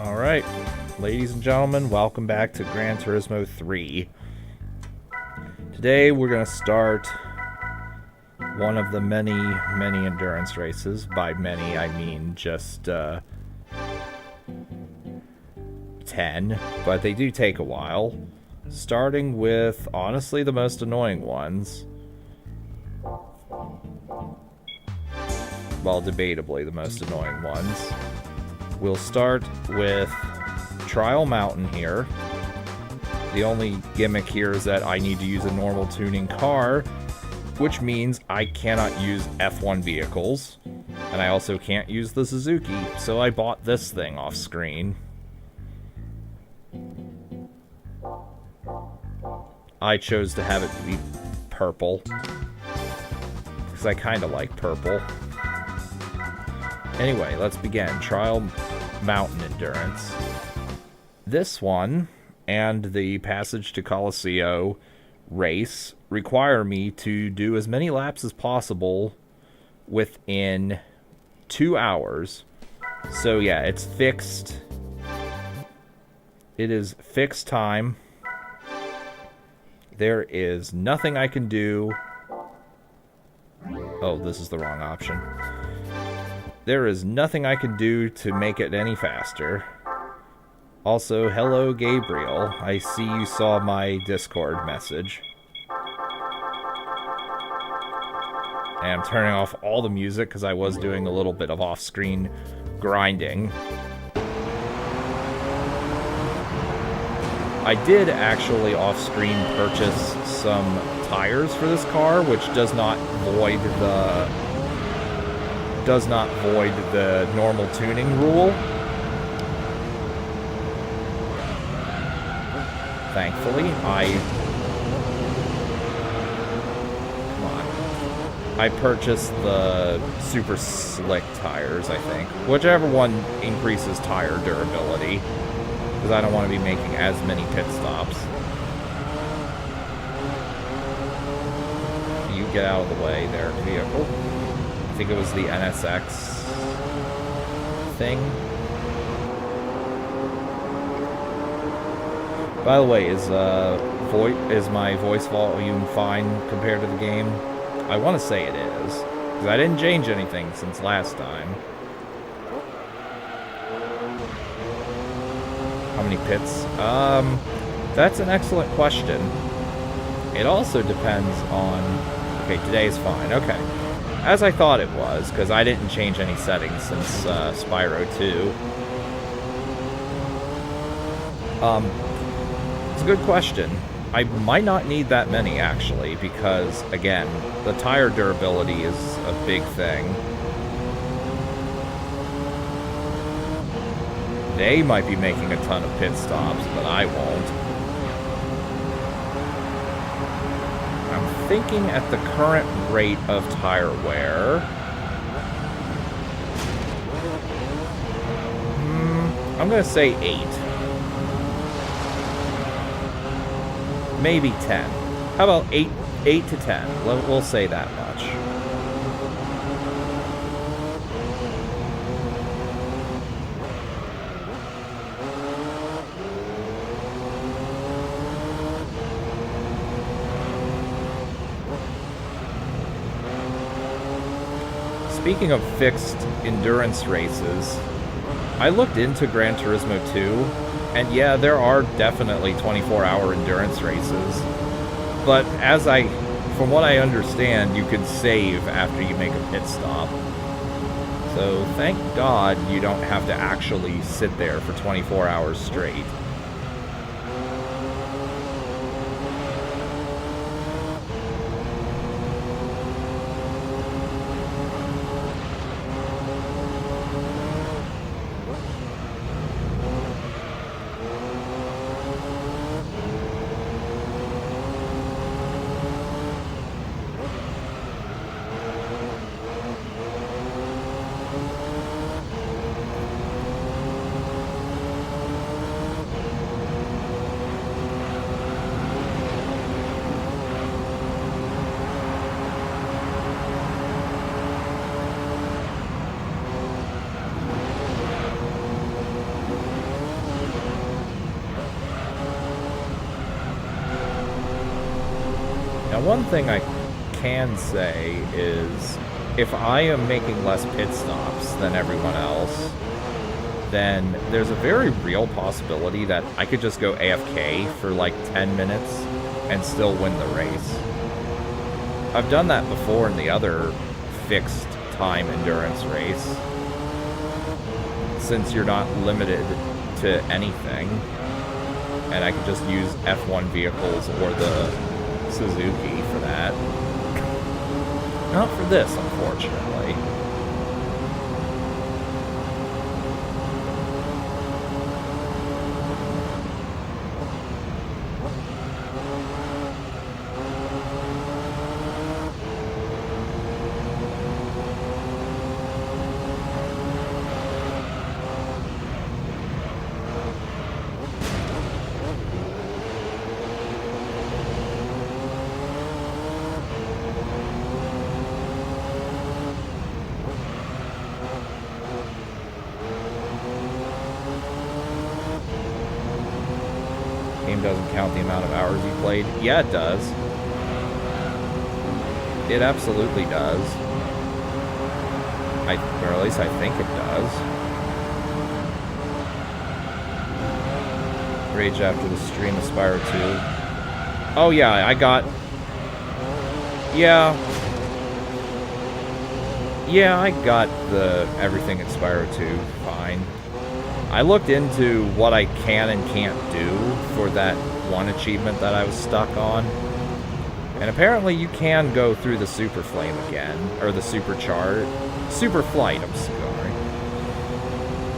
Alright, ladies and gentlemen, welcome back to Gran Turismo 3. Today we're going to start one of the many endurance races. By many, I mean just 10, but they do take a while. Starting with, honestly, the most annoying ones. Well, debatably the most annoying ones. We'll start with Trial Mountain here. The only gimmick here is that I need to use a normal tuning car, which means I cannot use F1 vehicles. And I also can't use the Suzuki, so I bought this thing off screen. I chose to have it be purple, because I kind of like purple. Anyway, let's begin. Trial Mountain Endurance. This one and the Passage to Colosseo race require me to do as many laps as possible within 2 hours. So yeah, it's fixed. It is fixed time. There is nothing I can do. Oh, this is the wrong option. There is nothing I can do to make it any faster. Also, hello Gabriel. I see you saw my Discord message. And I'm turning off all the music because I was doing a little bit of off-screen grinding. I did actually off-screen purchase some tires for this car, which does not void the normal tuning rule. Thankfully, I purchased the super slick tires, I think. Whichever one increases tire durability, because I don't want to be making as many pit stops. You get out of the way there, vehicle. I think it was the NSX thing. By the way, is my voice volume fine compared to the game? I want to say it is, because I didn't change anything since last time. How many pits? That's an excellent question. It also depends on... Okay, today's fine. Okay. As I thought it was, because I didn't change any settings since Spyro 2. It's a good question. I might not need that many, actually, because, again, the tire durability is a big thing. They might be making a ton of pit stops, but I won't. I'm thinking at the current rate of tire wear... I'm going to say 8. Maybe 10. How about 8 to 10? We'll say that much. Speaking of fixed endurance races, I looked into Gran Turismo 2, and yeah, there are definitely 24-hour endurance races. But from what I understand, you could save after you make a pit stop. So thank God you don't have to actually sit there for 24 hours straight. Now, one thing I can say is if I am making less pit stops than everyone else, then there's a very real possibility that I could just go AFK for like 10 minutes and still win the race. I've done that before in the other fixed time endurance race, since you're not limited to anything, and I could just use F1 vehicles or the Suzuki for that. Not for this, unfortunately. Doesn't count the amount of hours you played. Yeah, it does. It absolutely does. Or at least I think it does. Rage after the stream of Spyro 2. Oh yeah, I got... Yeah, I got the everything in Spyro 2 fine. I looked into what I can and can't do for that one achievement that I was stuck on. And apparently you can go through the Super Flame again. Or the Super Flight, I'm sorry.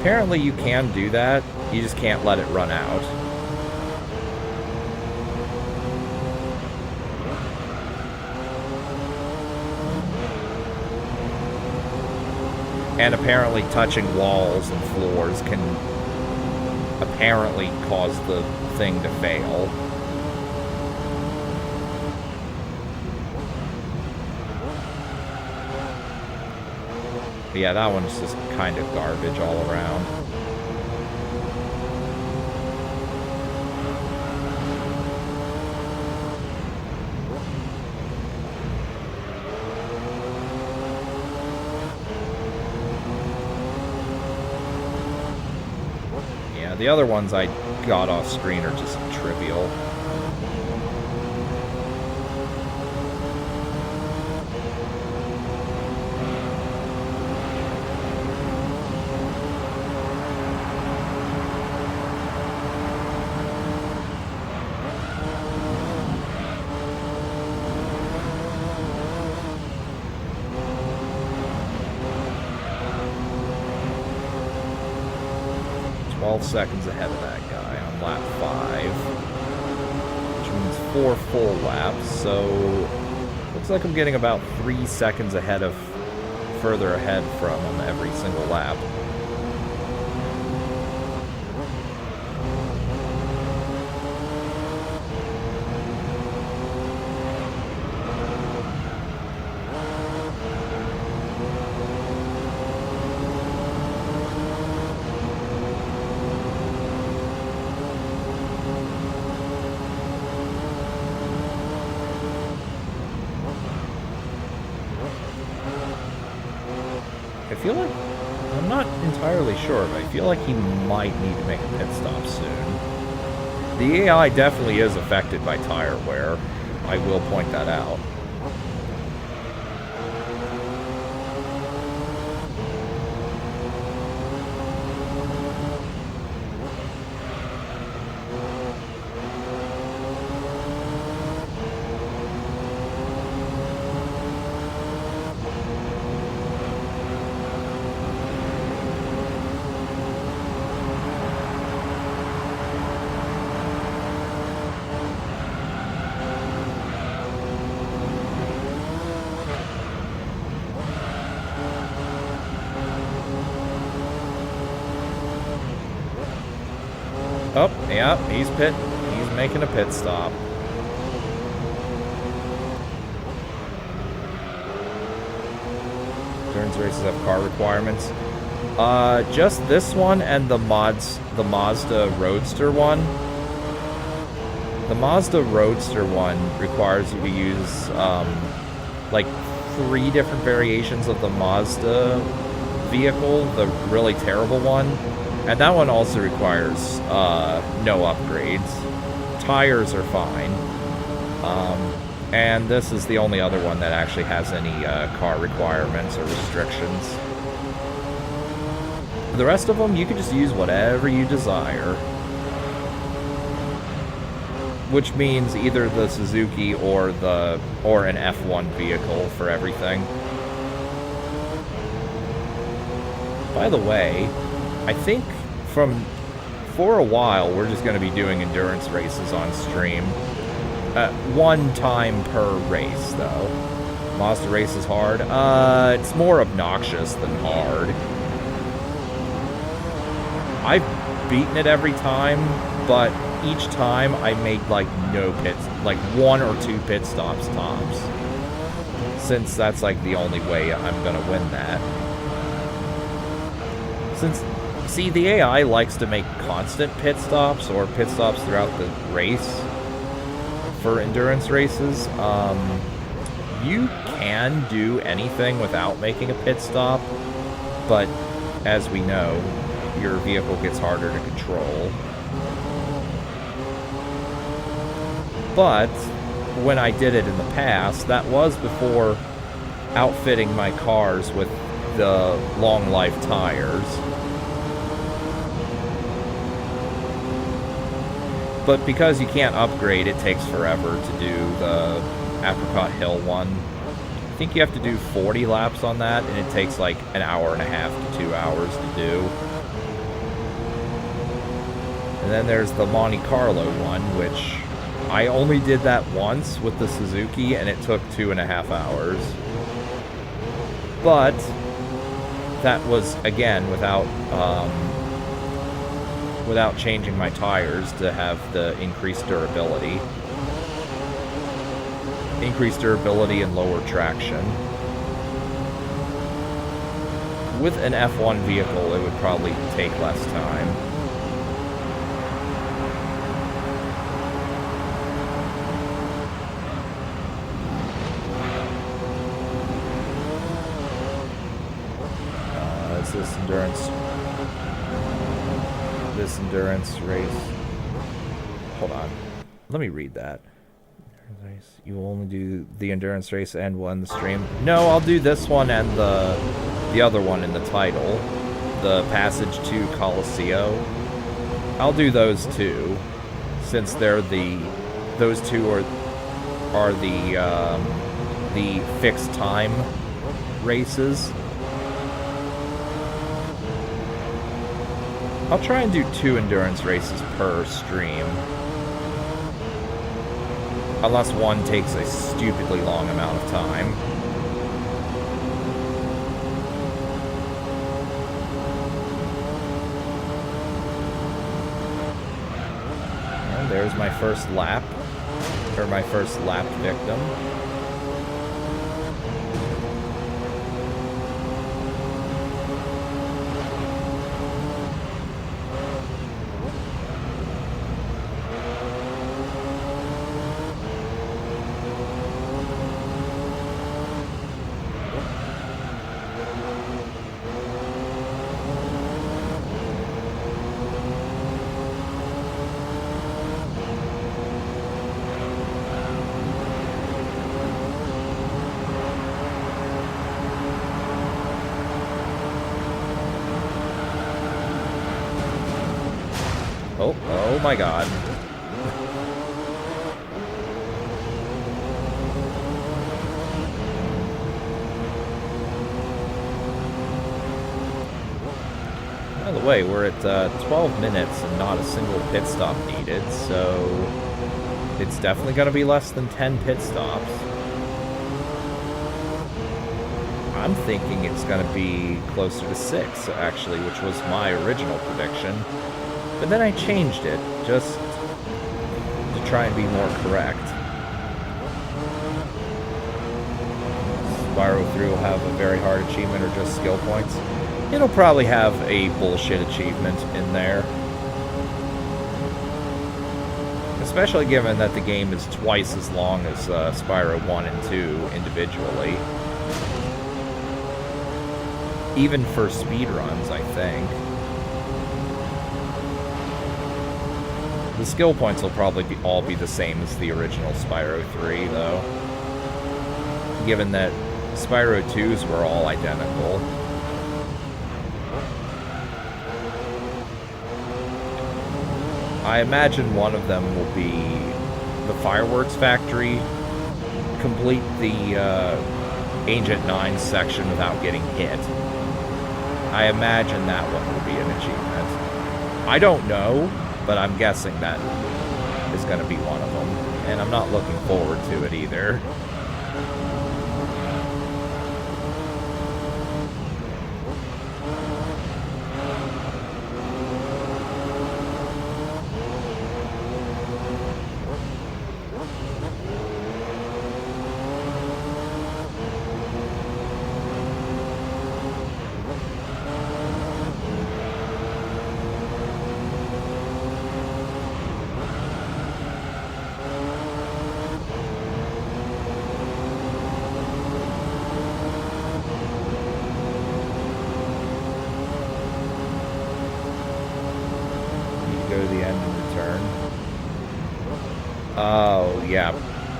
Apparently you can do that. You just can't let it run out. And apparently touching walls and floors can apparently cause the thing to fail. But yeah, that one's just kind of garbage all around. The other ones I got off screen are just trivial. Seconds ahead of that guy on lap 5, which means 4 full laps, so looks like I'm getting about 3 seconds further ahead from him every single lap. I feel like, I'm not entirely sure, but I feel like he might need to make a pit stop soon. The AI definitely is affected by tire wear. I will point that out. Oh, yeah, he's making a pit stop. Turns races have car requirements. Just this one and the Mazda Roadster one. The Mazda Roadster one requires you to use, like, 3 different variations of the Mazda vehicle, the really terrible one. And that one also requires, no upgrades. Tires are fine. And this is the only other one that actually has any, car requirements or restrictions. The rest of them, you can just use whatever you desire. Which means either the Suzuki or an F1 vehicle for everything. By the way, I think for a while we're just going to be doing endurance races on stream. 1 time per race, though. Mazda race is hard. It's more obnoxious than hard. I've beaten it every time, but each time I made like no pits, like 1 or 2 pit stops tops. Since that's like the only way I'm gonna win that. See, the AI likes to make constant pit stops or pit stops throughout the race for endurance races. You can do anything without making a pit stop, but as we know, your vehicle gets harder to control. But when I did it in the past, that was before outfitting my cars with the long life tires. But because you can't upgrade, it takes forever to do the Apricot Hill one. I think you have to do 40 laps on that, and it takes like an hour and a half to 2 hours to do. And then there's the Monte Carlo one, which I only did that once with the Suzuki, and it took 2.5 hours. But that was, again, without changing my tires to have the increased durability. Increased durability and lower traction. With an F1 vehicle, it would probably take less time. This endurance race. Hold on. Let me read that. You will only do the endurance race and one the stream. No, I'll do this one and the other one in the title. The Passage to Colosseo. I'll do those two, since they're those two are the fixed time races. I'll try and do 2 endurance races per stream. Unless one takes a stupidly long amount of time. And there's my first lap. Or my first lap victim. Oh my god. By the way, we're at 12 minutes and not a single pit stop needed, so it's definitely going to be less than 10 pit stops. I'm thinking it's going to be closer to 6, actually, which was my original prediction. But then I changed it, just to try and be more correct. Spyro 3 will have a very hard achievement or just skill points. It'll probably have a bullshit achievement in there. Especially given that the game is twice as long as Spyro 1 and 2 individually. Even for speedruns, I think. The skill points will probably all be the same as the original Spyro 3, though. Given that Spyro 2s were all identical. I imagine one of them will be the fireworks factory, complete the Ancient 9 section without getting hit. I imagine that one will be an achievement. I don't know, but I'm guessing that is going to be one of them, and I'm not looking forward to it either.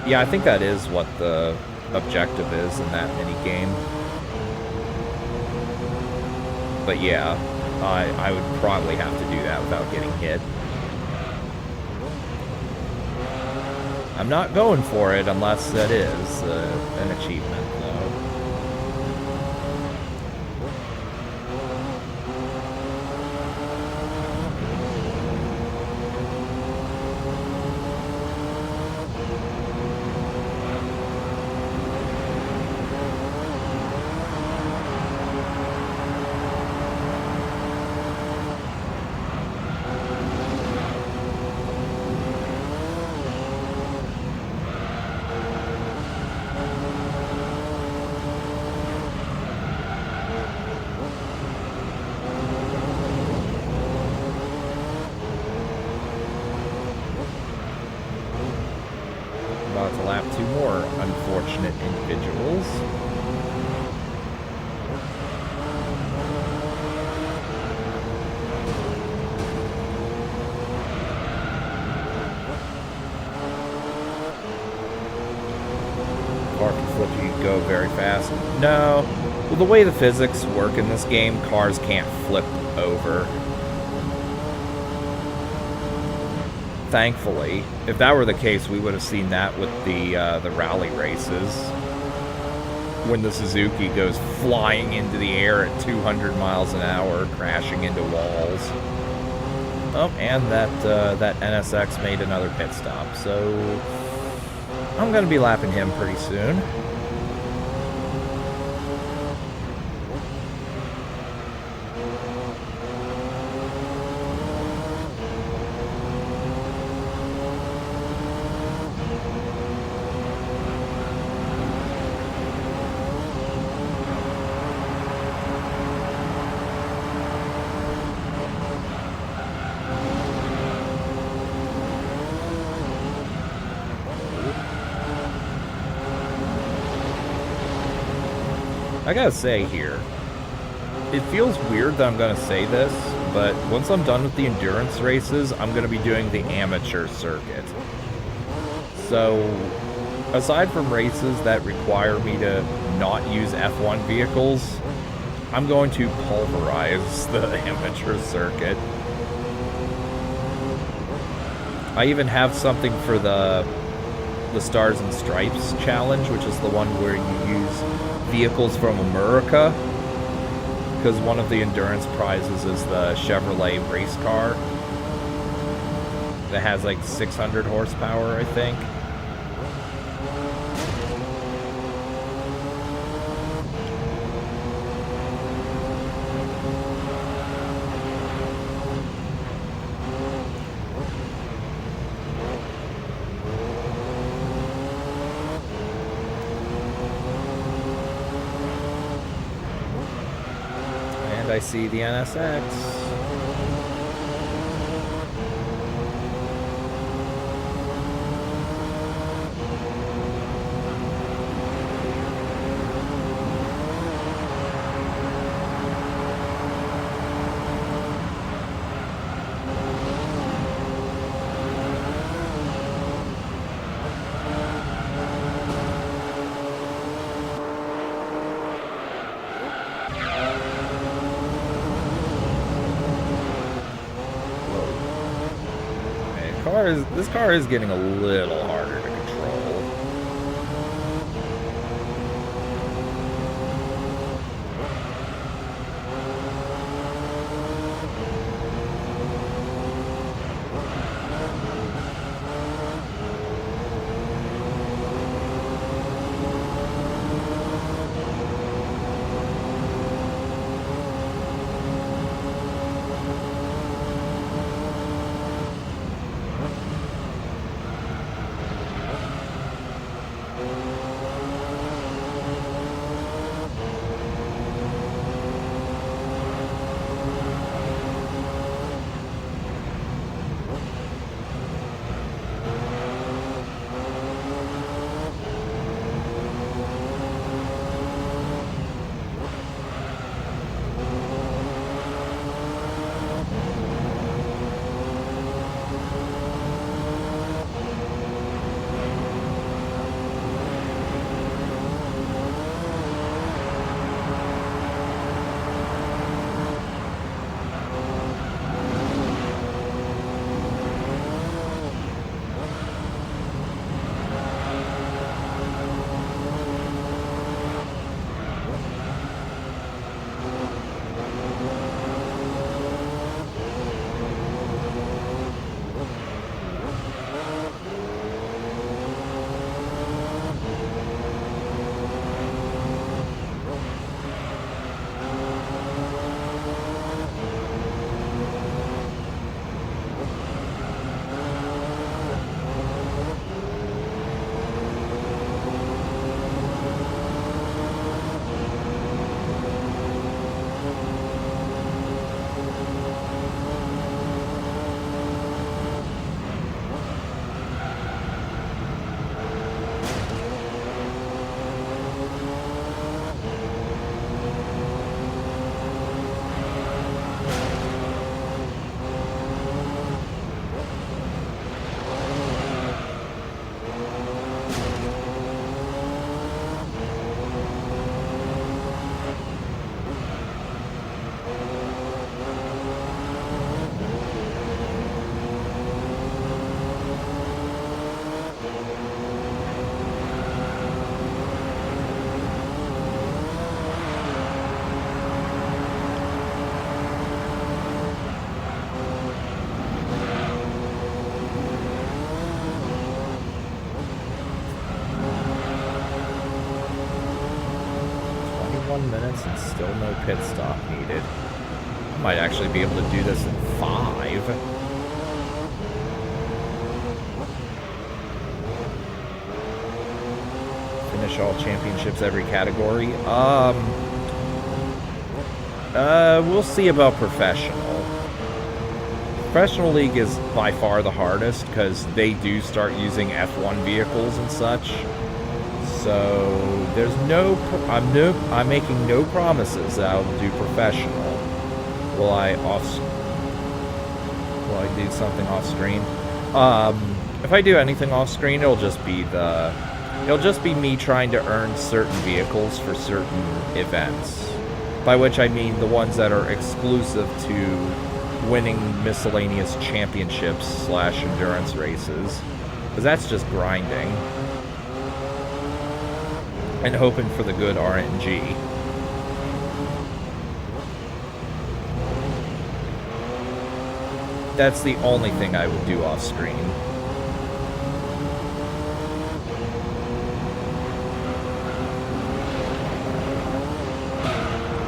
Yeah, I think that is what the objective is in that mini game. But yeah, I would probably have to do that without getting hit. I'm not going for it unless that is an achievement, though. No. Well, the way the physics work in this game, cars can't flip over. Thankfully. If that were the case, we would have seen that with the rally races. When the Suzuki goes flying into the air at 200 miles an hour, crashing into walls. Oh, and that NSX made another pit stop, so I'm going to be lapping him pretty soon. I gotta say here, it feels weird that I'm gonna say this, but once I'm done with the endurance races, I'm gonna be doing the amateur circuit. So, aside from races that require me to not use F1 vehicles, I'm going to pulverize the amateur circuit. I even have something for the Stars and Stripes challenge, which is the one where you use vehicles from America, because one of the endurance prizes is the Chevrolet race car that has like 600 horsepower, I think. I see the NSX. this car is getting a little harder to control. Minutes and still no pit stop needed. I might actually be able to do this in 5. Finish all championships every category. We'll see about professional. Professional League is by far the hardest because they do start using F1 vehicles and such. So there's I'm making no promises that I'll do professional. Will I do something off screen? If I do anything off screen, it'll just be me trying to earn certain vehicles for certain events. By which I mean the ones that are exclusive to winning miscellaneous championships / endurance races. Because that's just grinding. And hoping for the good RNG. That's the only thing I would do off screen.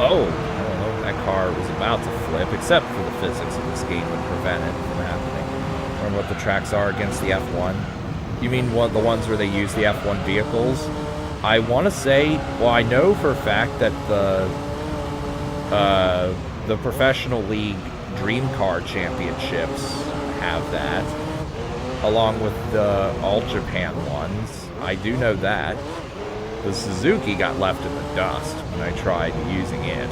Oh, I don't know if that car was about to flip, except for the physics of this game would prevent it from happening. Or what the tracks are against the F1. You mean the ones where they use the F1 vehicles? I want to say, well, I know for a fact that the Professional League Dream Car Championships have that, along with the All Japan ones. I do know that. The Suzuki got left in the dust when I tried using it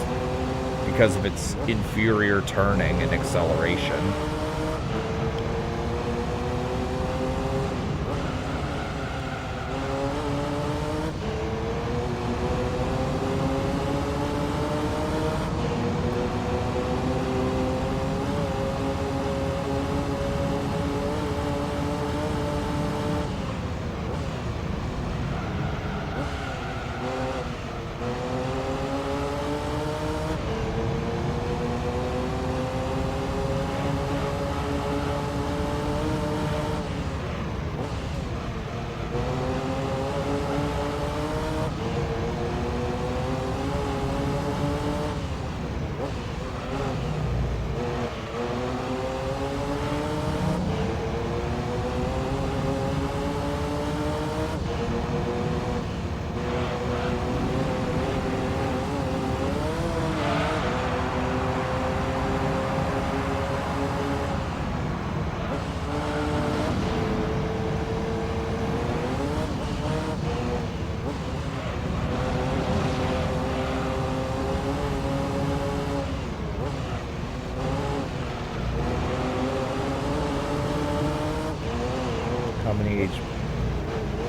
because of its inferior turning and acceleration.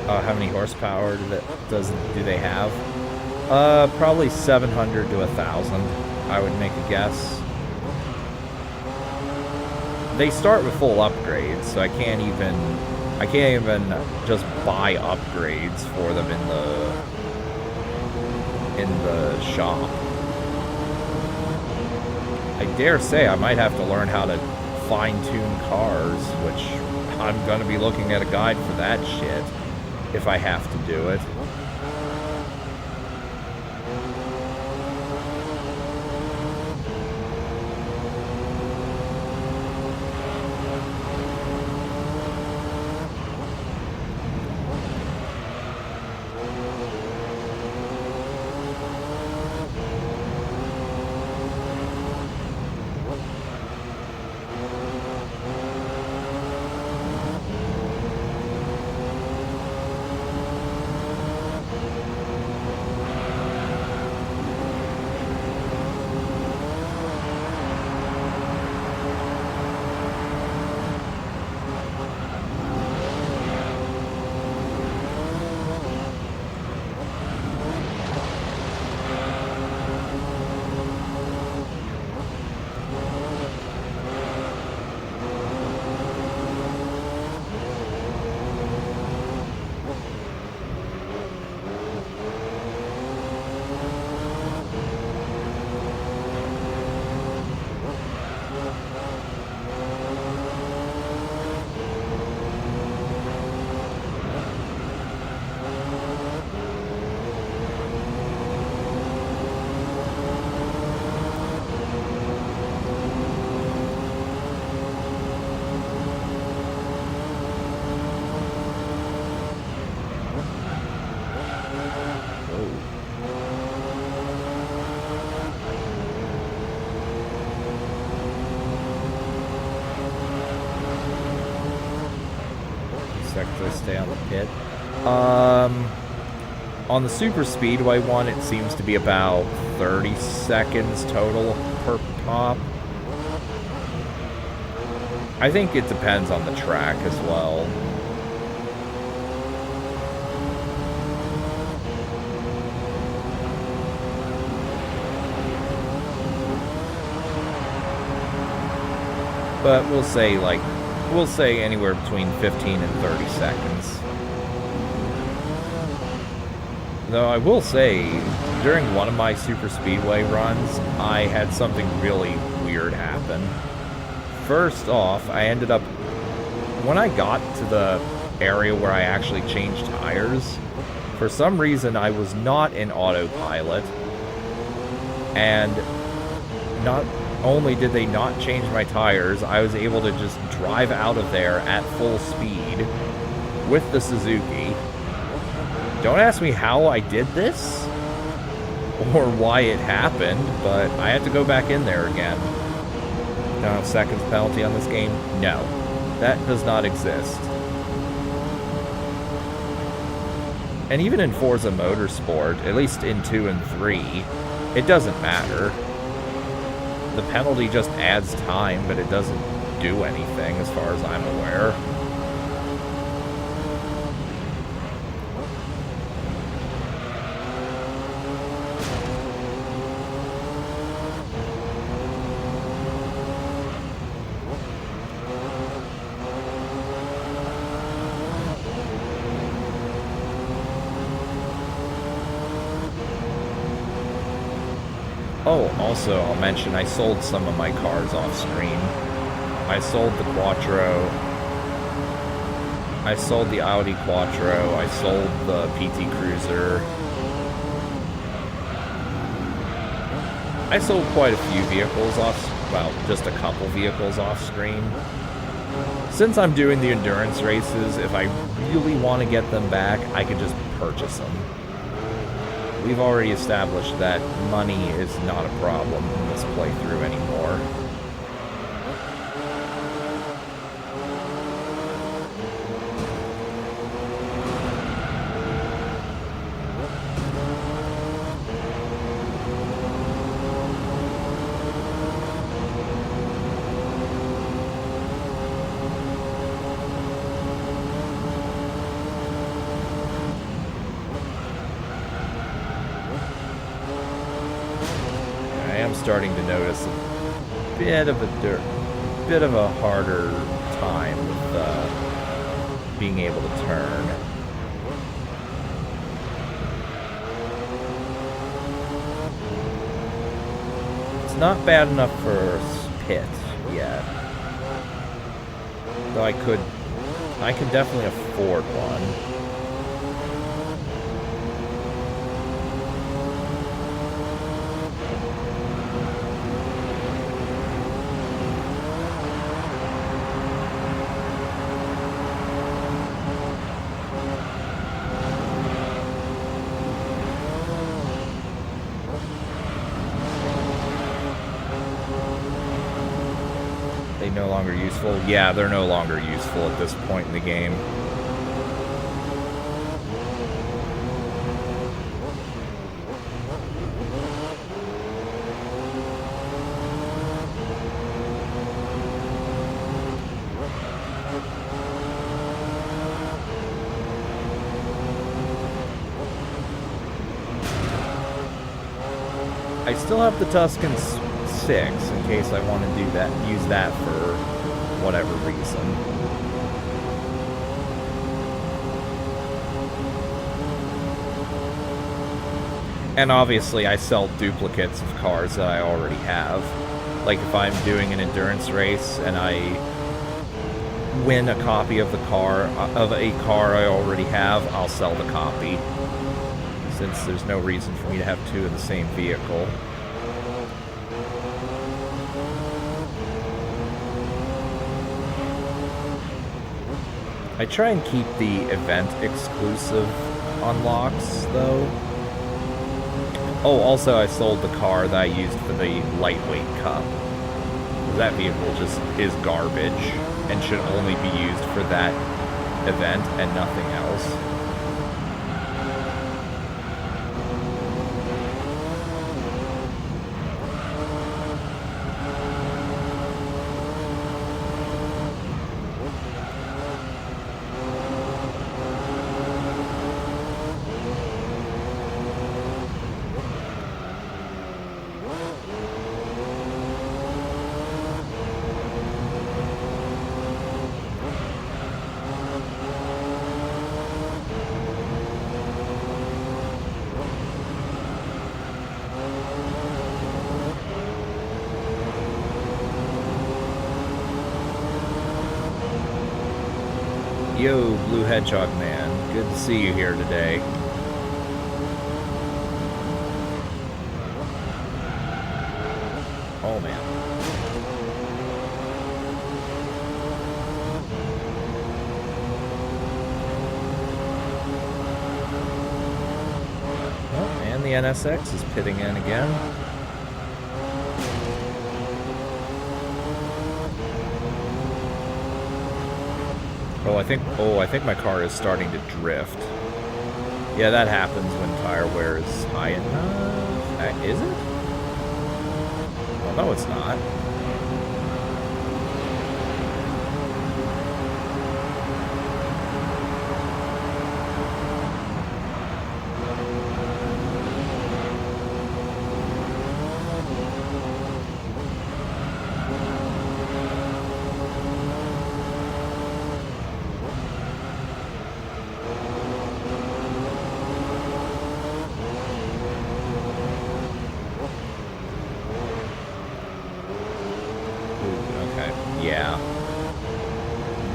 how many horsepower do they have? Probably 700 to 1,000, I would make a guess. They start with full upgrades, so I can't even just buy upgrades for them in the shop. I dare say I might have to learn how to fine-tune cars, which I'm going to be looking at a guide for that shit if I have to do it. Stay on the pit. On the super speedway one, it seems to be about 30 seconds total per pop. I think it depends on the track as well. But we'll say anywhere between 15 and 30 seconds. Though I will say, during one of my super speedway runs, I had something really weird happen. First off, when I got to the area where I actually changed tires, for some reason I was not in autopilot, and not only did they not change my tires, I was able to just drive out of there at full speed with the Suzuki. Don't ask me how I did this or why it happened, but I had to go back in there again. Don't have seconds penalty on this game? No, that does not exist. And even in Forza Motorsport, at least in 2 and 3, it doesn't matter. The penalty just adds time, but it doesn't do anything as far as I'm aware. Oh, also, I'll mention, I sold some of my cars off screen. I sold the Quattro. I sold the Audi Quattro. I sold the PT Cruiser. I sold quite a few vehicles just a couple vehicles off screen. Since I'm doing the endurance races, if I really want to get them back, I could just purchase them. We've already established that money is not a problem in this playthrough anymore. starting to notice a bit of a harder time with being able to turn. It's not bad enough for pit yet, though I can definitely afford one. No longer useful? Yeah, they're no longer useful at this point in the game. I still have the Tuscan 6 in case I want to use that for whatever reason. And obviously I sell duplicates of cars that I already have. Like if I'm doing an endurance race and I win a copy of a car I already have, I'll sell the copy, since there's no reason for me to have two of the same vehicle. I try and keep the event exclusive unlocks, though. Oh, also I sold the car that I used for the lightweight cup. That vehicle just is garbage and should only be used for that event and nothing else. Yo, Blue Hedgehog Man. Good to see you here today. Oh, man. Oh, and the NSX is pitting in again. I think my car is starting to drift. Yeah, that happens when tire wear is high enough. Is it? Well, no, it's not.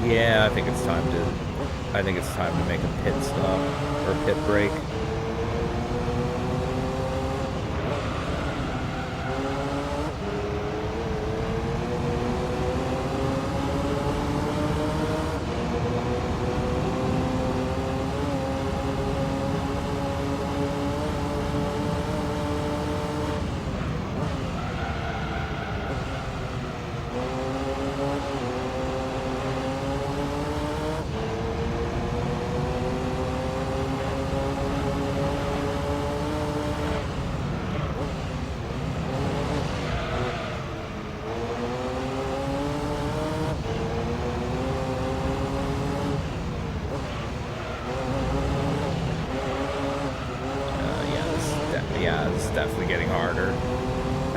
Yeah, I think it's time to make a pit stop or pit break.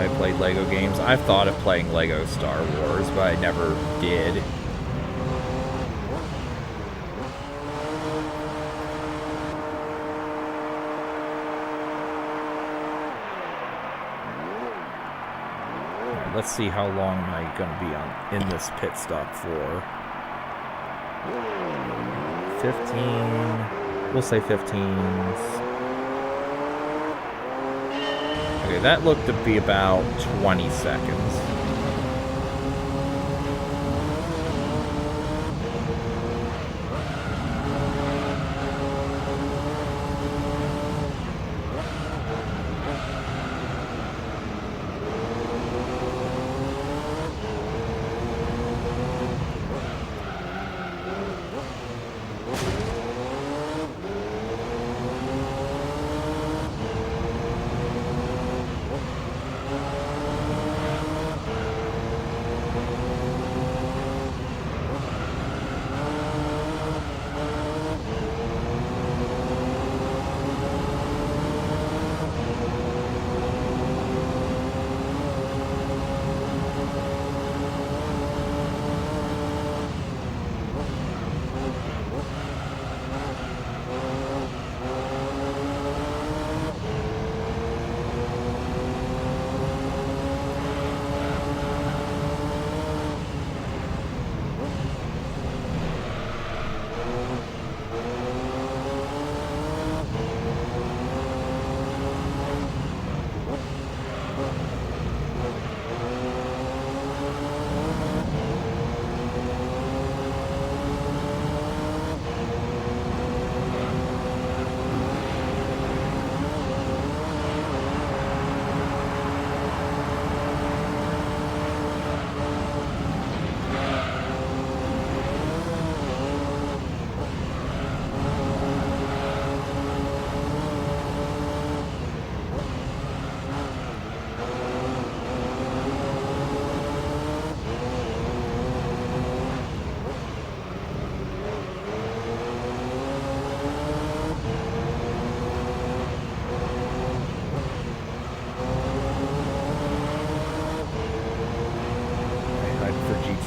I played Lego games. I've thought of playing Lego Star Wars, but I never did. Let's see how long am I going to be in this pit stop for. 15. We'll say 15. Okay, that looked to be about 20 seconds.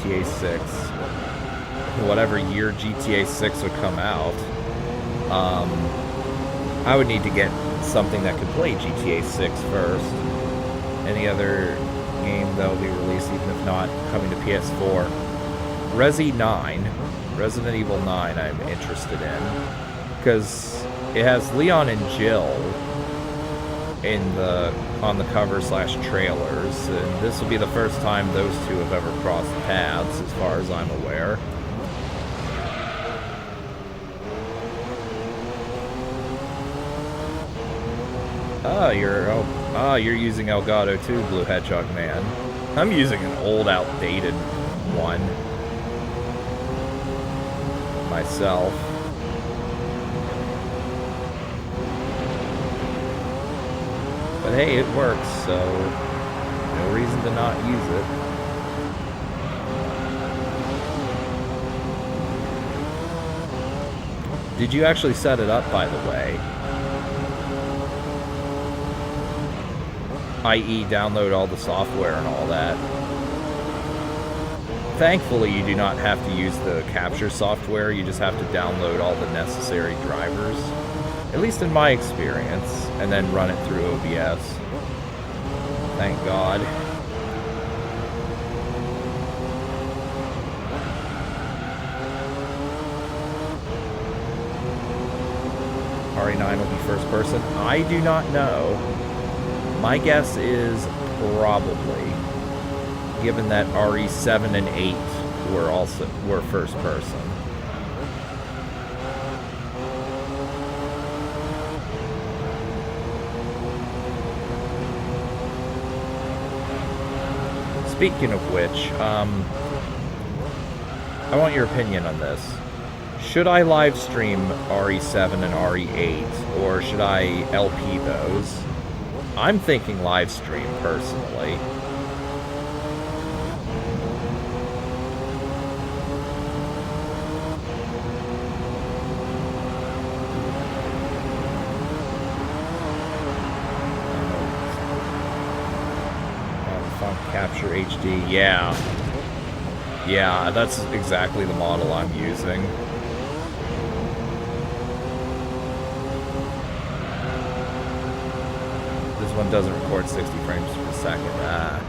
GTA 6, whatever year GTA 6 would come out, I would need to get something that could play GTA 6 first. Any other game that will be released, even if not coming to PS4. Resident Evil 9 I'm interested in, because it has Leon and Jill on the cover / trailers, and this will be the first time those two have ever crossed paths, as far as I'm aware. You're using Elgato too, Blue Hedgehog Man. I'm using an old, outdated one myself. But hey, it works, so no reason to not use it. Did you actually set it up, by the way? i.e. download all the software and all that. Thankfully, you do not have to use the capture software, you just have to download all the necessary drivers. At least in my experience, and then run it through OBS. Thank God. RE9 will be first person. I do not know. My guess is probably, given that RE7 and 8 were first person. Speaking of which, I want your opinion on this. Should I live stream RE7 and RE8, or should I LP those? I'm thinking live stream, personally. HD. Yeah. Yeah, that's exactly the model I'm using. This one doesn't record 60 frames per second. Ah.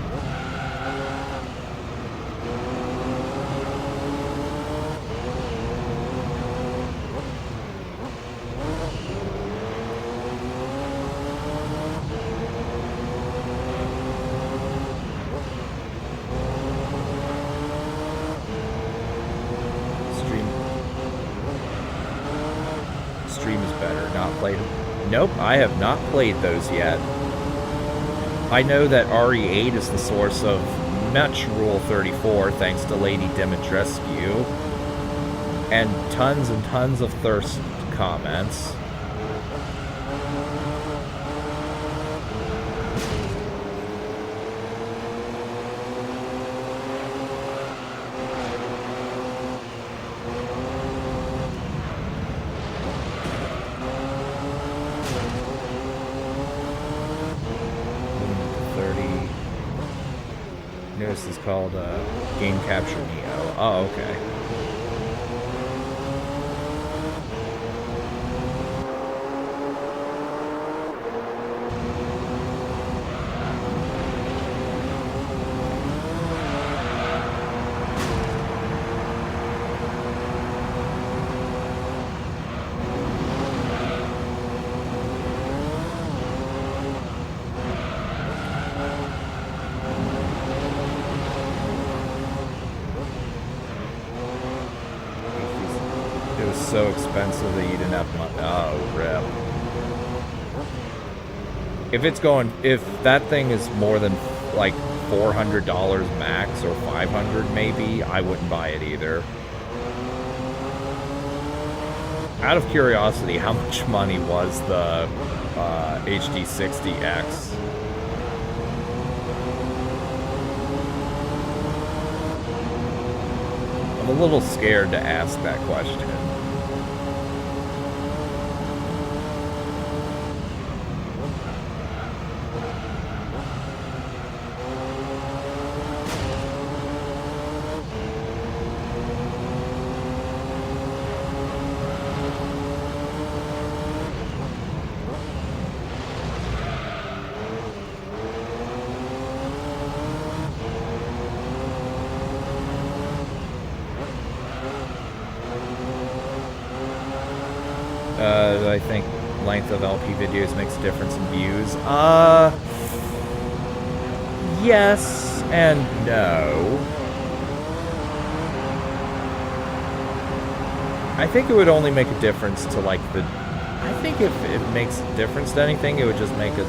Stream is better. Not played. Nope, I have not played those yet. I know that RE8 is the source of much Rule 34, thanks to Lady Dimitrescu, and tons of thirst comments. This is called Game Capture Neo. Oh, okay. So expensive that you didn't have money. Oh, rip. If that thing is more than like $400 max or $500 maybe, I wouldn't buy it either. Out of curiosity, how much money was the HD60X? I'm a little scared to ask that question. I think length of LP videos makes a difference in views. Yes and no. I think it would only make a difference to like I think if it makes a difference to anything, it would just make a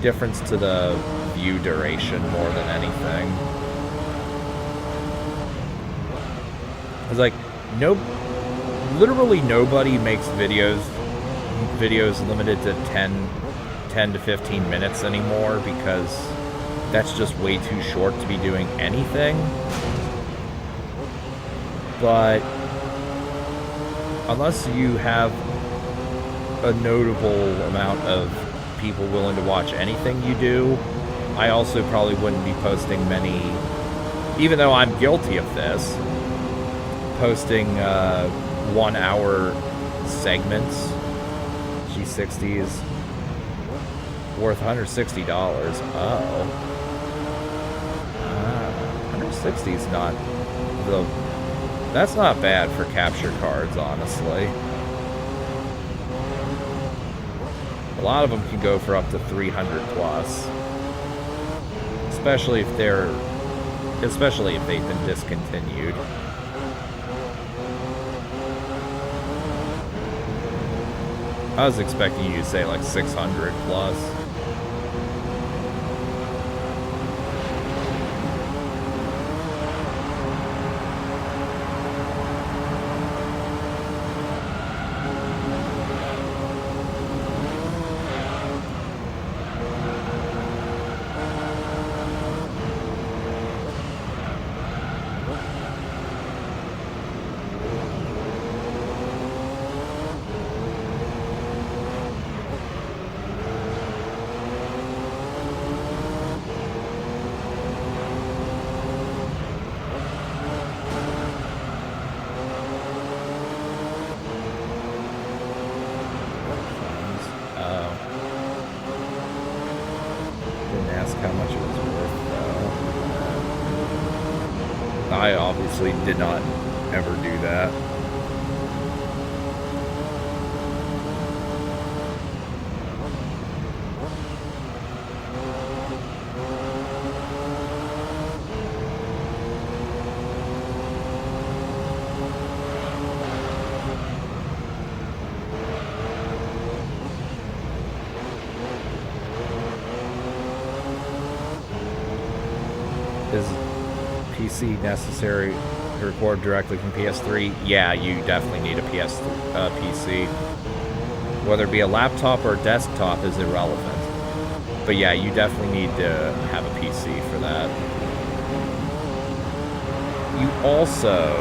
difference to the view duration more than anything. It's like, literally nobody makes videos limited to 10 to 15 minutes anymore, because that's just way too short to be doing anything. But unless you have a notable amount of people willing to watch anything you do, I also probably wouldn't be posting many, even though I'm guilty of this, posting 1 hour segments. G60s worth $160. Oh. 160 is not that's not bad for capture cards, honestly. A lot of them can go for up to 300 plus. Especially if they've been discontinued. I was expecting you to say like 600 plus. I obviously did not ever do that. Is PC necessary to record directly from PS3? Yeah, you definitely need a PC. Whether it be a laptop or a desktop is irrelevant. But yeah, you definitely need to have a PC for that. You also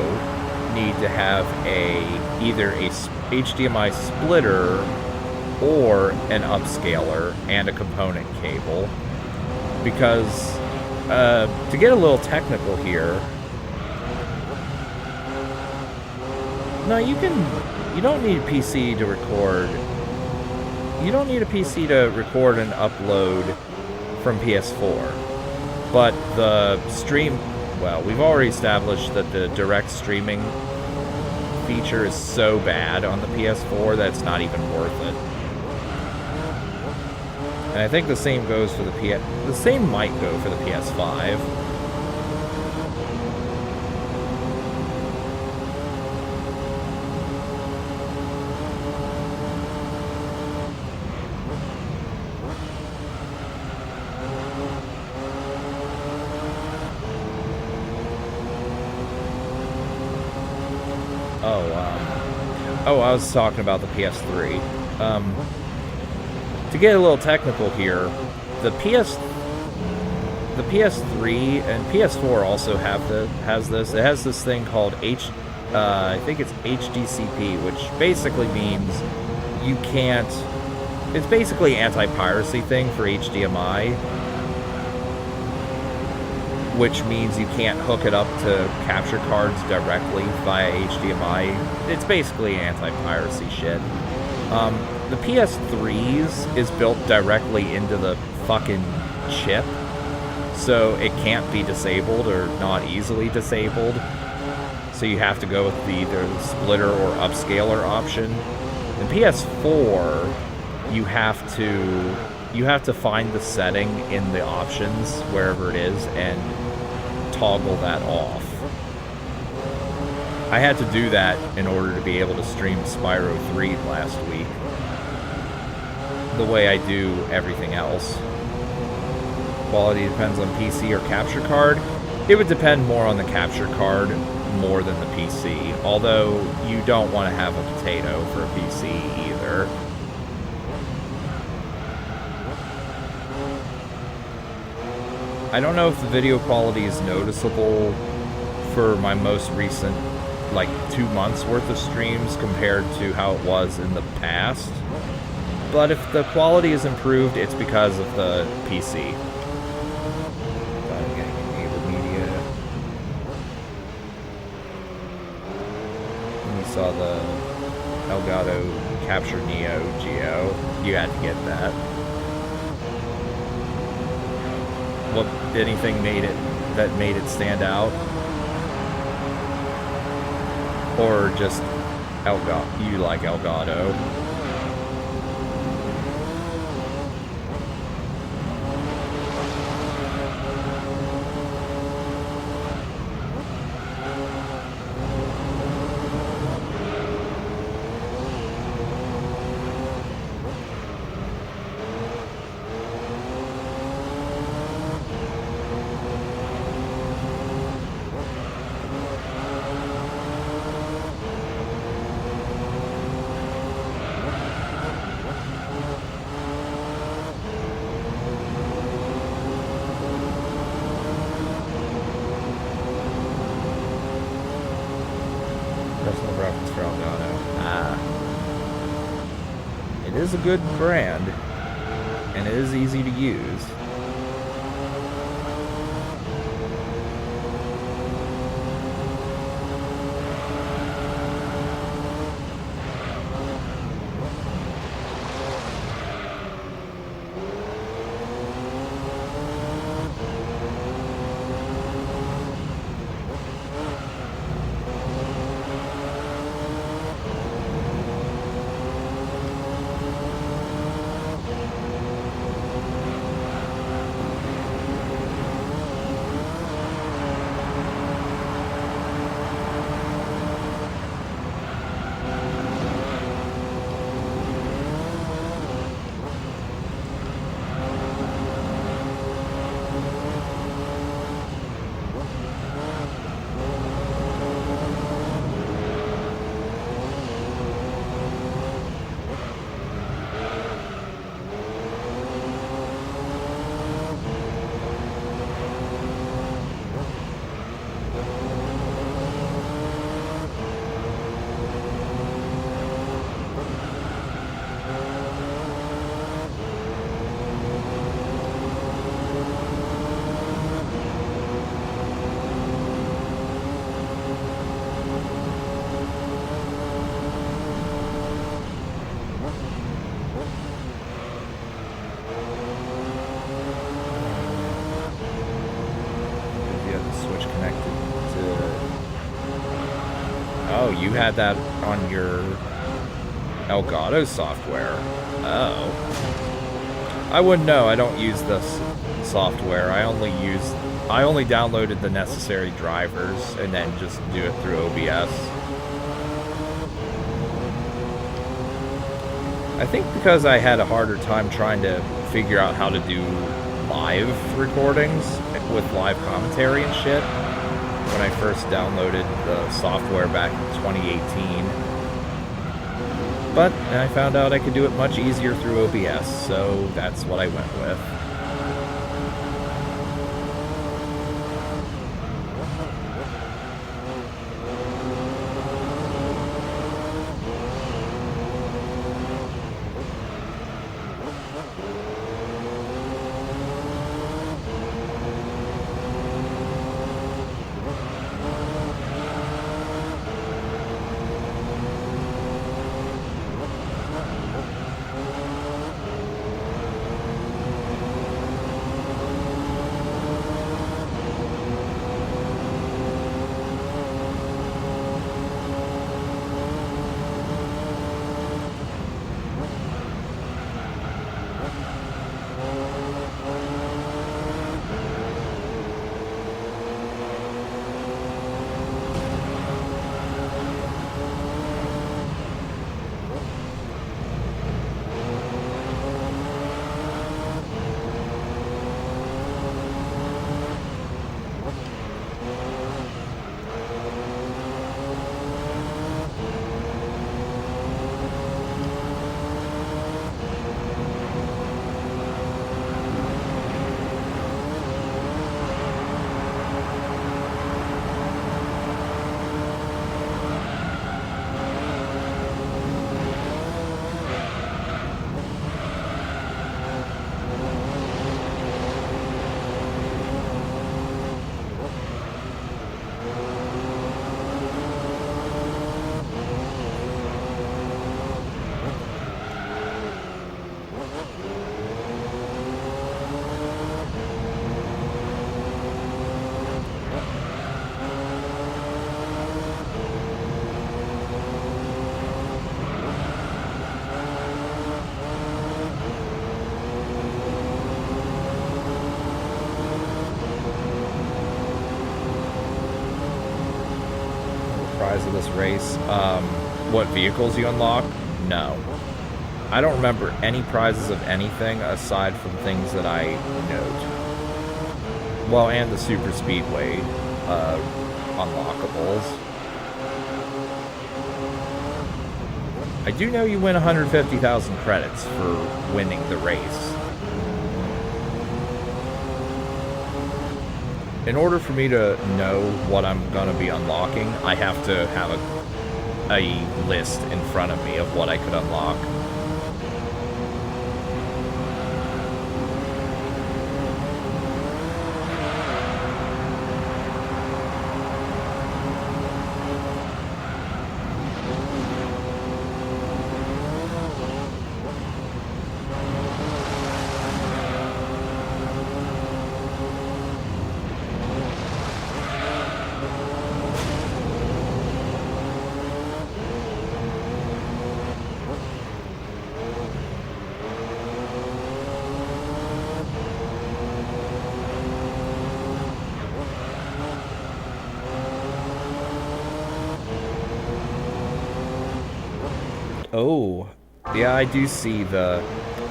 need to have either a HDMI splitter or an upscaler and a component cable. Because to get a little technical here, no, you don't need a PC to record. You don't need a PC to record and upload from PS4. But the stream, well, we've already established that the direct streaming feature is so bad on the PS4 that it's not even worth it. And I think the same goes for the same might go for the PS5. Oh, I was talking about the PS3. To get a little technical here, the PS3 and PS4 also has this. It has this thing called I think it's HDCP, which basically means you can't. It's basically an anti-piracy thing for HDMI, which means you can't hook it up to capture cards directly via HDMI. It's basically anti-piracy shit. The PS3's is built directly into the fucking chip, so it can't be disabled or not easily disabled. So you have to go with either the splitter or upscaler option. In PS4, you have to find the setting in the options wherever it is and toggle that off. I had to do that in order to be able to stream Spyro 3 last week, the way I do everything else. Quality depends on PC or capture card. It would depend more on the capture card more than the PC, although you don't want to have a potato for a PC either. I don't know if the video quality is noticeable for my most recent, like, 2 months worth of streams compared to how it was in the past. But if the quality is improved, it's because of the PC. I'm getting enabled media. When you saw the Elgato Capture Neo Geo, you had to get that. What, anything made it stand out? Or just you like Elgato? It is a good brand, and it is easy to use. Oh, you had that on your Elgato software. Oh. I wouldn't know. I don't use this software. I only downloaded the necessary drivers and then just do it through OBS. I think because I had a harder time trying to figure out how to do live recordings with live commentary and shit when I first downloaded the software back in 2018. But I found out I could do it much easier through OBS, so that's what I went with. Of this race. What vehicles you unlock? No. I don't remember any prizes of anything aside from things that I note. Well, and the super speedway unlockables. I do know you win 150,000 credits for winning the race. In order for me to know what I'm going to be unlocking, I have to have a list in front of me of what I could unlock. Oh, yeah, I do see the...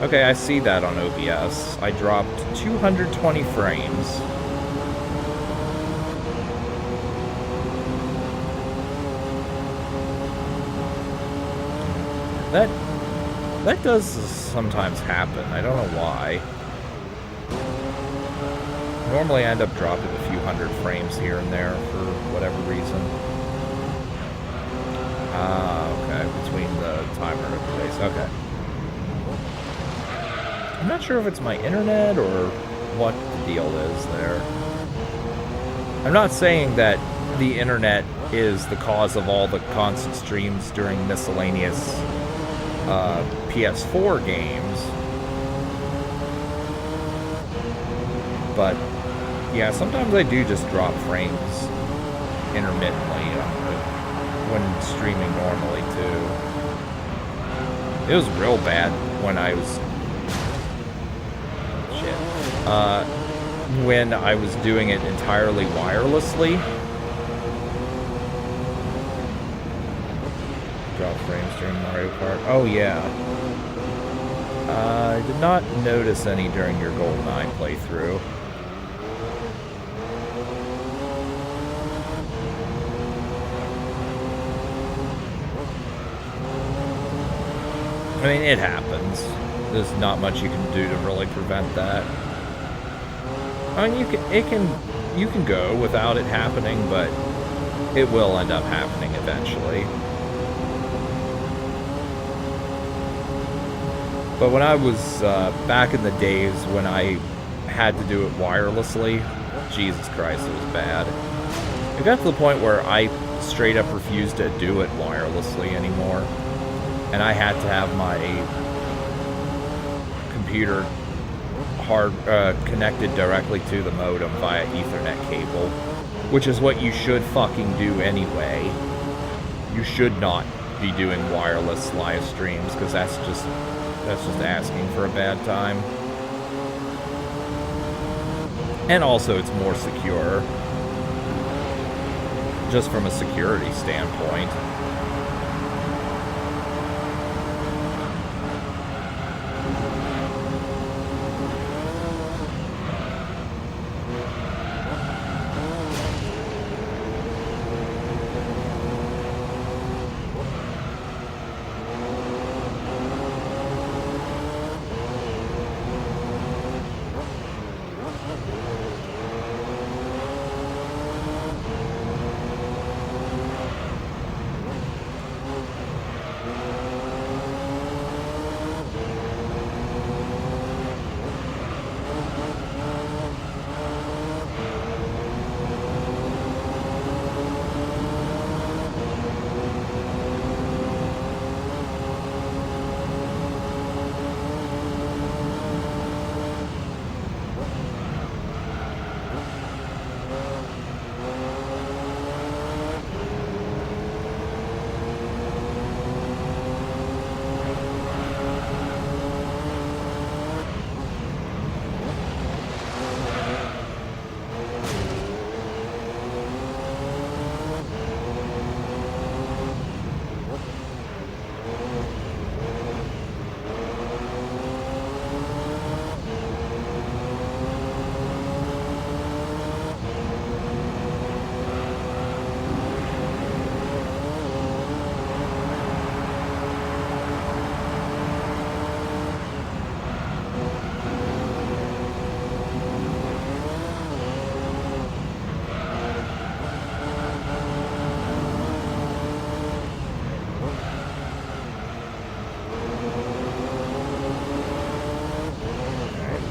Okay, I see that on OBS. I dropped 220 frames. That does sometimes happen. I don't know why. Normally I end up dropping a few hundred frames here and there for whatever reason. Okay, between the timer and the place. Okay. I'm not sure if it's my internet or what the deal is there. I'm not saying that the internet is the cause of all the constant streams during miscellaneous PS4 games. But, yeah, sometimes I do just drop frames intermittently. when streaming normally too. It was real bad when I was when I was doing it entirely wirelessly. Drop frames during Mario Kart. Oh yeah. I did not notice any during your GoldenEye playthrough. I mean, it happens. There's not much you can do to really prevent that. I mean, you can go without it happening, but it will end up happening eventually. But when I was back in the days when I had to do it wirelessly, Jesus Christ, it was bad. It got to the point where I straight up refused to do it wirelessly anymore. And I had to have my computer connected directly to the modem via Ethernet cable, which is what you should fucking do anyway. You should not be doing wireless live streams, because that's just asking for a bad time. And also it's more secure, just from a security standpoint.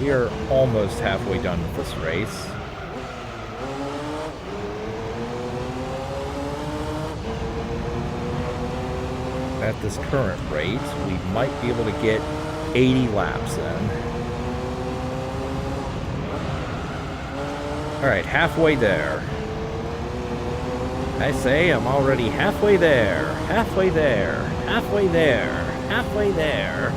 We are almost halfway done with this race. At this current rate, we might be able to get 80 laps in. Alright, halfway there. I say I'm already halfway there, halfway there, halfway there, halfway there.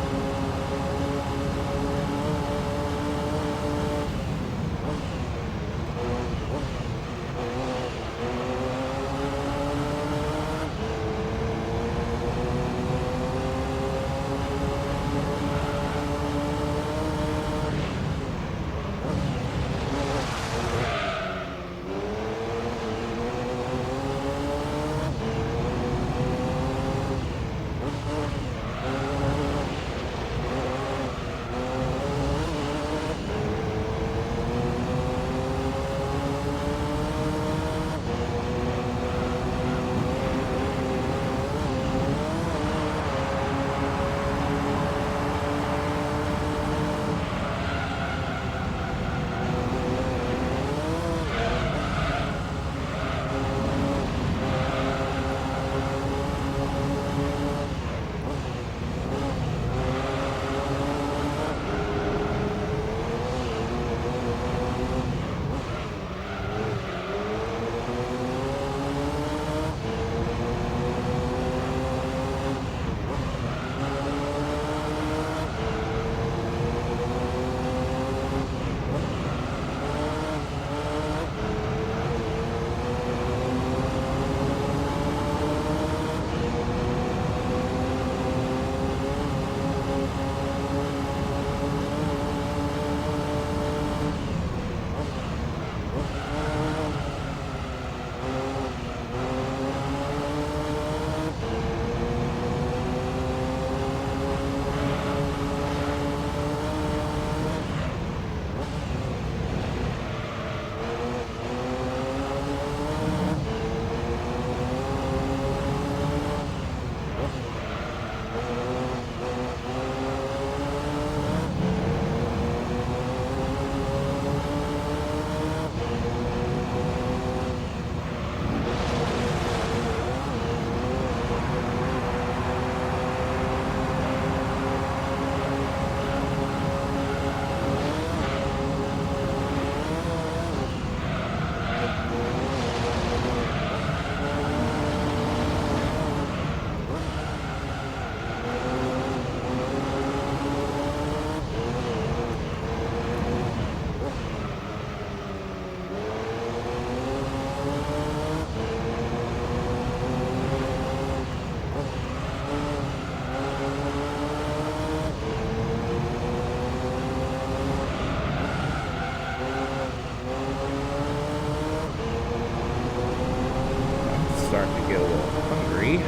starting to get a little hungry.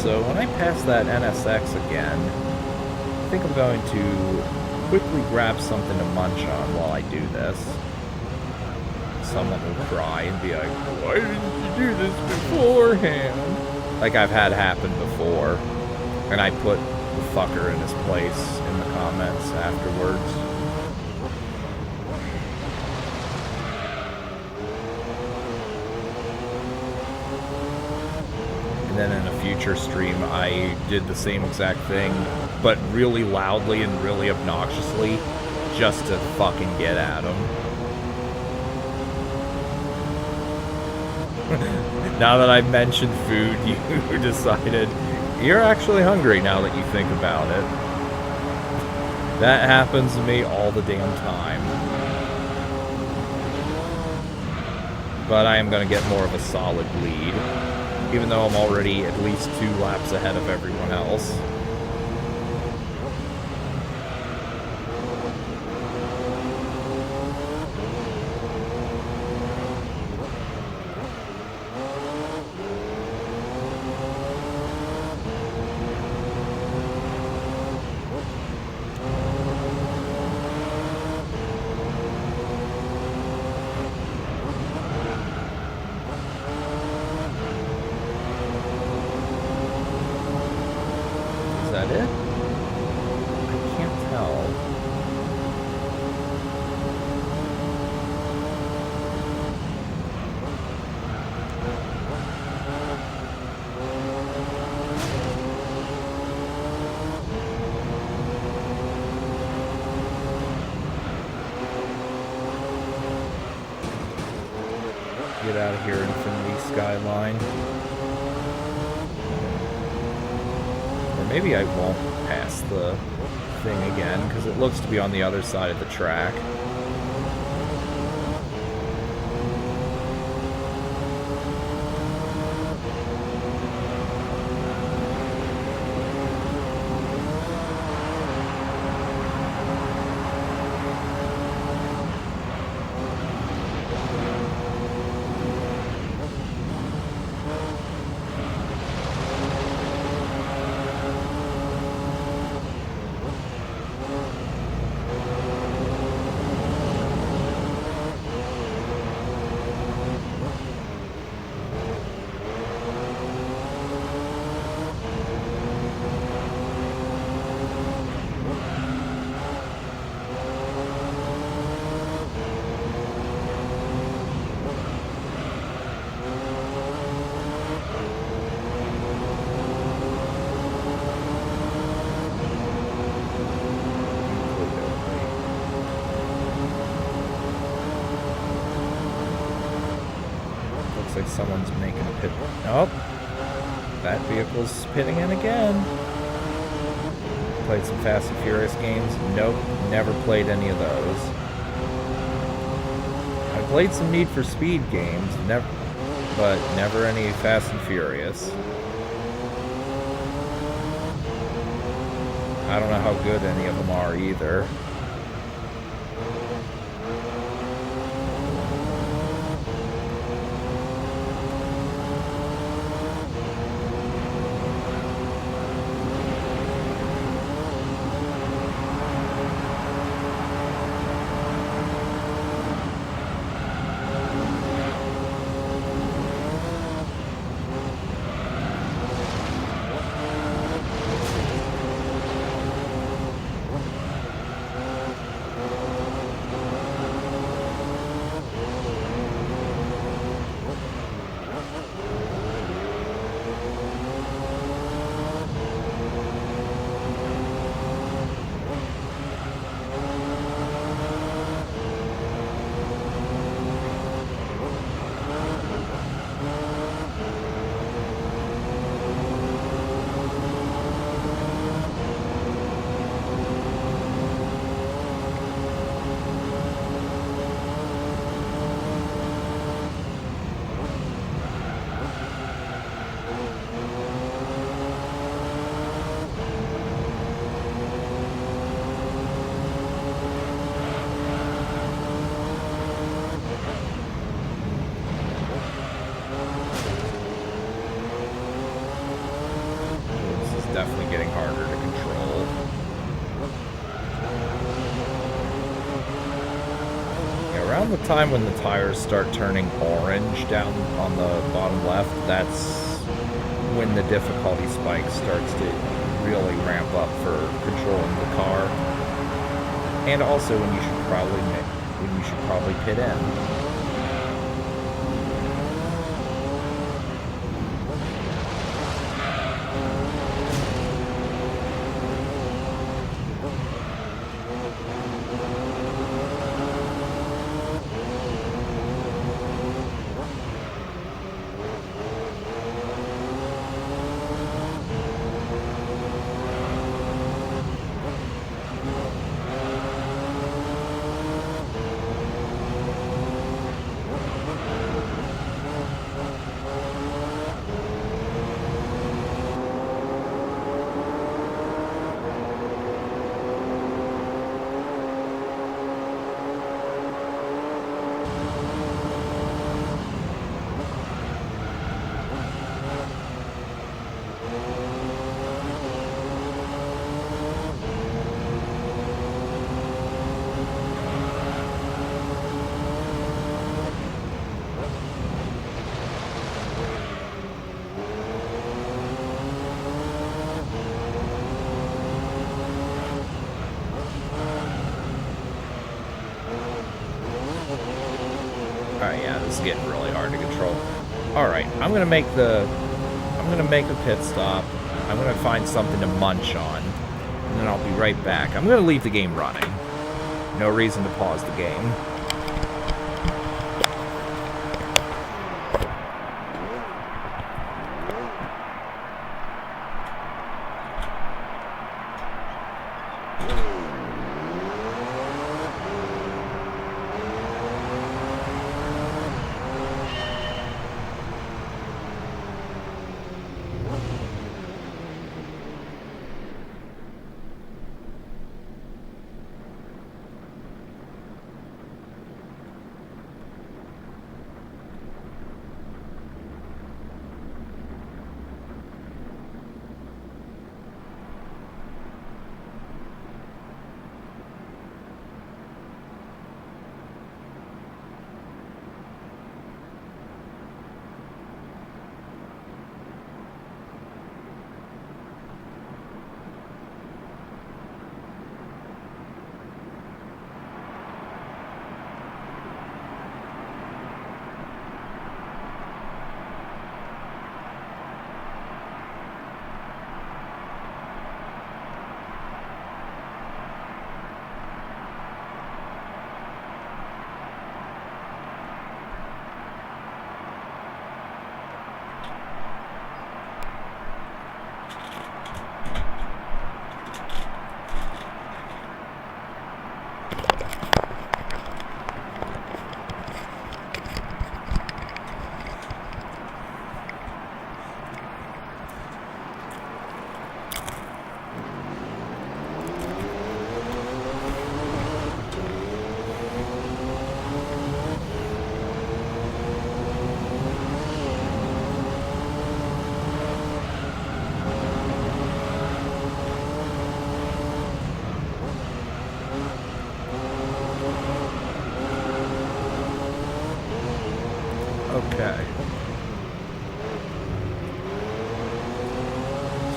So when I pass that NSX again, I think I'm going to quickly grab something to munch on while I do this. Someone will cry and be like, why didn't you do this beforehand? Like I've had happen before. And I put the fucker in his place in the comments afterwards. And then in a future stream, I did the same exact thing, but really loudly and really obnoxiously, just to fucking get at him. Now that I've mentioned food, you decided you're actually hungry now that you think about it. That happens to me all the damn time. But I am going to get more of a solid lead, even though I'm already at least 2 laps ahead of everyone else. Get out of here, Infinity Skyline. Or maybe I won't pass the thing again, because it looks to be on the other side of the track. Like someone's making a pit. Oh, that vehicle's pitting in again. Played some Fast and Furious games. Nope, never played any of those. I played some Need for Speed games, but never any Fast and Furious. I don't know how good any of them are either. definitely getting harder to control. Yeah, around the time when the tires start turning orange down on the bottom left, that's when the difficulty spike starts to really ramp up for controlling the car. And also when you should probably pit in. Getting really hard to control. Alright, I'm gonna make a pit stop. I'm gonna find something to munch on, and then I'll be right back. I'm gonna leave the game running. No reason to pause the game. Okay.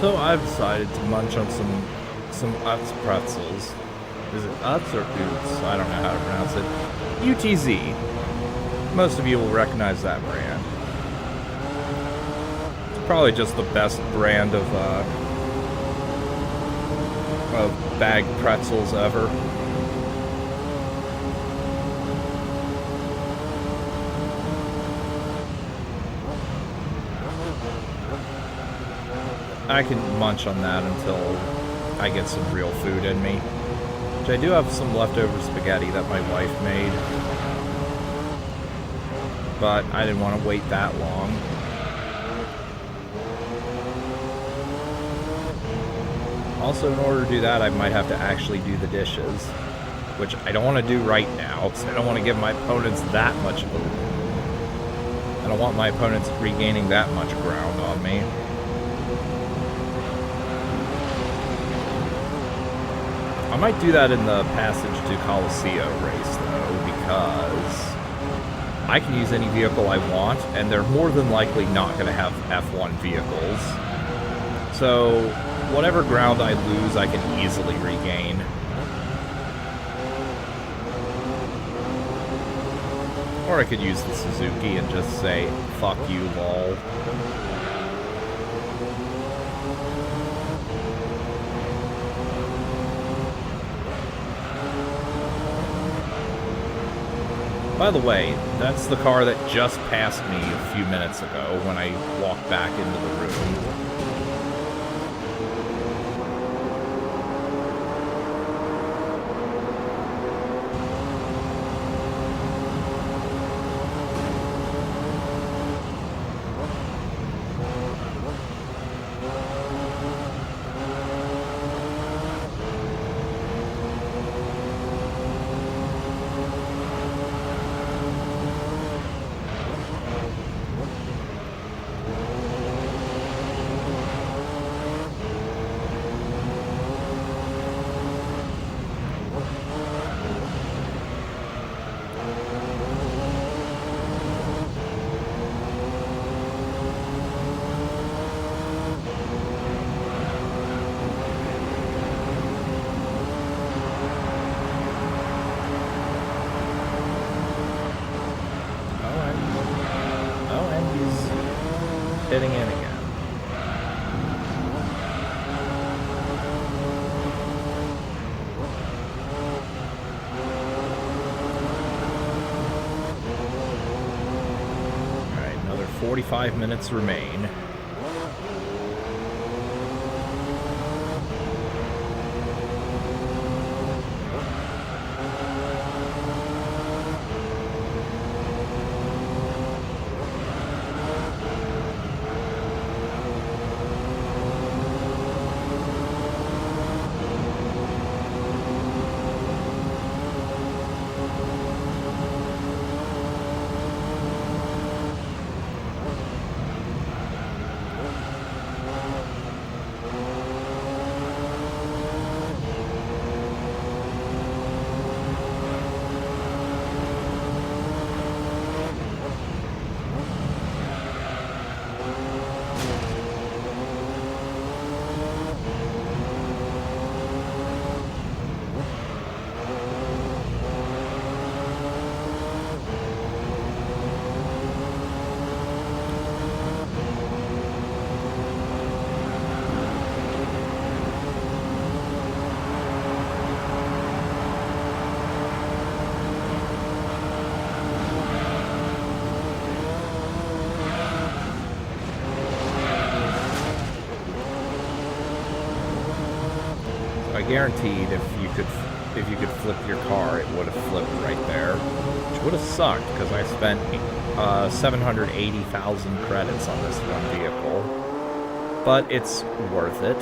So I've decided to munch on some Utz pretzels. Is it Utz or Utz? I don't know how to pronounce it. UTZ. Most of you will recognize that brand. It's probably just the best brand of bagged pretzels ever. I can munch on that until I get some real food in me. Which I do have some leftover spaghetti that my wife made. But I didn't want to wait that long. Also, in order to do that, I might have to actually do the dishes. Which I don't want to do right now, because I don't want to give my opponents that much of a... I don't want my opponents regaining that much ground on me. might do that in the passage to Colosseo race, though, because I can use any vehicle I want, and they're more than likely not going to have F1 vehicles. So, whatever ground I lose, I can easily regain. Or I could use the Suzuki and just say, fuck you, lol. By the way, that's the car that just passed me a few minutes ago when I walked back into the room. Hitting in again. Alright, another 45 minutes remain. Guaranteed if you could flip your car, it would have flipped right there, which would have sucked because I spent 780,000 credits on this one vehicle, but it's worth it.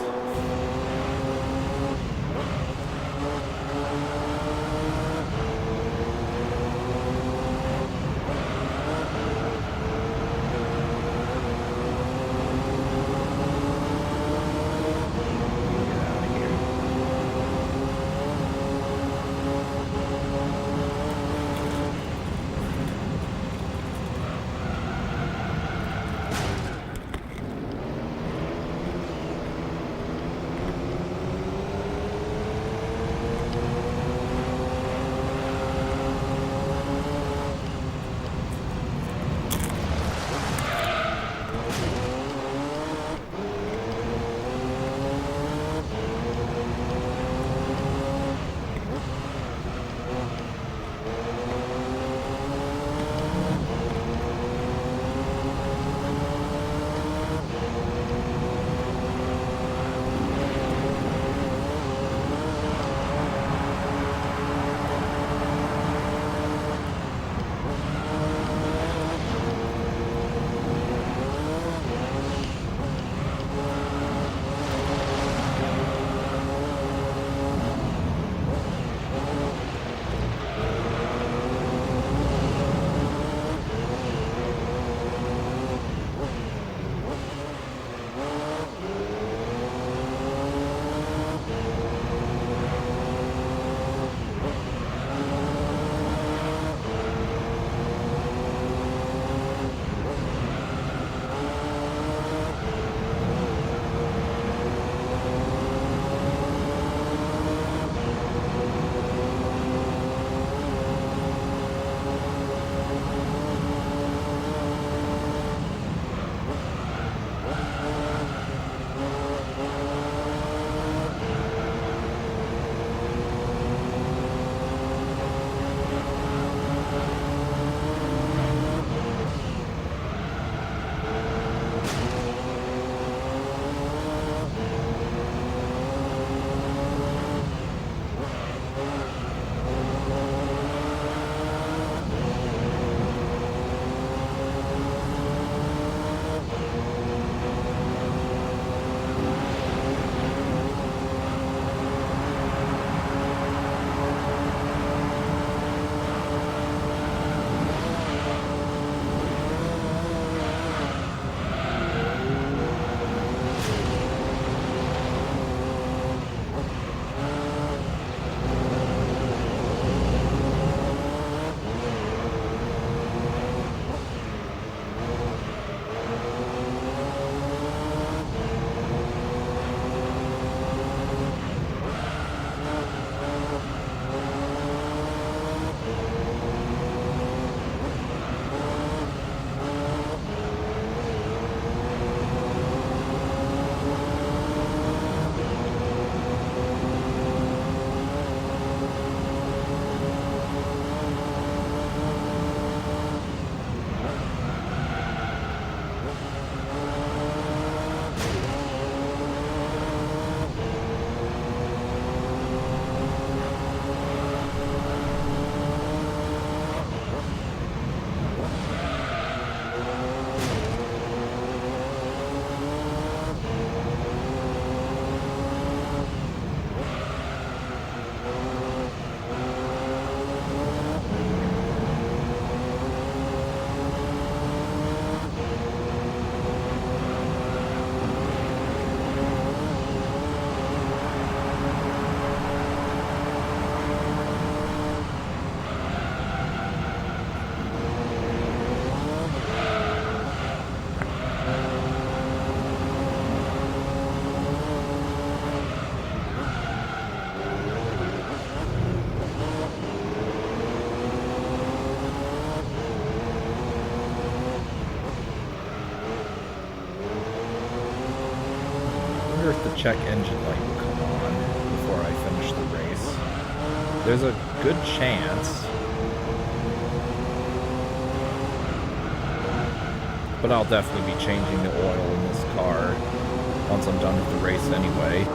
wonder if the check engine light will come on before I finish the race. There's a good chance. But I'll definitely be changing the oil in this car once I'm done with the race anyway.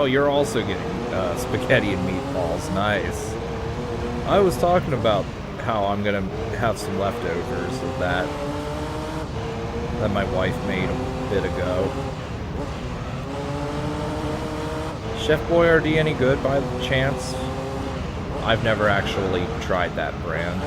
You're also getting spaghetti and meatballs. Nice. I was talking about how I'm gonna have some leftovers of that my wife made a bit ago. Chef Boyardee any good by chance? I've never actually tried that brand.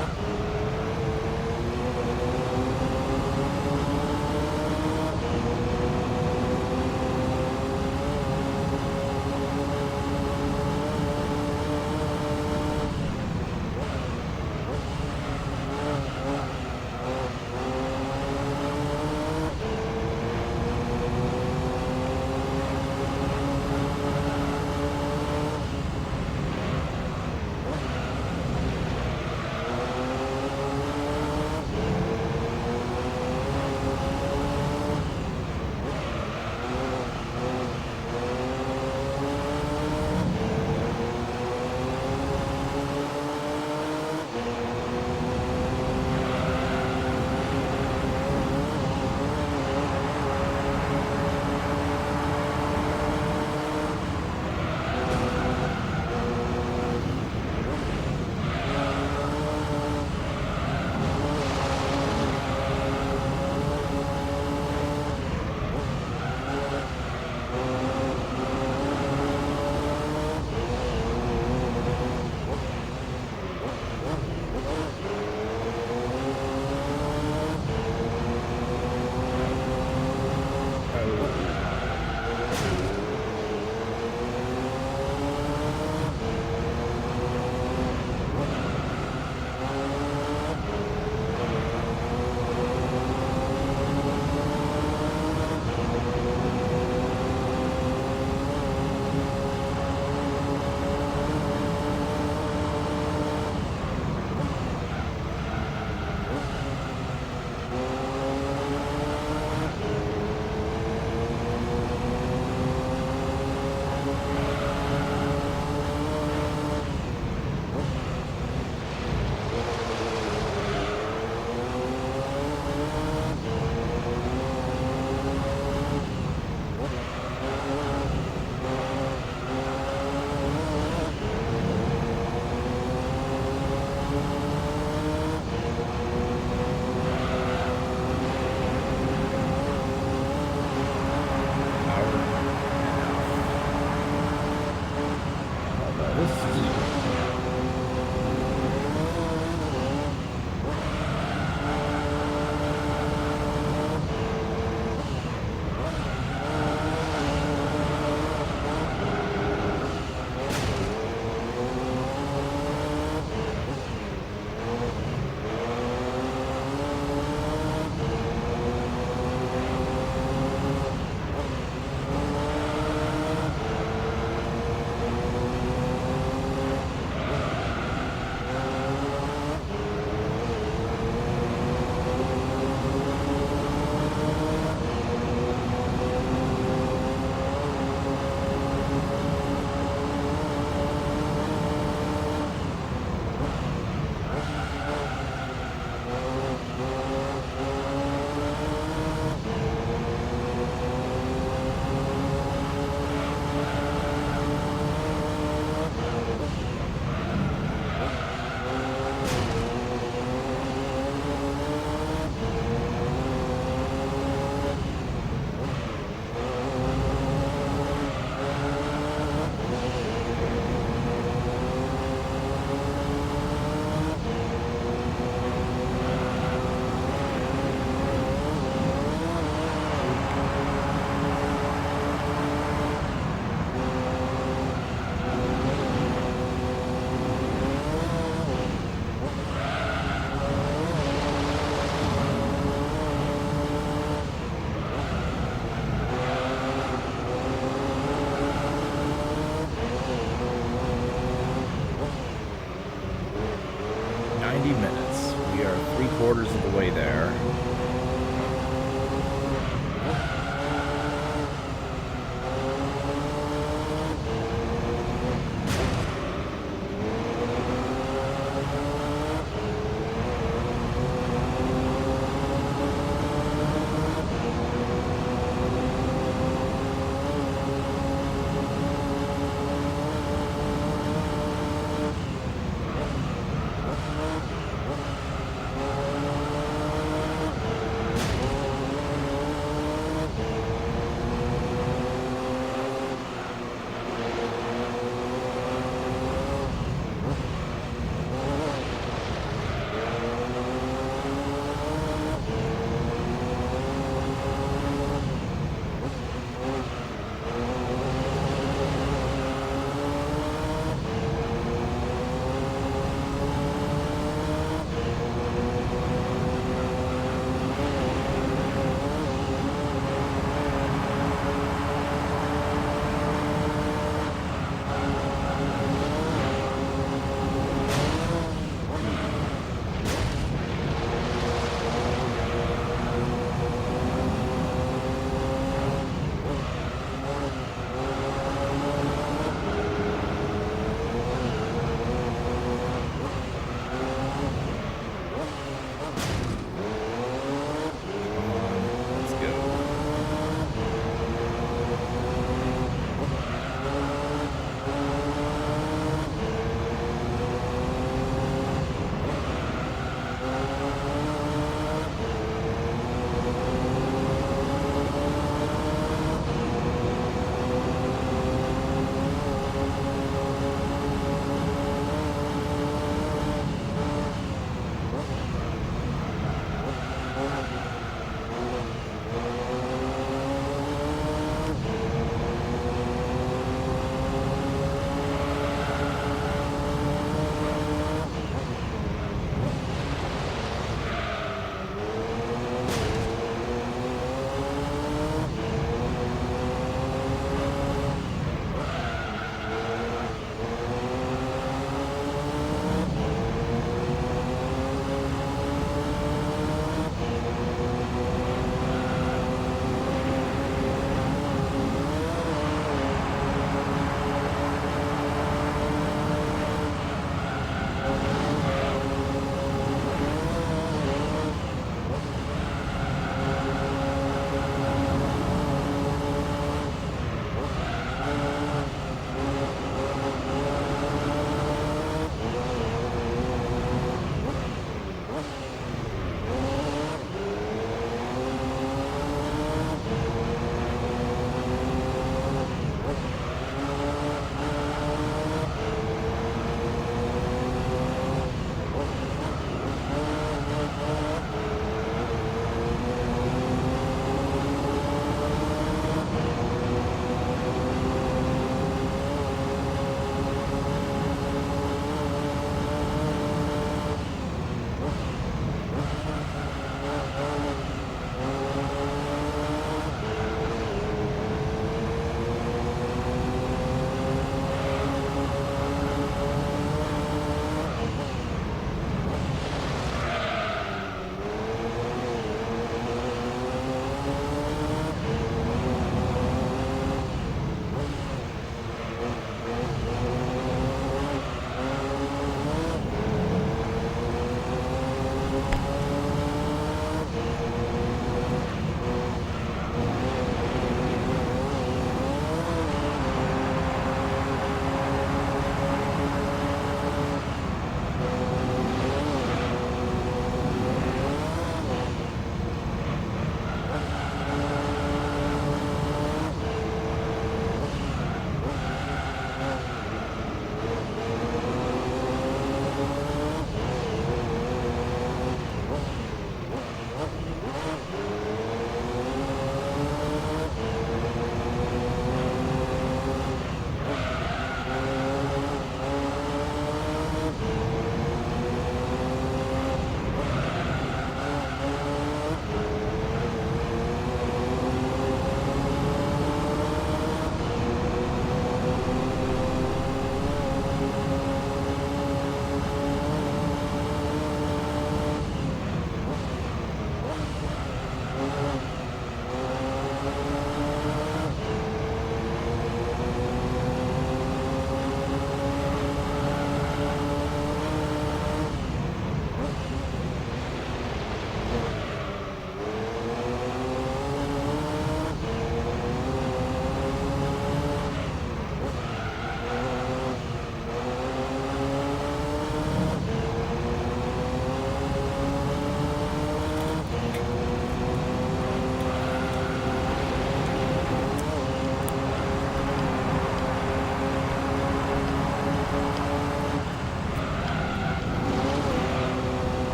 3/4 of the way there.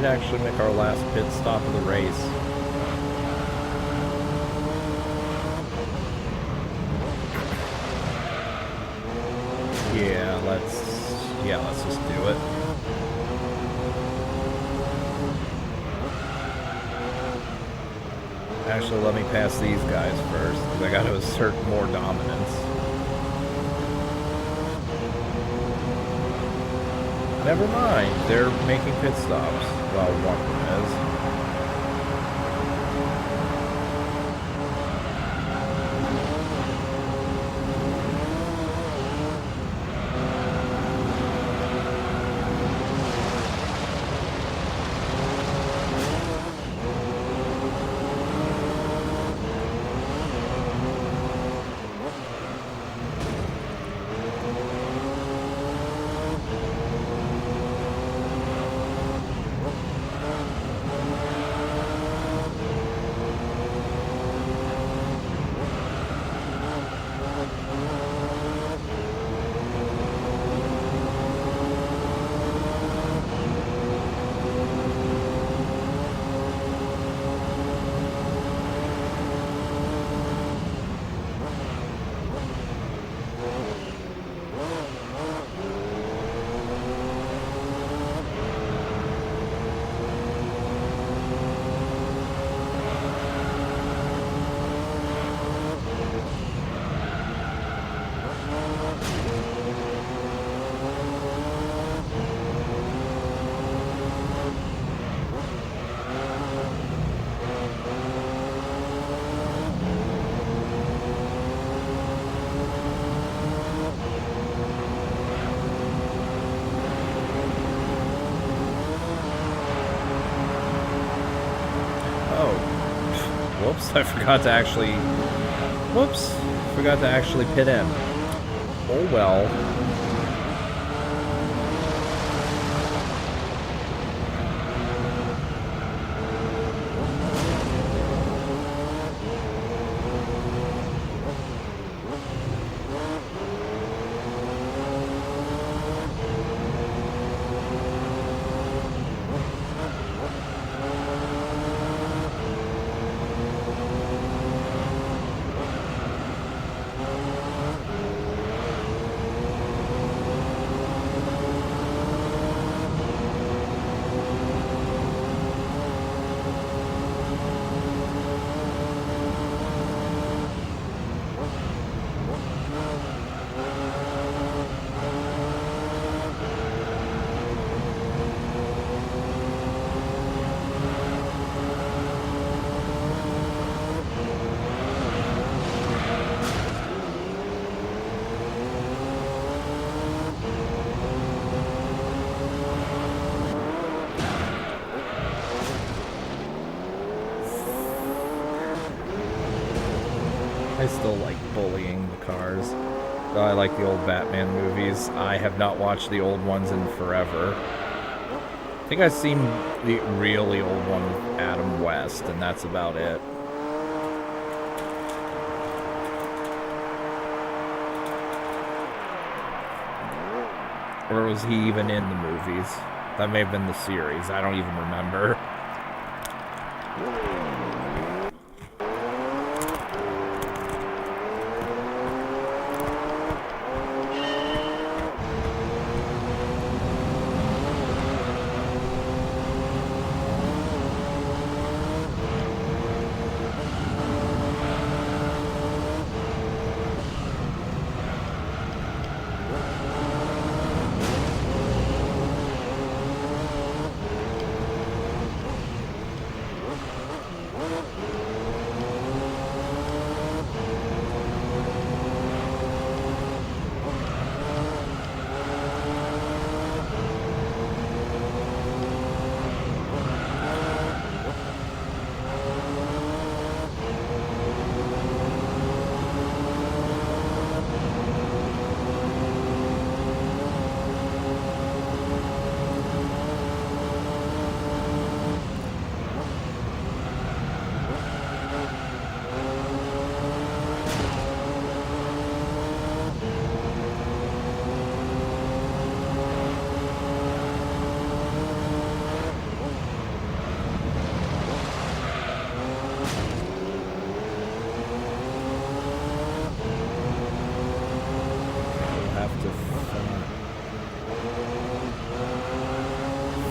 actually make our last pit stop of the race. Yeah, let's just do it. Actually, let me pass these guys first, because I got to assert more dominance. Never mind, they're making pit stops. Well, one of them is. I forgot to actually... Whoops. Forgot to actually pit in. Oh well. I still like bullying the cars. Though I like the old Batman movies. I have not watched the old ones in forever. I think I've seen the really old one with Adam West, and that's about it. Or was he even in the movies? That may have been the series. I don't even remember.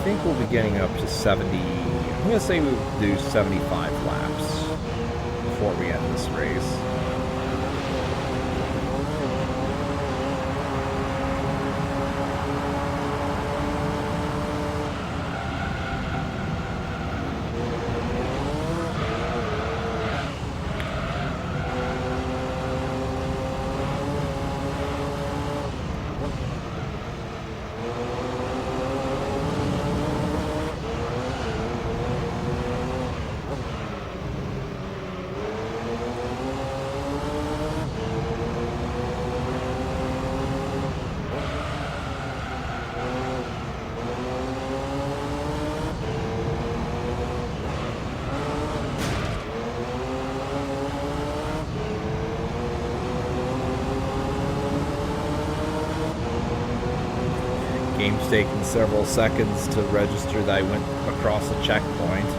think we'll be getting up to 70. I'm going to say we'll do 75 laps before we end this race. Game's taking several seconds to register that I went across a checkpoint.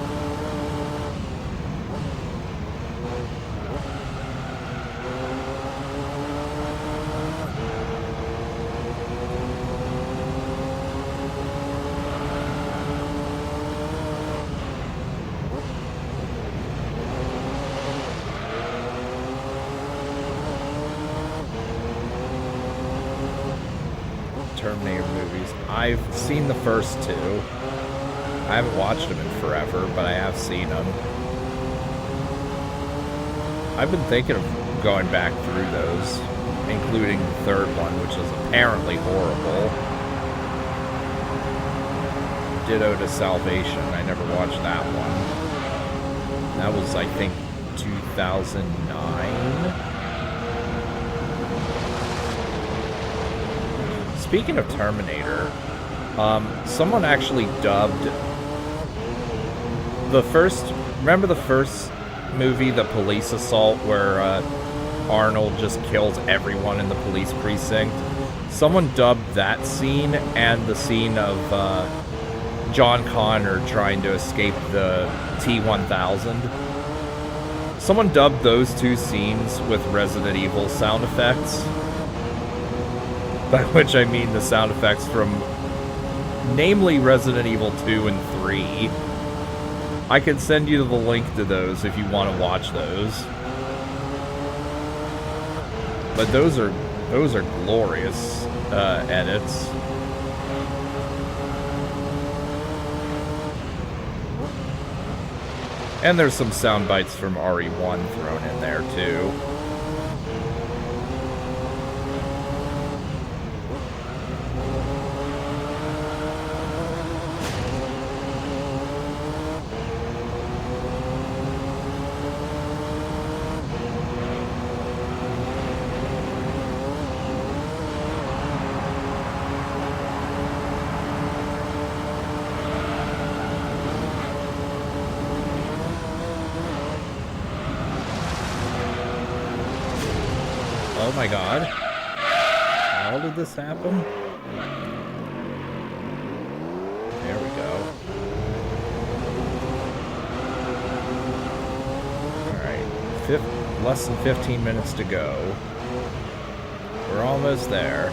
Terminator movies. I've seen the first two. I haven't watched them in forever, but I have seen them. I've been thinking of going back through those, including the third one, which is apparently horrible. Ditto to Salvation. I never watched that one. That was, I think, 2009. Speaking of Terminator, someone actually dubbed the first... Remember the first movie, The Police Assault, where Arnold just kills everyone in the police precinct? Someone dubbed that scene and the scene of John Connor trying to escape the T-1000. Someone dubbed those two scenes with Resident Evil sound effects. By which I mean the sound effects from, namely, Resident Evil 2 and 3. I can send you the link to those if you want to watch those. But those are glorious edits. And there's some sound bites from RE1 thrown in there too. Oh my god. How did this happen? There we go. Alright. Less than 15 minutes to go. We're almost there.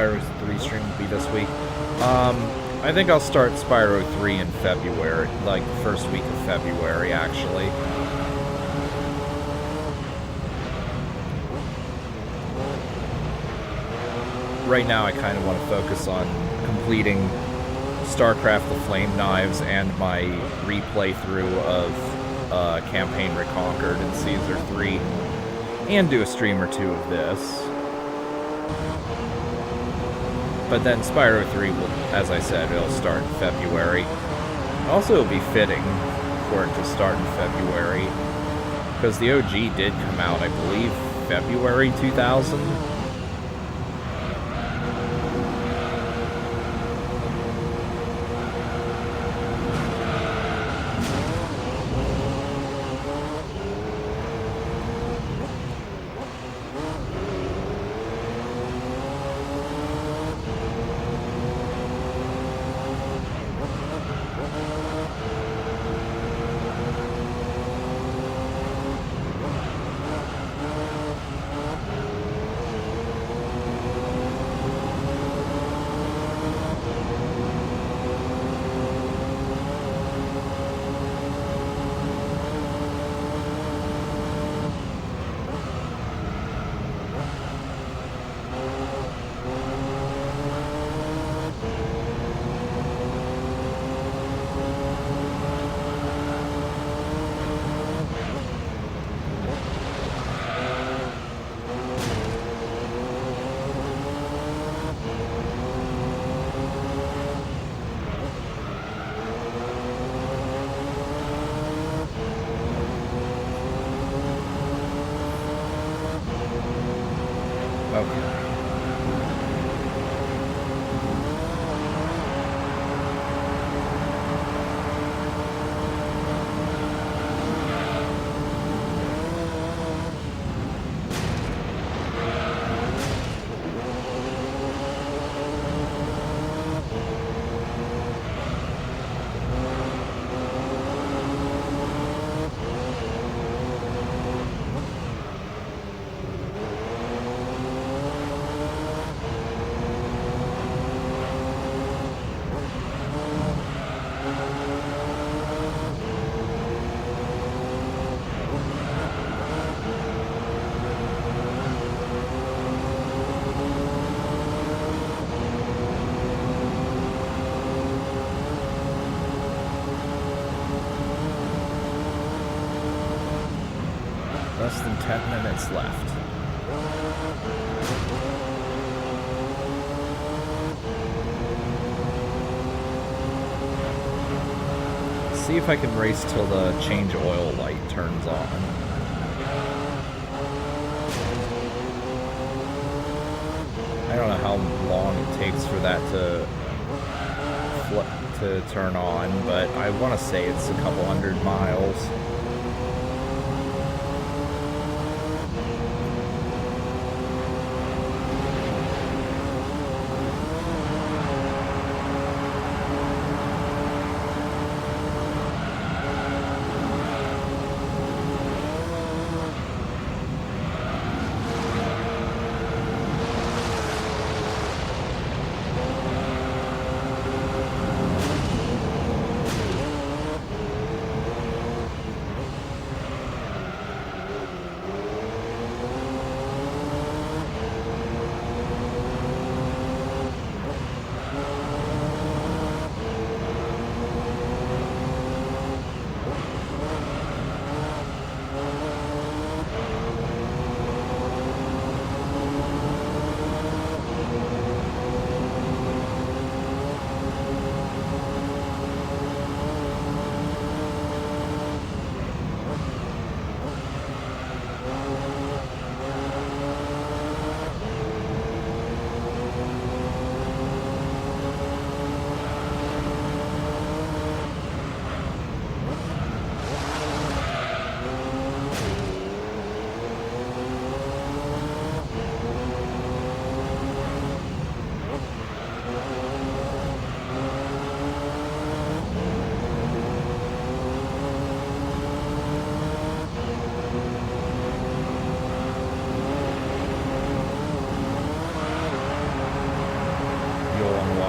Spyro 3 stream will be this week. I think I'll start Spyro 3 in February, like first week of February, actually. Right now, I kind of want to focus on completing StarCraft: The Flame Knives and my replay through of Campaign Reconquered and Caesar 3, and do a stream or two of this. But then Spyro 3 will, as I said, it'll start in February. Also, it'll be fitting for it to start in February, because the OG did come out, I believe, February 2000. Less than 10 minutes left. See if I can race till the change oil light turns on. I don't know how long it takes for that to turn on, but I want to say it's a couple hundred miles.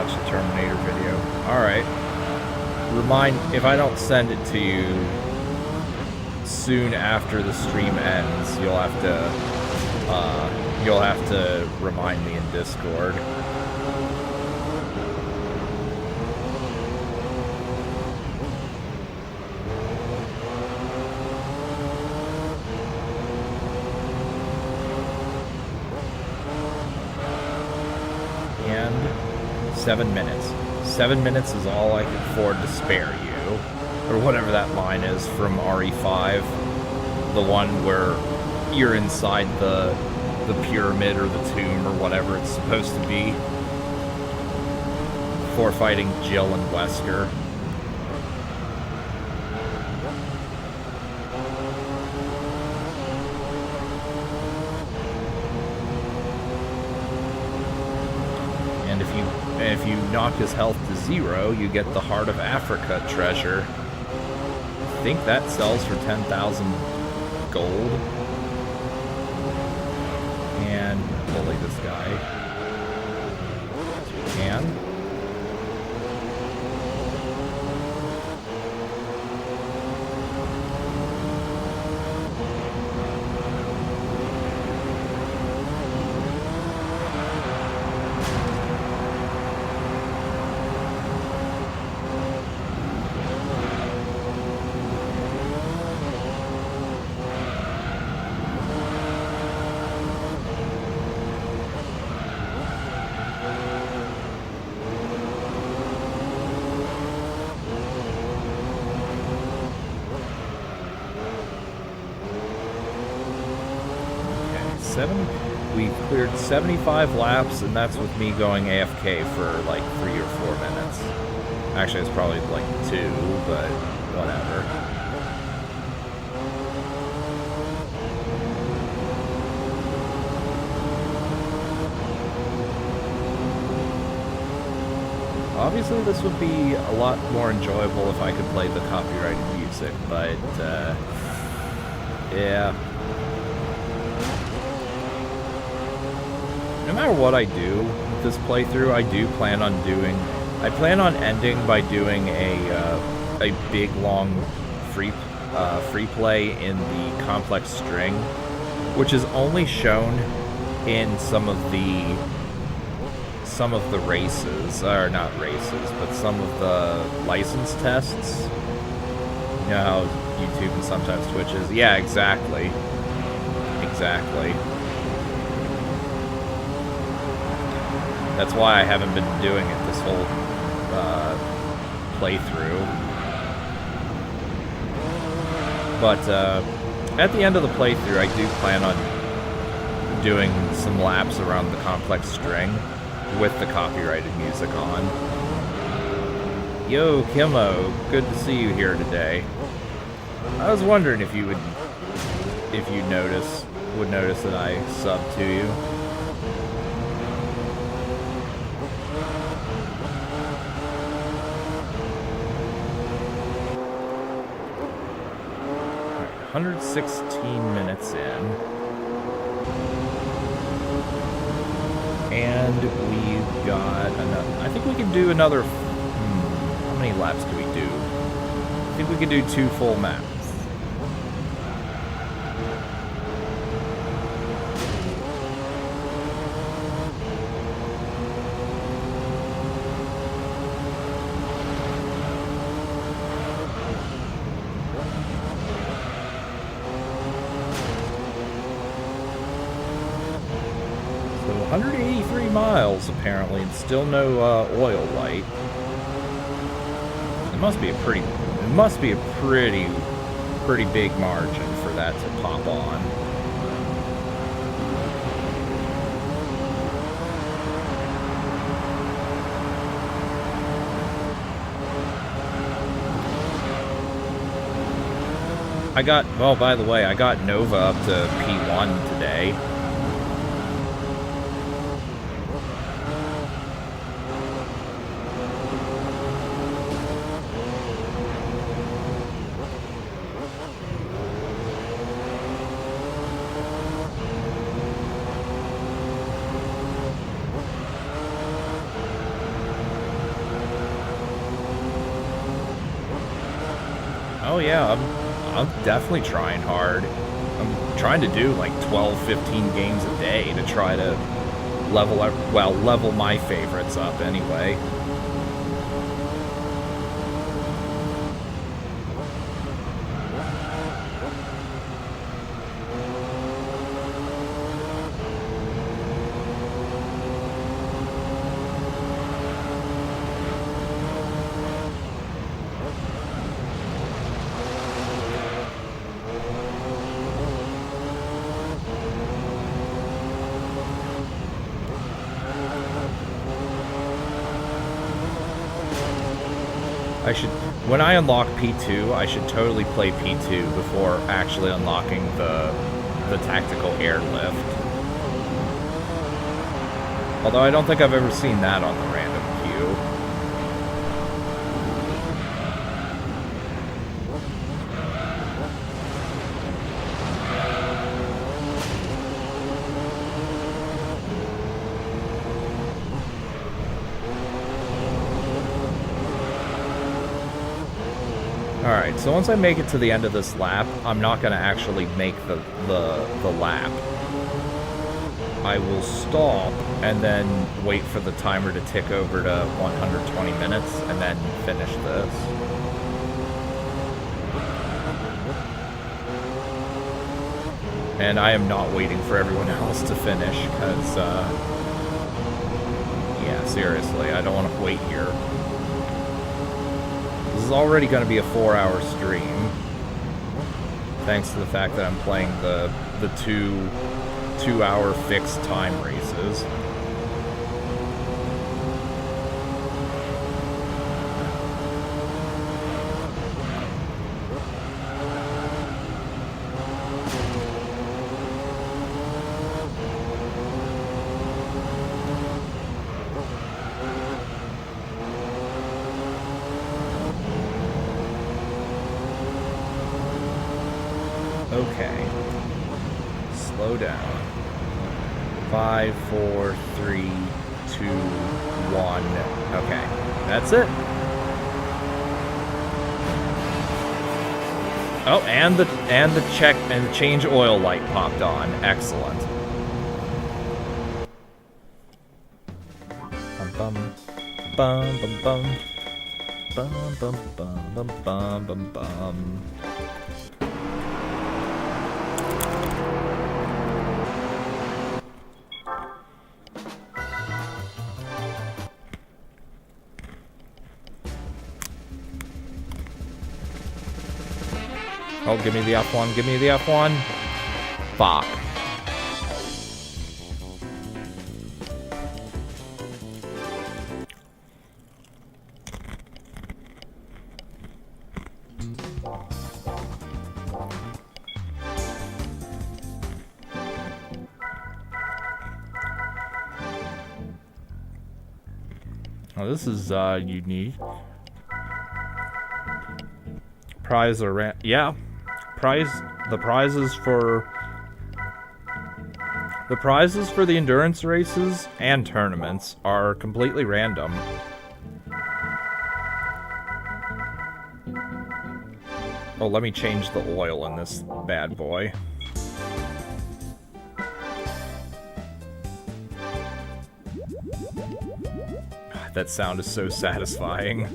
watch the Terminator video. Alright. If I don't send it to you soon after the stream ends, you'll have to remind me in Discord. And 7 minutes. 7 minutes is all I can afford to spare you. Or whatever that line is from RE5. The one where you're inside the pyramid or the tomb or whatever it's supposed to be. Before fighting Jill and Wesker. And if you knock his health to 0, you get the Heart of Africa treasure. I think that sells for 10,000 gold. And bully this guy. As you can. We've cleared 75 laps, and that's with me going AFK for like 3 or 4 minutes. Actually, it's probably like 2, but whatever. Obviously, this would be a lot more enjoyable if I could play the copyrighted music, but yeah. No matter what I do with this playthrough, I plan on ending by doing a big long free play in the complex string, which is only shown in some of the races, or not races, but some of the license tests. You know how YouTube and sometimes Twitch is? Yeah, exactly. Exactly. That's why I haven't been doing it this whole playthrough. But at the end of the playthrough, I do plan on doing some laps around the complex string with the copyrighted music on. Yo, Kimmo, good to see you here today. I was wondering if you would notice that I subbed to you. All right, 116 minutes in. And we've got another. I think we can do another. How many laps can we do? I think we can do 2 full maps. So 183 miles apparently, and still no oil light. It must be a pretty big margin for that to pop on. Well, by the way, I got Nova up to P1 today. Oh yeah, I'm definitely trying hard. I'm trying to do like 12, 15 games a day to try to level up, well, level my favorites up anyway. I should, when I unlock P2, I should totally play P2 before actually unlocking the tactical airlift. Although I don't think I've ever seen that on the random queue. Alright, so once I make it to the end of this lap, I'm not going to actually make the lap. I will stop and then wait for the timer to tick over to 120 minutes and then finish this. And I am not waiting for everyone else to finish, because, yeah, seriously, I don't want to wait here. This is already going to be a 4-hour stream, thanks to the fact that I'm playing the two-hour fixed time races. Okay. Slow down. 5, 4, 3, 2, 1. Okay. That's it. Oh, and the check and the change oil light popped on. Excellent. Bum bum bum bum bum bum bum bum bum bum bum. Oh, give me the F1, give me the F1. Fuck. Oh, this is unique. Prize or yeah. The prizes for the endurance races and tournaments are completely random. Oh, let me change the oil in this bad boy. That sound is so satisfying.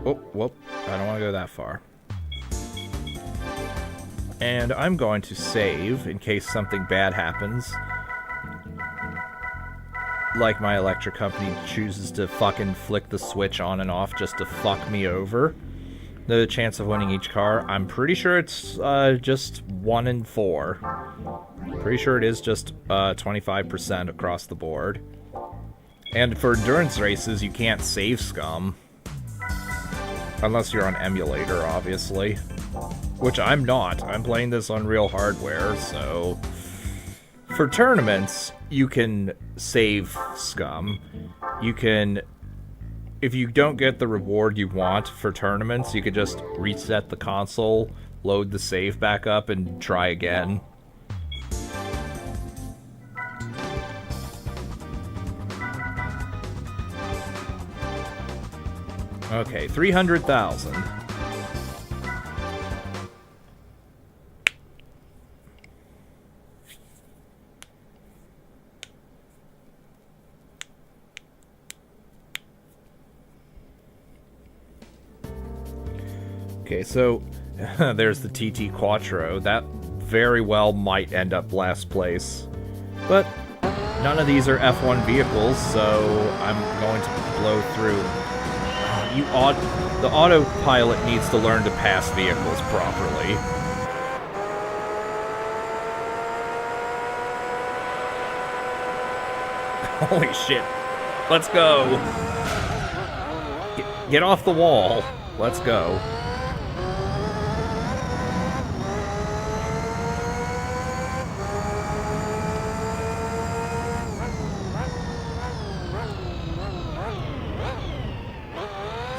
Oh, whoop. I don't want to go that far. And I'm going to save in case something bad happens. Like my electric company chooses to fucking flick the switch on and off just to fuck me over. The chance of winning each car, I'm pretty sure it's just 1 in 4. Pretty sure it is just 25% across the board. And for endurance races, you can't save scum. Unless you're on emulator, obviously. Which I'm not. I'm playing this on real hardware, so... For tournaments, you can save scum. You can... If you don't get the reward you want for tournaments, you could just reset the console, load the save back up, and try again. Okay, 300,000. Okay, so there's the TT Quattro. That very well might end up last place. But none of these are F1 vehicles, so I'm going to blow through. The autopilot needs to learn to pass vehicles properly. Holy shit. Let's go. Get off the wall. Let's go.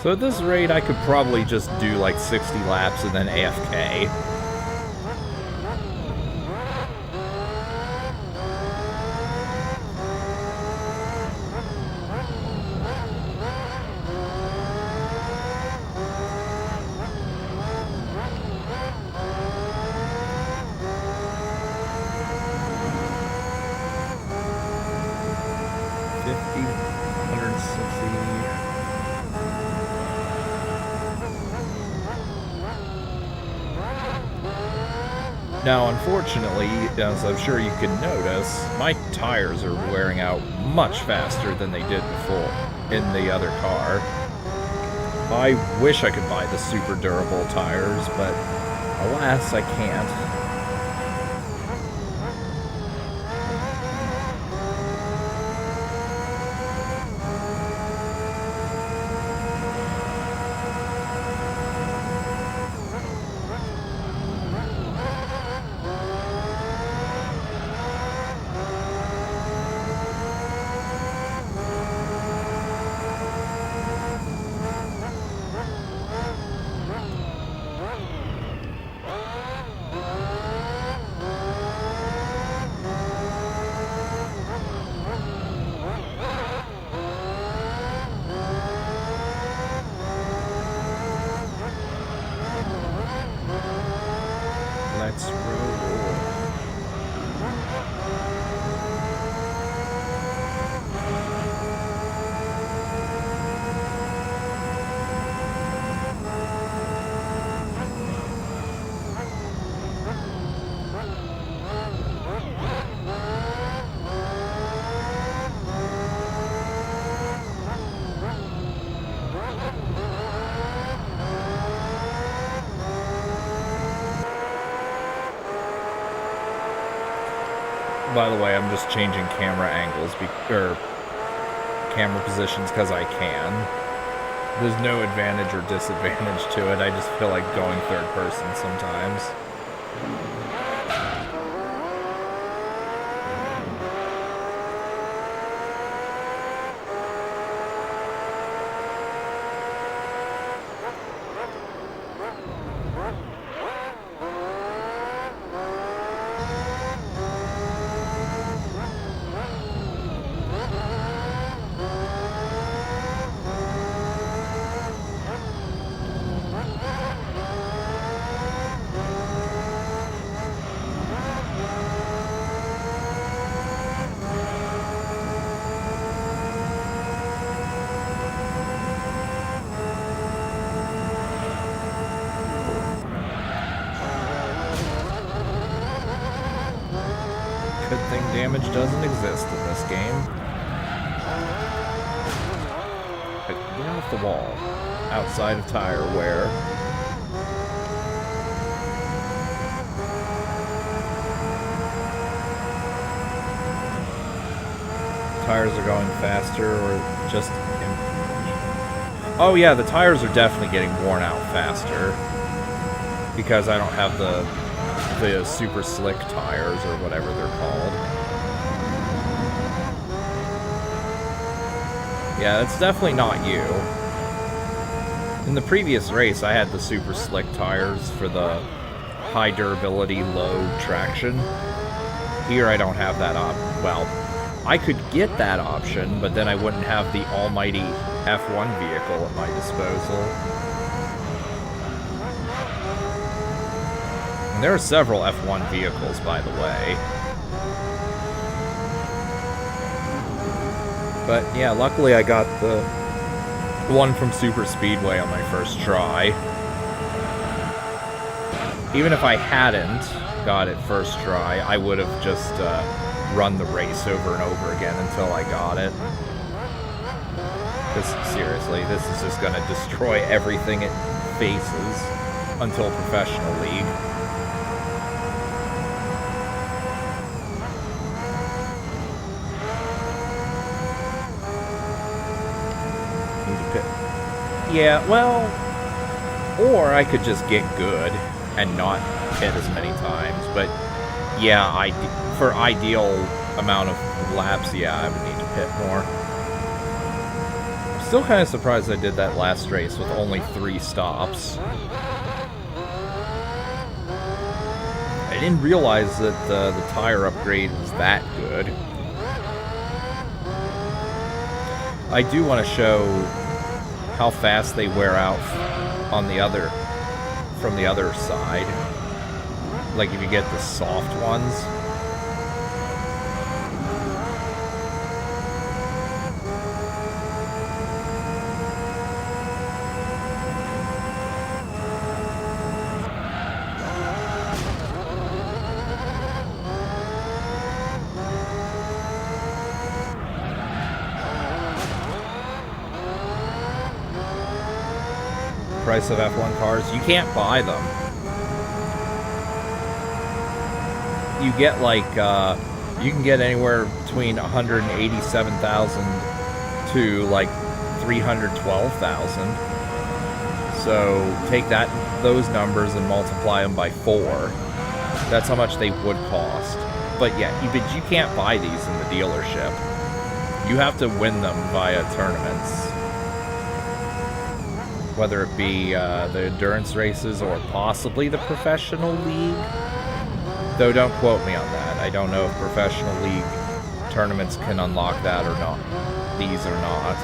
So at this rate, I could probably just do like 60 laps and then AFK. Now, unfortunately, as I'm sure you can notice, my tires are wearing out much faster than they did before in the other car. I wish I could buy the super durable tires, but alas, I can't. By the way, I'm just changing camera angles, or camera positions because I can. There's no advantage or disadvantage to it, I just feel like going third person sometimes. Good thing damage doesn't exist in this game. Get off the wall. Outside of tire wear. Tires are going faster or just... Oh yeah, the tires are definitely getting worn out faster. Because I don't have the super slick tires or whatever they're called. Yeah, that's definitely not you. In the previous race, I had the super slick tires for the high durability, low traction. Here I don't have that up. Well, I could get that option, but then I wouldn't have the almighty F1 vehicle at my disposal. And there are several F1 vehicles, by the way. But yeah, luckily I got the one from Super Speedway on my first try. Even if I hadn't got it first try, I would have just run the race over and over again until I got it. Seriously, this is just going to destroy everything it faces until Professional League. Yeah, well, or I could just get good and not hit as many times, but yeah, for ideal amount of laps, yeah, I would need to pit more. I'm still kind of surprised I did that last race with only 3 stops. I didn't realize that the tire upgrade was that good. I do want to show how fast they wear out on the other, from the other side. Like if you get the soft ones. Price of F1 cars, you can't buy them. You get like, you can get anywhere between 187,000 to like 312,000. So take those numbers and multiply them by 4. That's how much they would cost. But yeah, but you can't buy these in the dealership. You have to win them via tournaments. Whether it be the endurance races or possibly the Professional League. Though don't quote me on that. I don't know if Professional League tournaments can unlock that or not. These or not.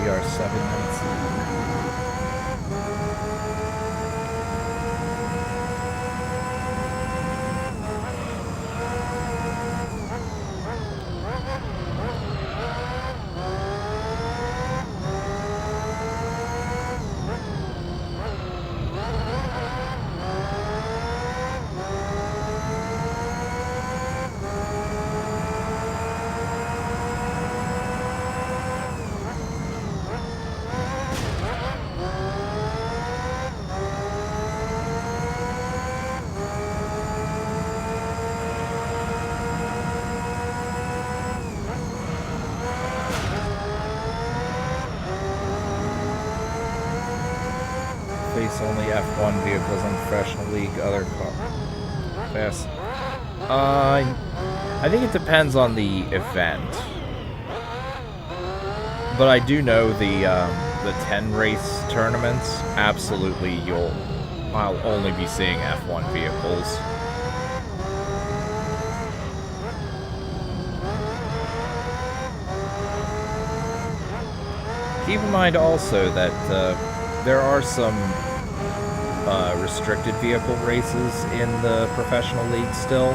We are 7 minutes in. Only F1 vehicles on Professional League, other fast. I think it depends on the event, but I do know the 10 race tournaments. Absolutely, I'll only be seeing F1 vehicles. Keep in mind also that there are some restricted vehicle races in the Professional League still.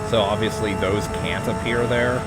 So obviously those can't appear there.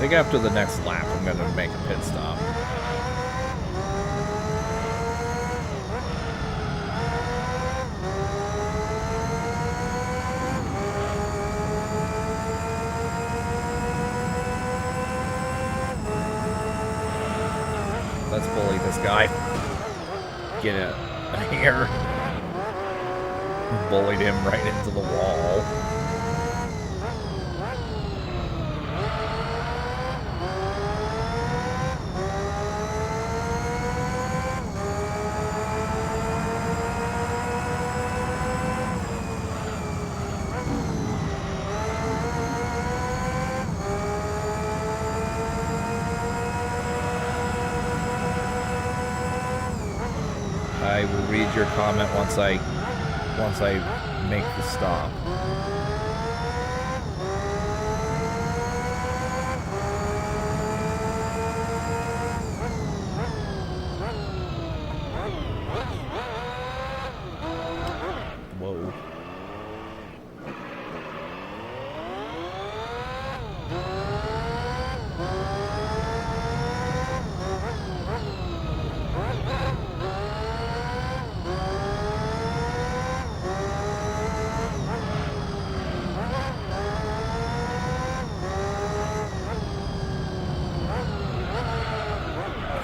think after the next lap, I'm going to make a pit stop. Let's bully this guy. Get it here. Bullied him right into the wall. I will read your comment once I make the stop. Whoa.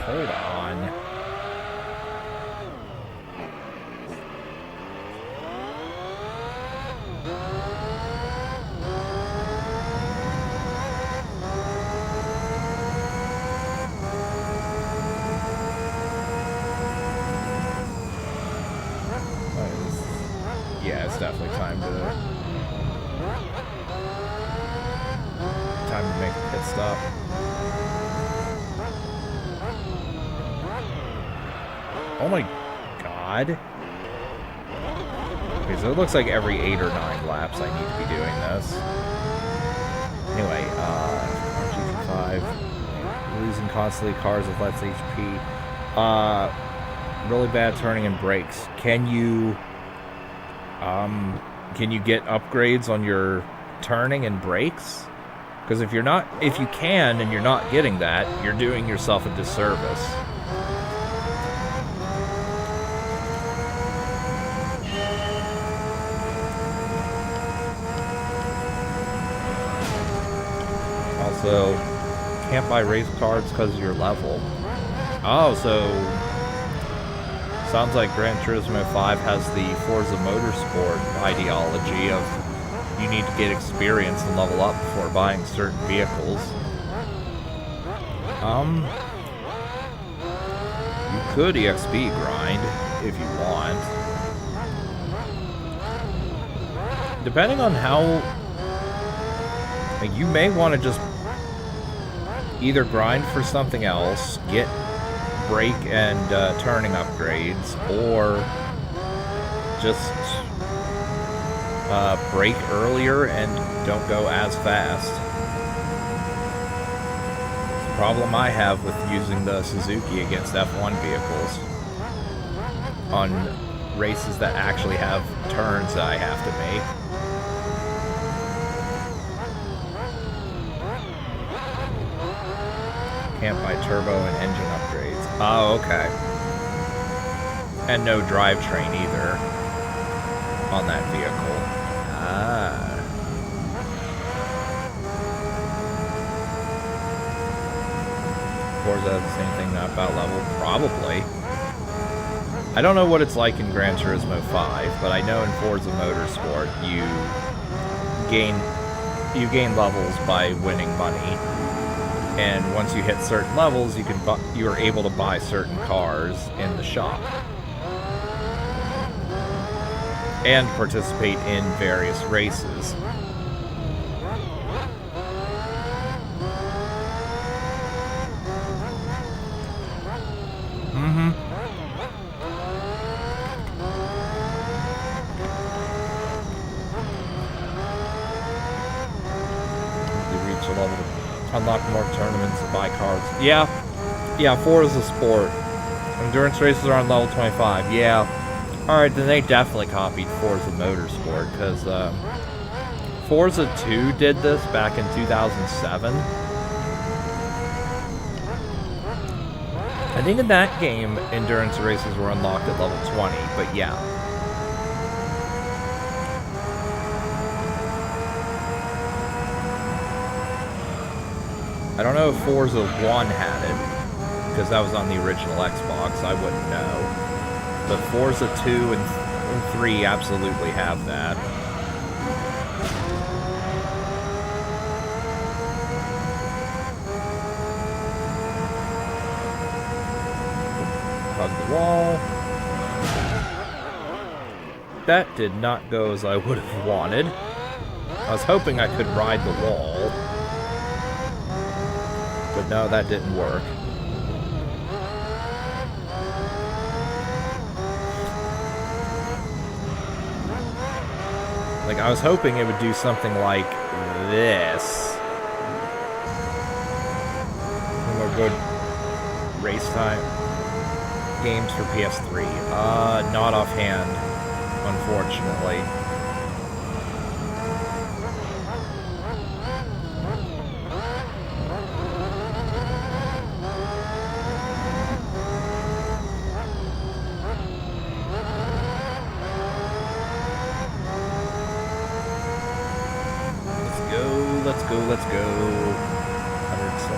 Hold on. Yeah, it's definitely time to make a pit stop. Oh my god. Okay, so it looks like every 8 or 9 laps I need to be doing this. Anyway, RG5. Losing constantly cars with less HP. Really bad turning and brakes. Can you get upgrades on your turning and brakes? Because if you can and you're not getting that, you're doing yourself a disservice. Also, can't buy race cards because of your level. Oh, so sounds like Gran Turismo 5 has the Forza Motorsport ideology of you need to get experience and level up before buying certain vehicles. You could EXP grind if you want. Depending on how... Like, you may want to just either grind for something else, get brake and turning upgrades, or just brake earlier and don't go as fast. The problem I have with using the Suzuki against F1 vehicles on races that actually have turns that I have to make. Can't buy turbo and engine upgrades. Oh, okay. And no drivetrain either on that vehicle. Ah. Forza has the same thing about level? Probably. I don't know what it's like in Gran Turismo 5, but I know in Forza Motorsport you gain levels by winning money. And once you hit certain levels, you are able to buy certain cars in the shop and participate in various races. You reach a level to unlock more tournaments and buy cards. Yeah, Forza Sport. Endurance races are on level 25. Yeah. Alright, then they definitely copied Forza Motorsport, because Forza 2 did this back in 2007. I think in that game, endurance races were unlocked at level 20, but yeah. I don't know if Forza 1 had it, because that was on the original Xbox, I wouldn't know. But Forza 2 and 3 absolutely have that. Hug the wall. That did not go as I would have wanted. I was hoping I could ride the wall. But no, that didn't work. Like, I was hoping it would do something like this. More good race time games for PS3. Not offhand, unfortunately. Let's go. 107.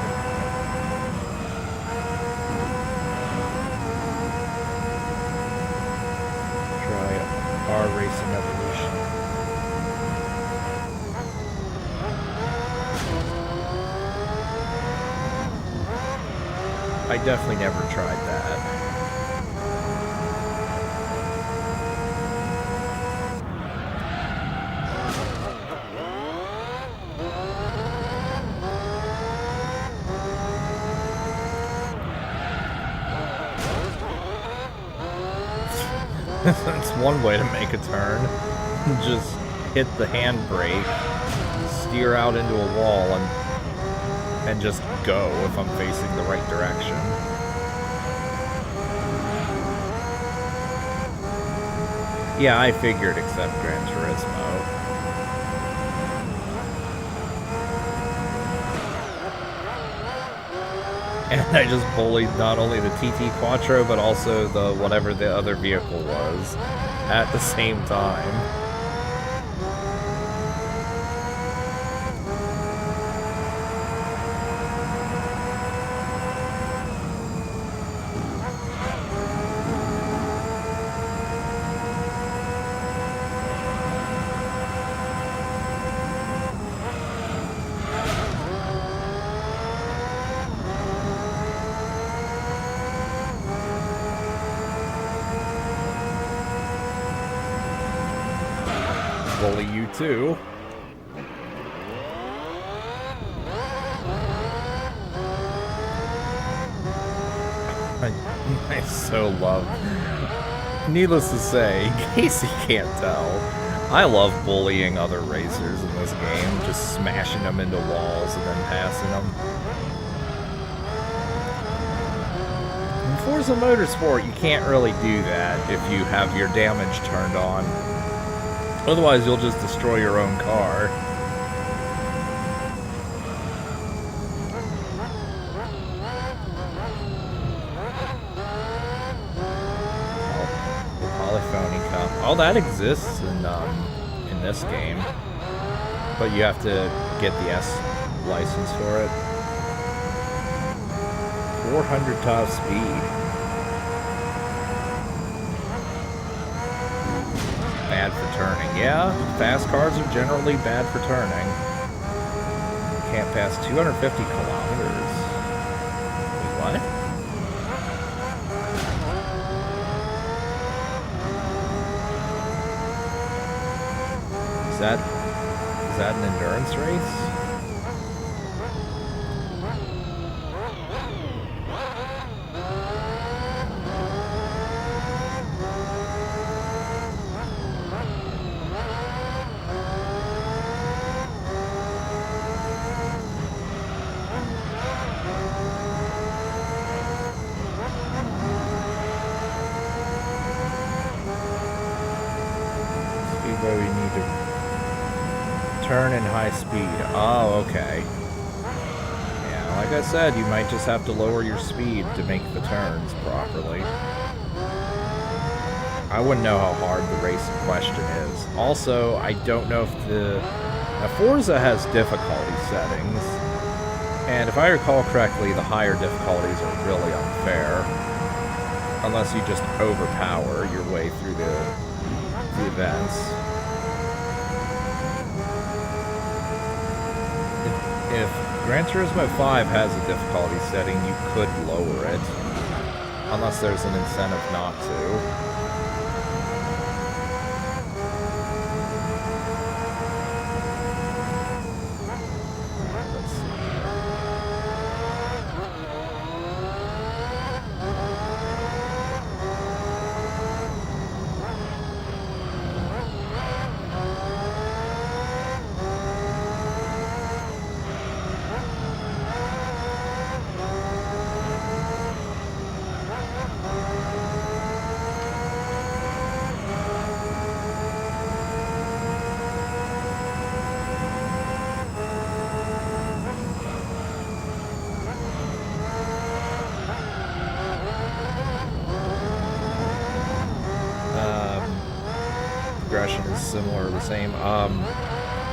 Try our racing evolution. I definitely never tried that. That's one way to make a turn. Just hit the handbrake, steer out into a wall, and just go if I'm facing the right direction. Yeah, I figured except Gran Turismo. And I just bullied not only the TT Quattro, but also the whatever the other vehicle was at the same time. Bully you too. I so love. Needless to say, in case you can't tell, I love bullying other racers in this game, just smashing them into walls and then passing them. In Forza Motorsport, you can't really do that if you have your damage turned on. Otherwise, you'll just destroy your own car. Oh, the Polyphony Cup. Oh, that exists in this game, but you have to get the S license for it. 400 top speed. Bad for turning. Yeah, fast cars are generally bad for turning. Can't pass 250 kilometers. Wait, what? Is that an endurance race? Where we need to turn in high speed. Oh, okay. Yeah, Like I said, you might just have to lower your speed to make the turns properly. I wouldn't know how hard the race in question is. Also, I don't know if Now, Forza has difficulty settings, and if I recall correctly, the higher difficulties are really unfair. Unless you just overpower your way through the events. If Gran Turismo 5 has a difficulty setting, you could lower it. Unless there's an incentive not to. Similar or the same.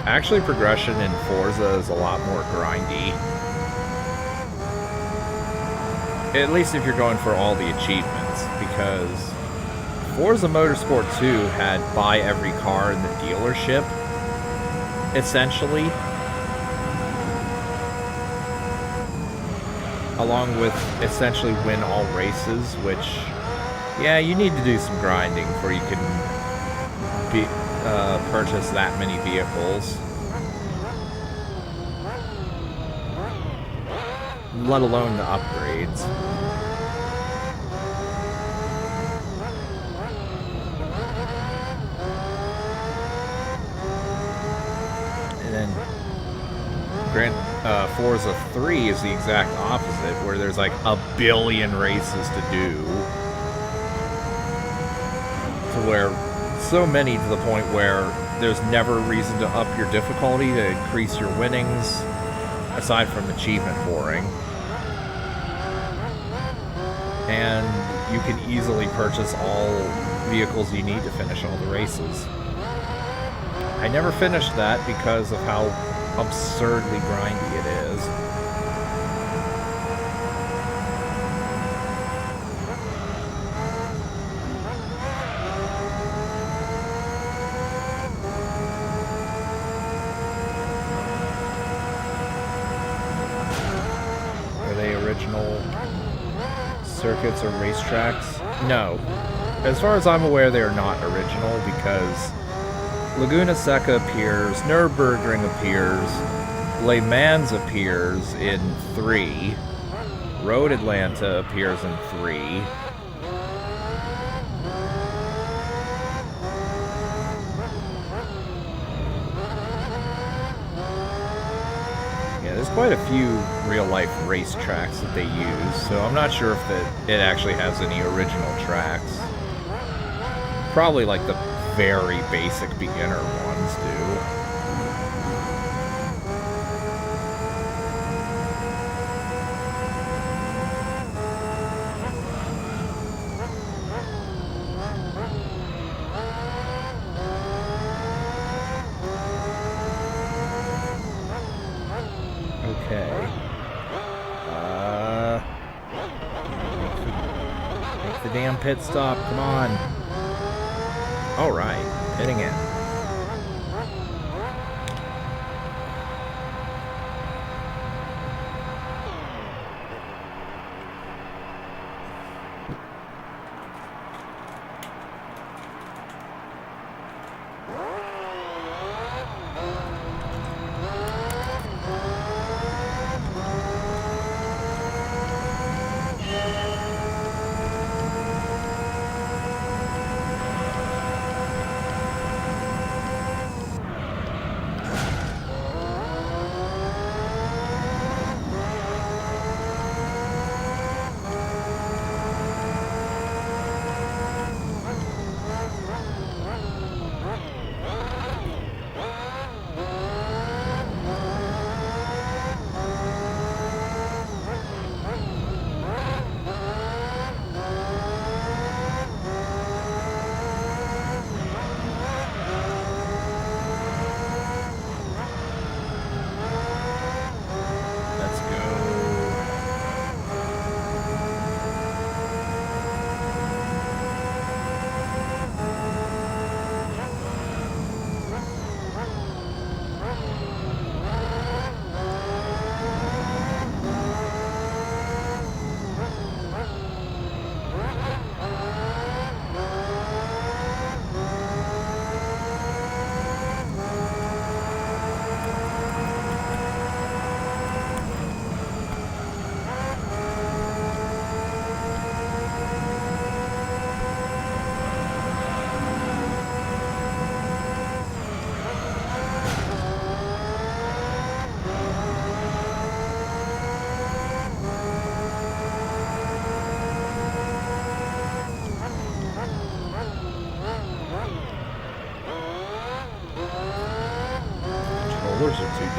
Actually, progression in Forza is a lot more grindy. At least if you're going for all the achievements, because Forza Motorsport 2 had buy every car in the dealership, essentially. Along with essentially win all races, which, yeah, you need to do some grinding before you can purchase that many vehicles, let alone the upgrades. And then Forza 3 is the exact opposite, where there's like a billion races to do, to where so many to the point where there's never a reason to up your difficulty to increase your winnings, aside from achievement boring. And you can easily purchase all vehicles you need to finish all the races. I never finished that because of how absurdly grindy it is. Circuits or racetracks? No. As far as I'm aware, they are not original, because Laguna Seca appears, Nürburgring appears, Le Mans appears in 3, Road Atlanta appears in 3. There's quite a few real-life race tracks that they use, so I'm not sure if it actually has any original tracks. Probably like the very basic beginner ones do. Damn pit stop, come on. Alright, pitting in.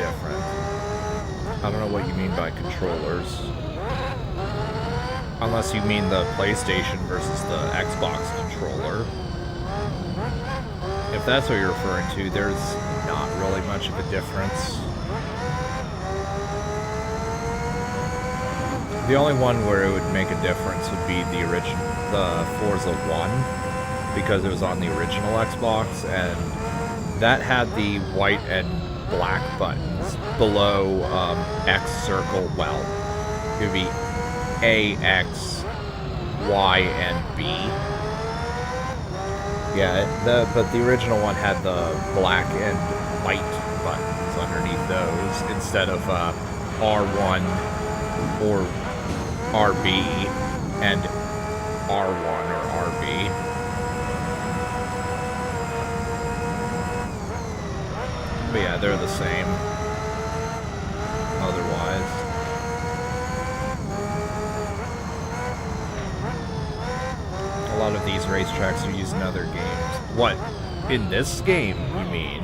different. I don't know what you mean by controllers. Unless you mean the PlayStation versus the Xbox controller. If that's what you're referring to, there's not really much of a difference. The only one where it would make a difference would be the Forza 1, because it was on the original Xbox, and that had the white and black buttons below X circle. Well, it would be A, X, Y, and B. Yeah, but the original one had the black and white buttons underneath those instead of R1 or RB and R1 or RB. But yeah, they're the same otherwise. A lot of these racetracks are used in other games. What? In this game, you mean?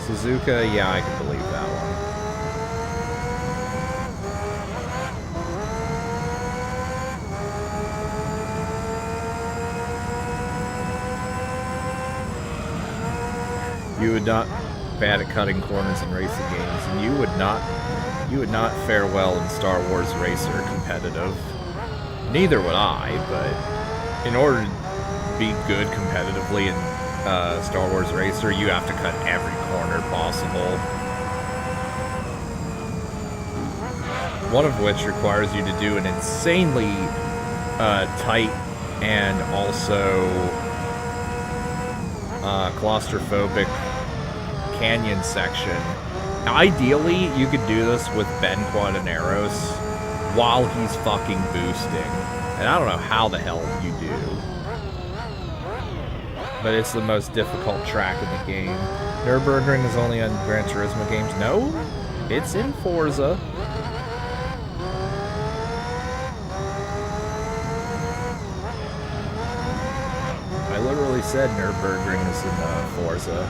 Suzuka, yeah, I can believe that one. You would not bad at cutting corners in racing games, and you would not fare well in Star Wars Racer competitive. Neither would I, but in order to be good competitively in Star Wars Racer, you have to cut every corner possible. One of which requires you to do an insanely tight and also claustrophobic canyon section. Ideally, you could do this with Ben Quadinaros while he's fucking boosting. And I don't know how the hell you do. But it's the most difficult track in the game. Nürburgring is only on Gran Turismo games. No, it's in Forza. I literally said Nürburgring is in Forza.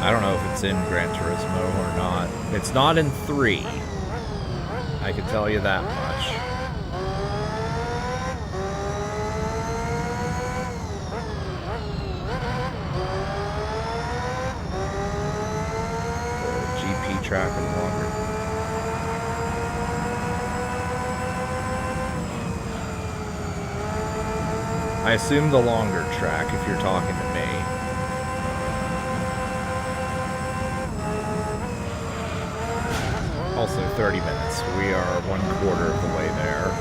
I don't know if it's in Gran Turismo or not. It's not in 3. I can tell you that much. The GP track is longer. I assume the longer track if you're talking to me. Also 30 minutes. We are 1/4 of the way there.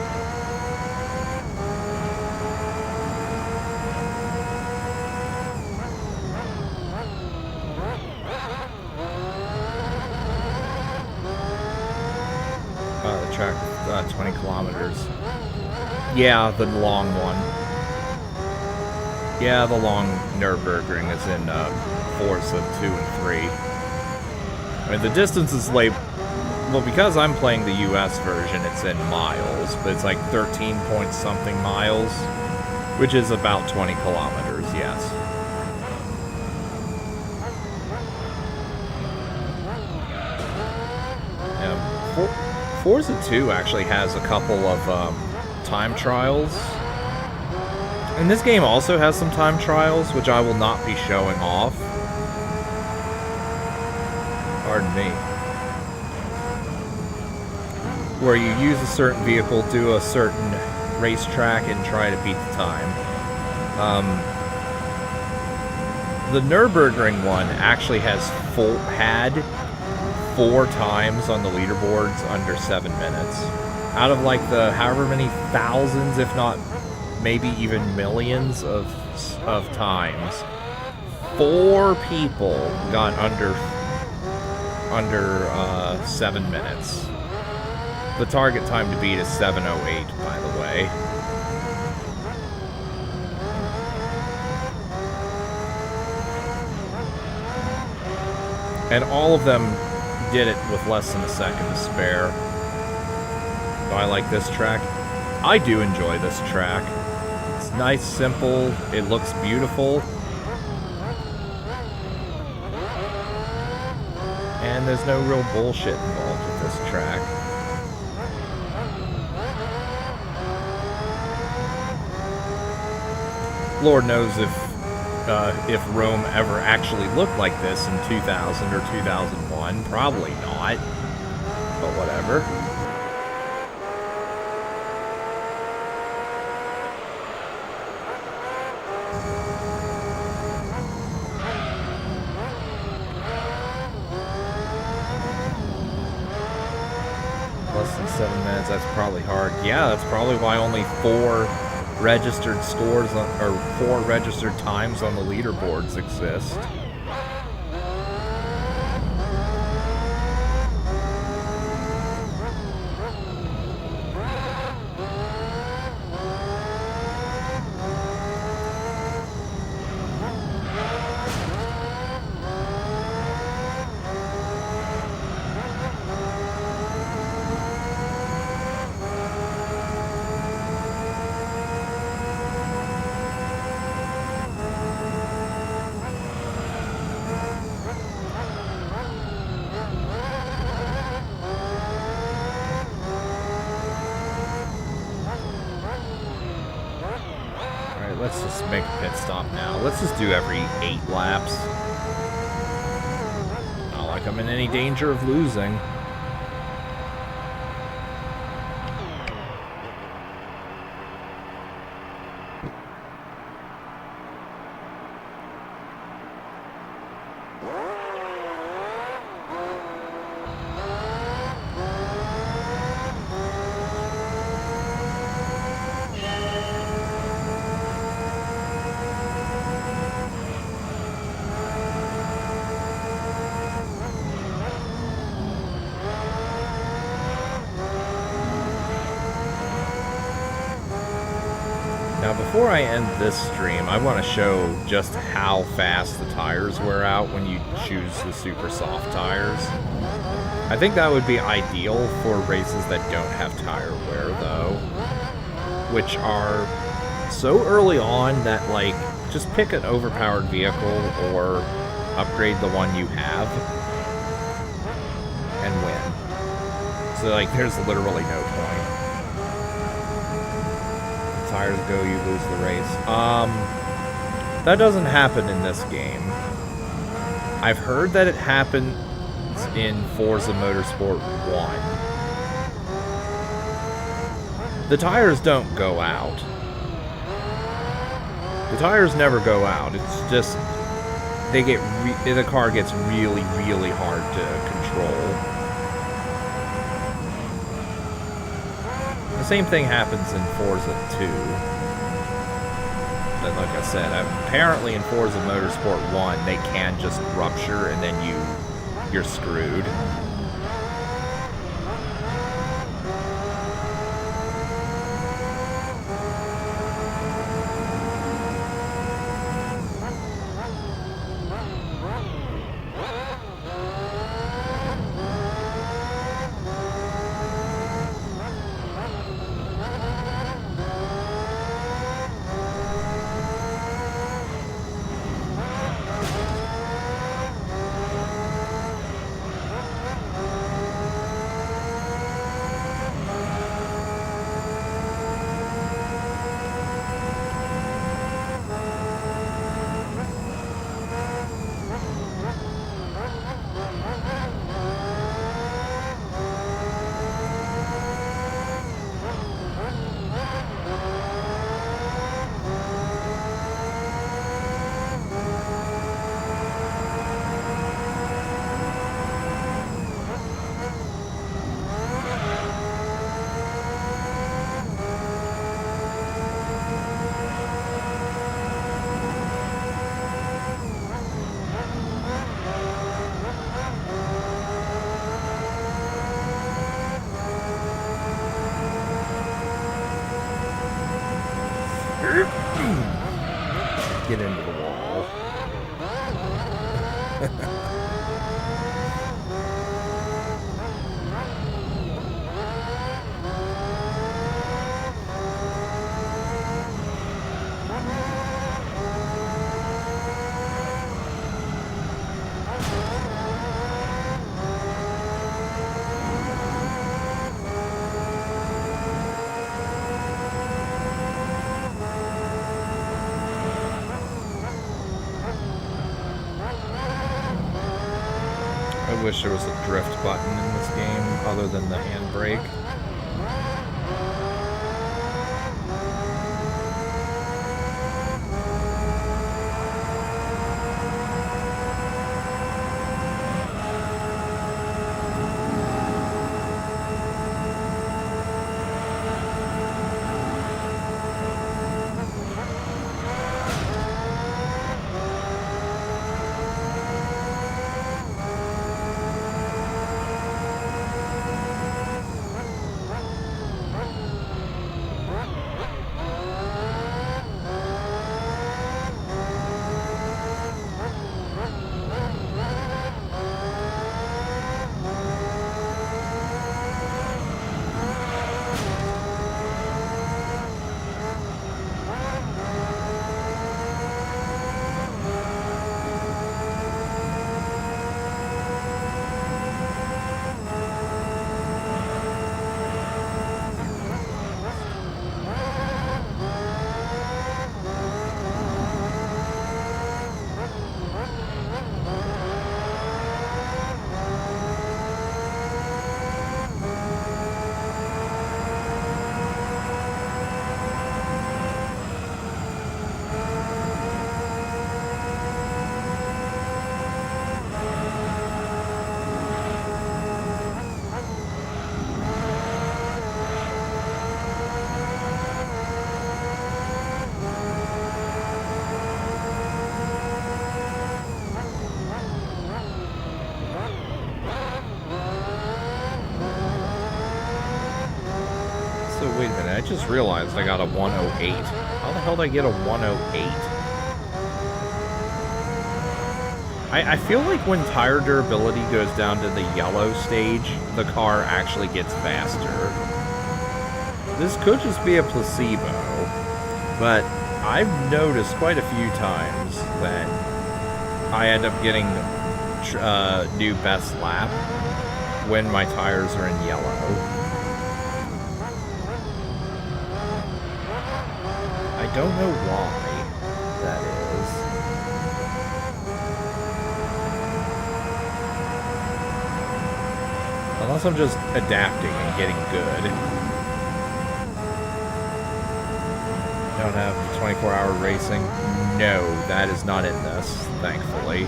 The track, 20 kilometers. Yeah, the long one. Yeah, the long Nürburgring is in Forza 2 and 3. I mean, the distance is like... Well, because I'm playing the US version, it's in miles, but it's like 13 point something miles, which is about 20 kilometers, yes. Forza 2 actually has a couple of time trials. And this game also has some time trials, which I will not be showing off. Pardon me. Where you use a certain vehicle, do a certain racetrack, and try to beat the time. The Nürburgring one actually had 4 times on the leaderboards under 7 minutes. Out of like the however many thousands, if not maybe even millions of times, 4 people got under 7 minutes. The target time to beat is 7:08, by the way. And all of them did it with less than a second to spare. Do I like this track? I do enjoy this track. It's nice, simple, it looks beautiful. And there's no real bullshit involved with this track. Lord knows if Rome ever actually looked like this in 2000 or 2001. Probably not. But whatever. Less than 7 minutes, that's probably hard. Yeah, that's probably why only 4 registered scores or 4 registered times on the leaderboards exist. Let's just make a pit stop now. Let's just do every 8 laps. Not like I'm in any danger of losing. Now, before I end this stream, I want to show just how fast the tires wear out when you choose the super soft tires. I think that would be ideal for races that don't have tire wear, though. Which are so early on that, like, just pick an overpowered vehicle or upgrade the one you have and win. So, like, there's literally no point. Tires go, you lose the race. That doesn't happen in this game. I've heard that it happens in Forza Motorsport 1. The tires don't go out. The tires never go out. It's just the car gets really, really hard to control. The same thing happens in Forza 2. But like I said, apparently in Forza Motorsport 1, they can just rupture and then you're screwed. get into the wall. I wish there was a drift button in this game other than the handbrake. Wait a minute, I just realized I got a 108. How the hell did I get a 108? I feel like when tire durability goes down to the yellow stage, the car actually gets faster. This could just be a placebo, but I've noticed quite a few times that I end up getting new best lap when my tires are in yellow. I don't know why that is. Unless I'm just adapting and getting good. Don't have 24-hour racing? No, that is not in this, thankfully.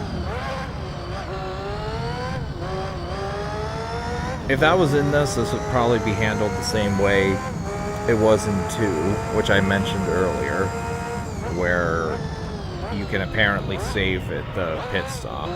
If that was in this would probably be handled the same way it was in 2, which I mentioned earlier, where you can apparently save at the pit stop.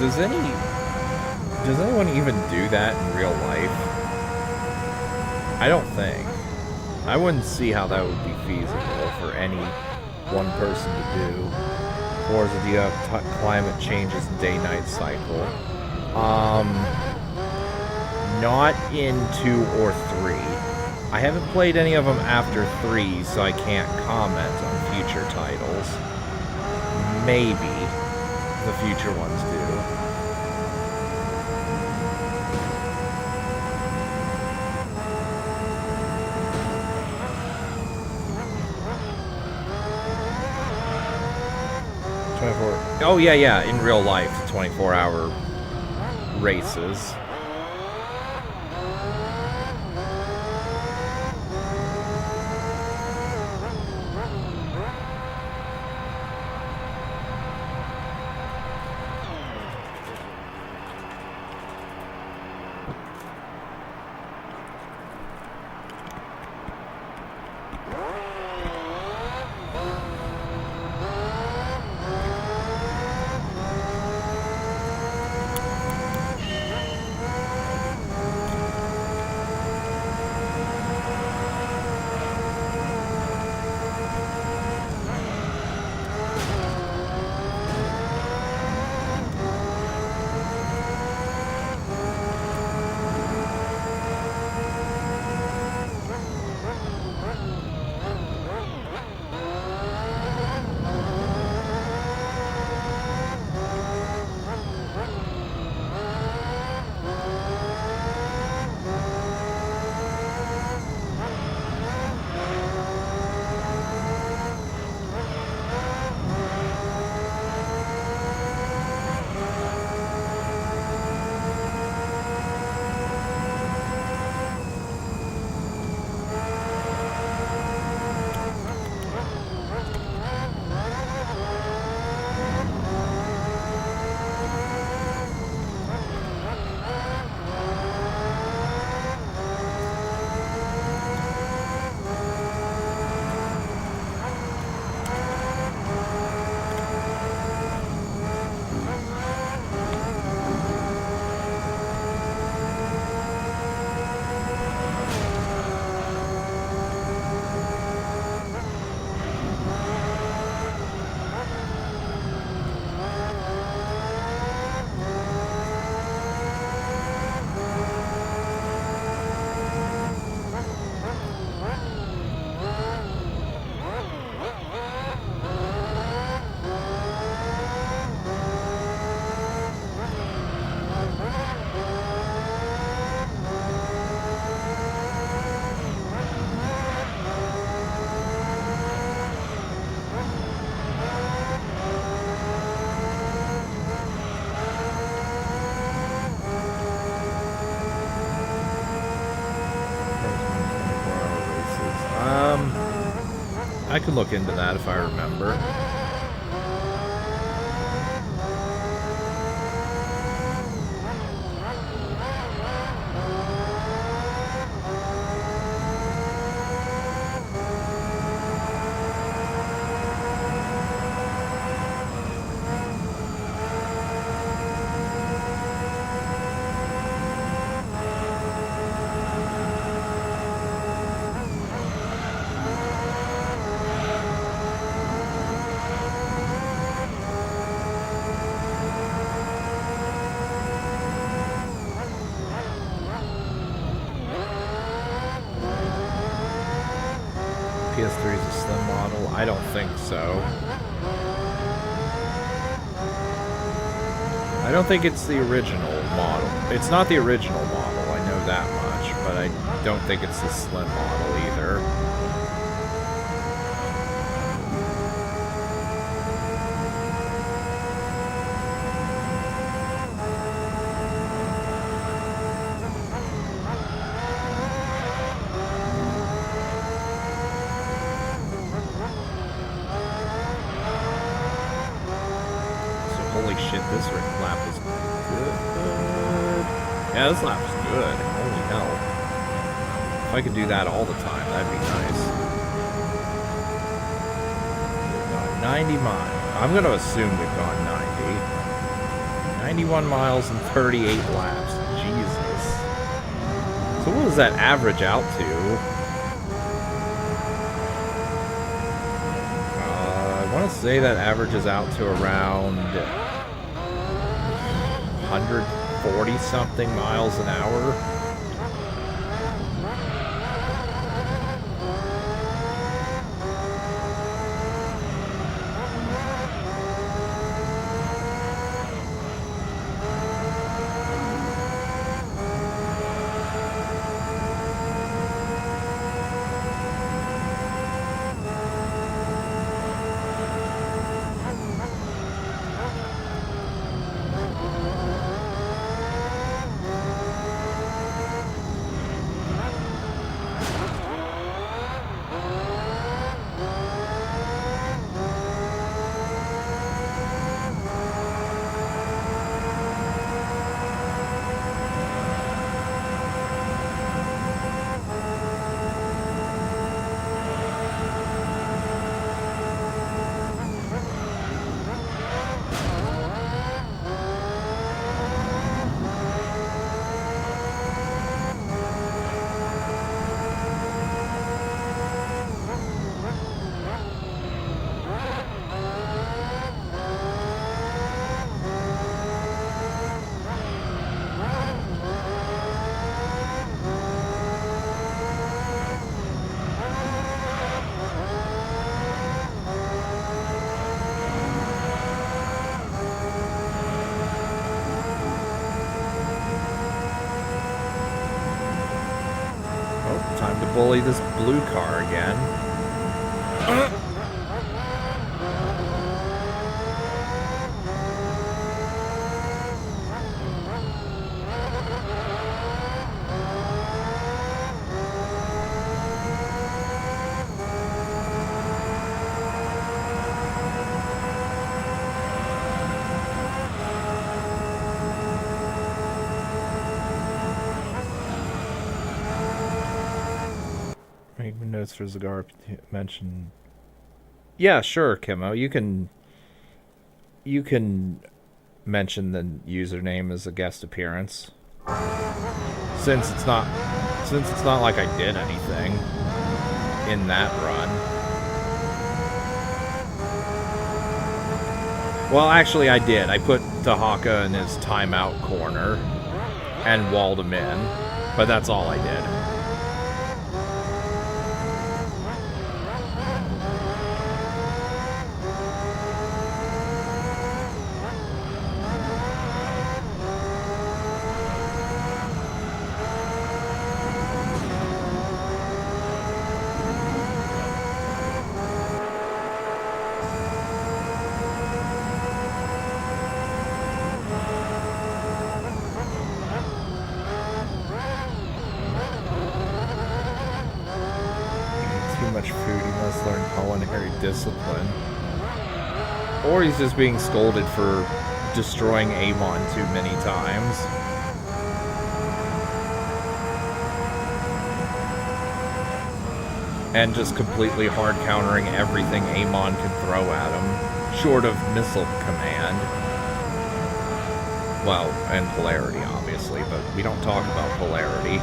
does anyone even do that in real life? I don't think. I wouldn't see how that would be feasible for any one person to do. Or do you have climate changes day-night cycle? Not in 2 or 3. I haven't played any of them after 3, so I can't comment on future titles. Maybe the future ones do. Oh, yeah, in real life, 24-hour races. I could look into that if I remember. PS3 is a slim model? I don't think so. I don't think it's the original model. It's not the original model, I know that much, but I don't think it's the slim model either. This lap is good. Yeah, this lap is good. Holy hell. If I could do that all the time, that'd be nice. 90 miles. I'm going to assume we've gone 90. 91 miles and 38 laps. Jesus. So what does that average out to? I want to say that averages out to around 140 something miles an hour. Time to bully this blue car again. Notes for Zagar mention. Yeah, sure, Kimo. You can mention the username as a guest appearance. Since it's not like I did anything in that run. Well, actually I did. I put Tahaka in his timeout corner and walled him in, but that's all I did. Discipline. Or he's just being scolded for destroying Amon too many times. And just completely hard countering everything Amon can throw at him, short of missile command. Well, and polarity, obviously, but we don't talk about polarity.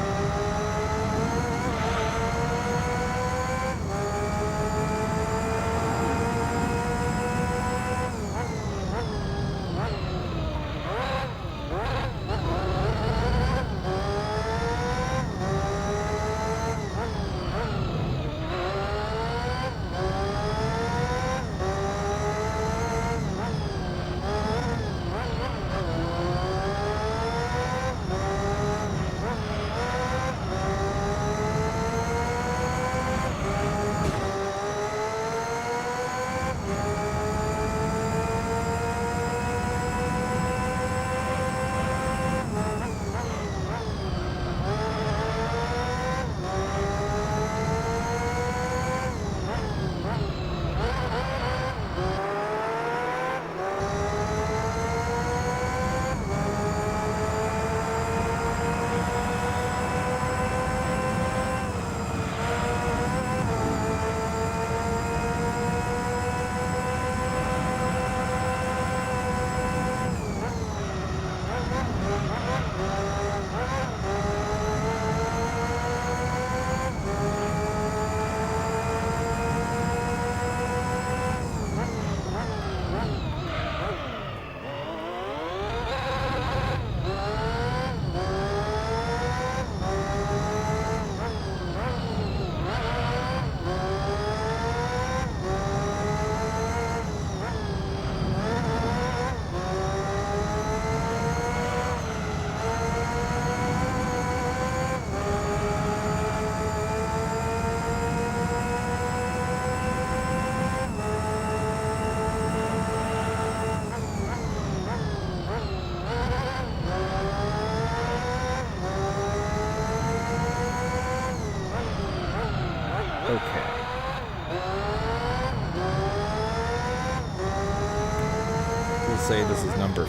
say this is number...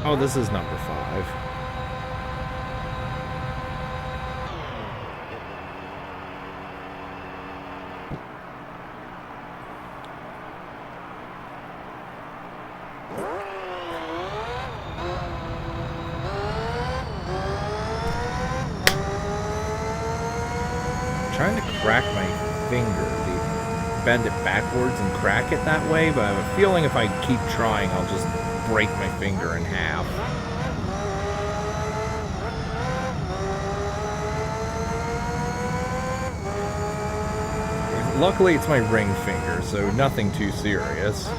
Oh, this is number 5. I'm trying to crack my finger. Bend it backwards and crack it that way, but I have a feeling if I keep trying, I'll just break my finger in half. Luckily, it's my ring finger, so nothing too serious.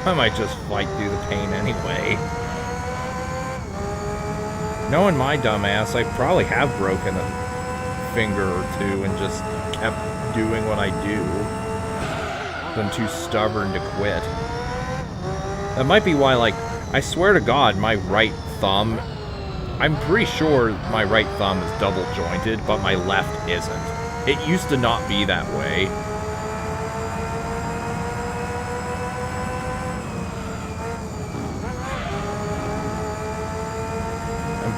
I might just fight through the pain anyway. Knowing my dumbass, I probably have broken a finger or two and just kept doing what I do. I'm too stubborn to quit. That might be why, like, I swear to God, my right thumb... I'm pretty sure my right thumb is double jointed, but my left isn't. It used to not be that way.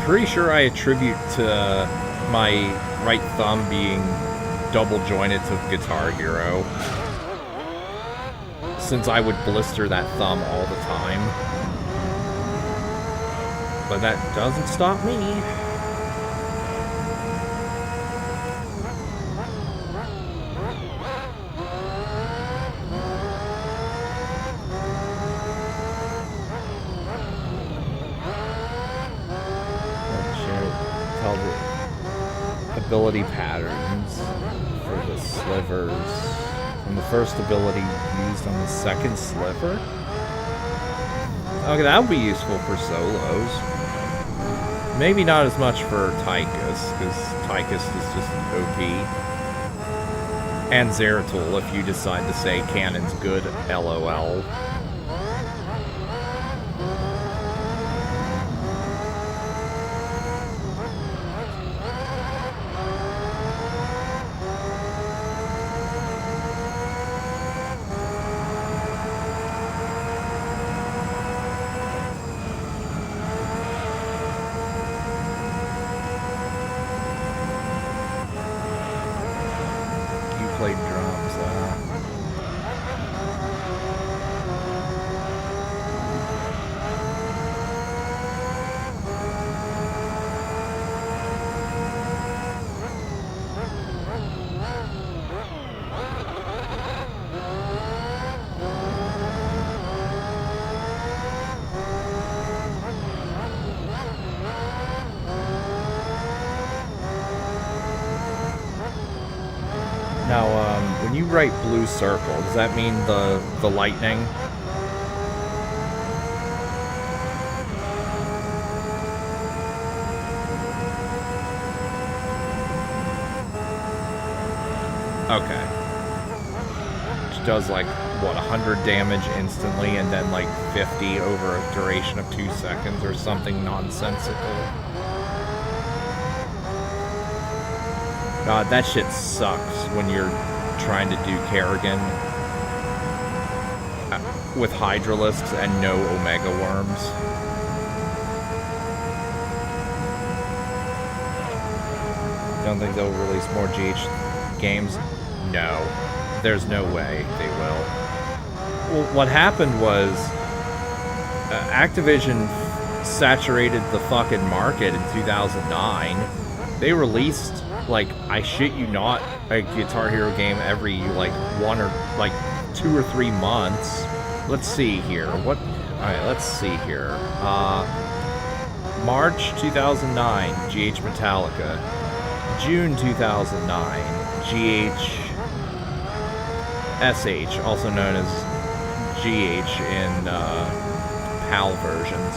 Pretty sure I attribute to my right thumb being double jointed to Guitar Hero, since I would blister that thumb all the time. But that doesn't stop me. Ability patterns for the slivers. And the first ability used on the second sliver? Okay, that would be useful for solos. Maybe not as much for Tychus, because Tychus is just OP. And Zeratul, if you decide to say Canon's good, LOL. When you write blue circle, does that mean the lightning? Okay. Which does like, what, 100 damage instantly and then like 50 over a duration of 2 seconds or something nonsensical. God, that shit sucks when you're trying to do Kerrigan with Hydralisks and no Omega Worms. Don't think they'll release more GH games? No. There's no way they will. Well, what happened was Activision saturated the fucking market in 2009. They released, like, I shit you not, a Guitar Hero game every, like, 1 or, like, 2 or 3 months. Let's see here. Alright, let's see here. March 2009, GH Metallica. June 2009, GH SH, also known as GH in PAL versions.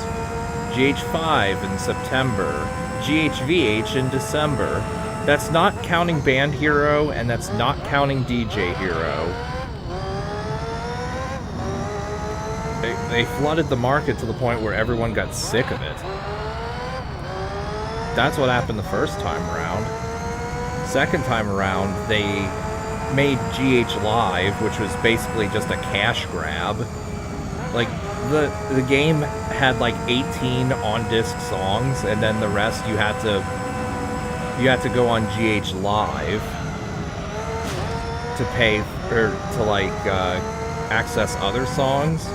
GH5 in September. GHVH in December. That's not counting Band Hero, and that's not counting DJ Hero. They flooded the market to the point where everyone got sick of it. That's what happened the first time around. Second time around, they made GH Live, which was basically just a cash grab. Like, the game had like 18 on-disc songs, and then the rest you had to go on GH Live to pay, or to like access other songs.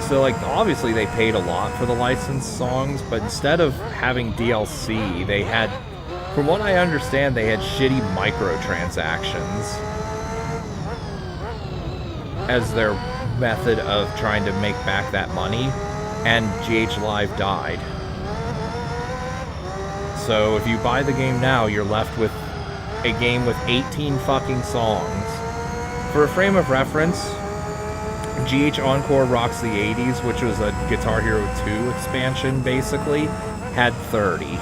So, like, obviously they paid a lot for the licensed songs, but instead of having DLC, they had, from what I understand, they had shitty microtransactions as their method of trying to make back that money, and GH Live died. So if you buy the game now, you're left with a game with 18 fucking songs. For a frame of reference, GH Encore Rocks the 80s, which was a Guitar Hero 2 expansion, basically, had 30.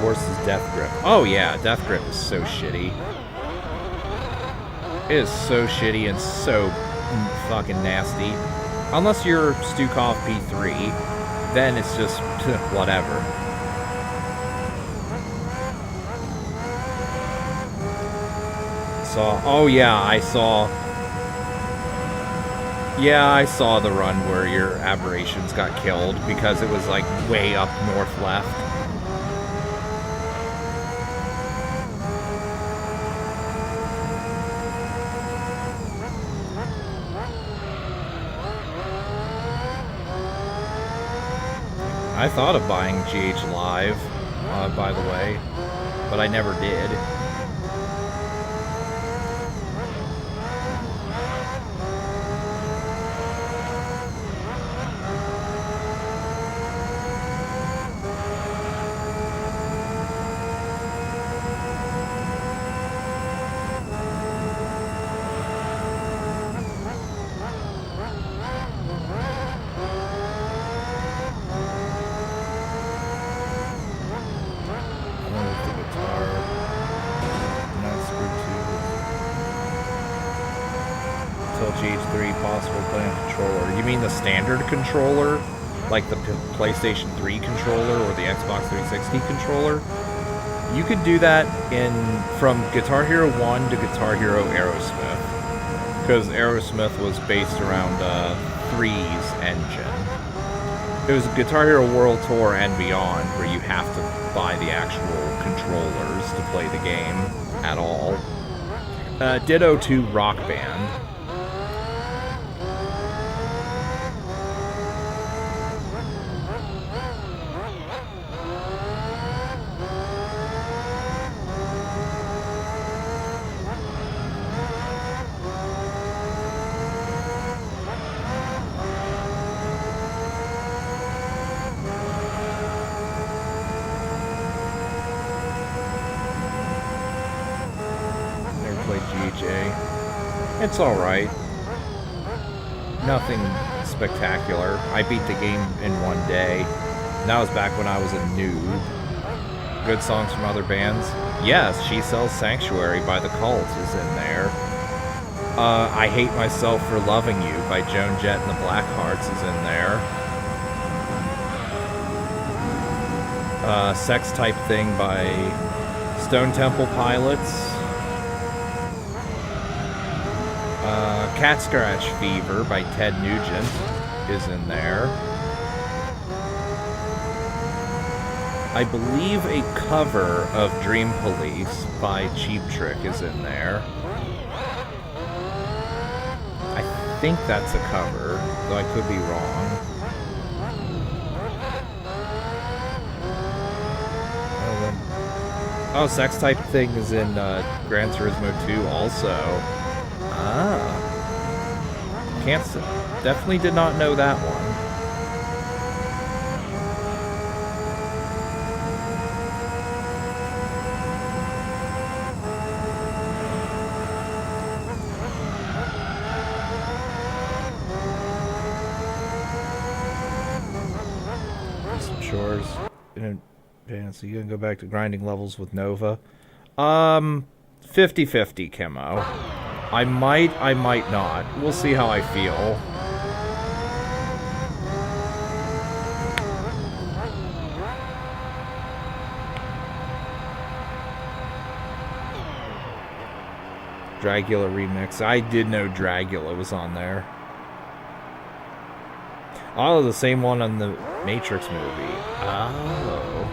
Worse is Death Grip. Oh yeah, Death Grip is so shitty. It is so shitty and so fucking nasty. Unless you're Stukov P3, then it's just whatever. Oh yeah, I saw the run where your aberrations got killed because it was like way up north left. I thought of buying GH Live, by the way, but I never did. Standard controller, like the PlayStation 3 controller or the Xbox 360 controller. You could do that from Guitar Hero 1 to Guitar Hero Aerosmith, because Aerosmith was based around 3's engine. It was Guitar Hero World Tour and Beyond, where you have to buy the actual controllers to play the game at all. Ditto to Rock Band. It's alright. Nothing spectacular. I beat the game in one day. And that was back when I was a noob. Good songs from other bands. Yes, She Sells Sanctuary by The Cult is in there. I Hate Myself for Loving You by Joan Jett and the Blackhearts is in there. Sex Type Thing by Stone Temple Pilots. Cat Scratch Fever by Ted Nugent is in there. I believe a cover of Dream Police by Cheap Trick is in there. I think that's a cover, though I could be wrong. Oh, Sex Type Thing is in Gran Turismo 2 also. Ah. Definitely did not know that one. chores in advance. So you gonna go back to grinding levels with Nova? 50-50, Chemo. I might not. We'll see how I feel. Dragula remix. I did know Dragula was on there. Oh, the same one on the Matrix movie. Oh.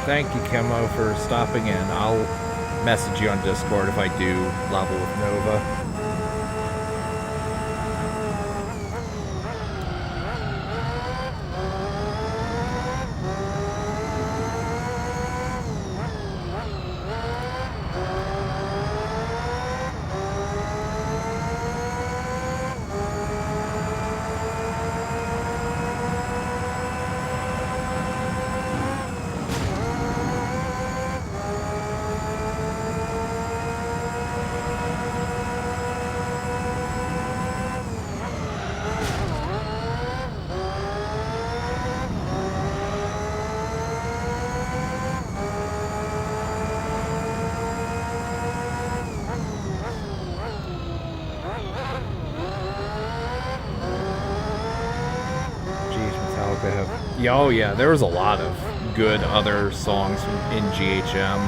Thank you, Chemo, for stopping in. I'll message you on Discord if I do level with Nova. Oh yeah, there was a lot of good other songs in GHM,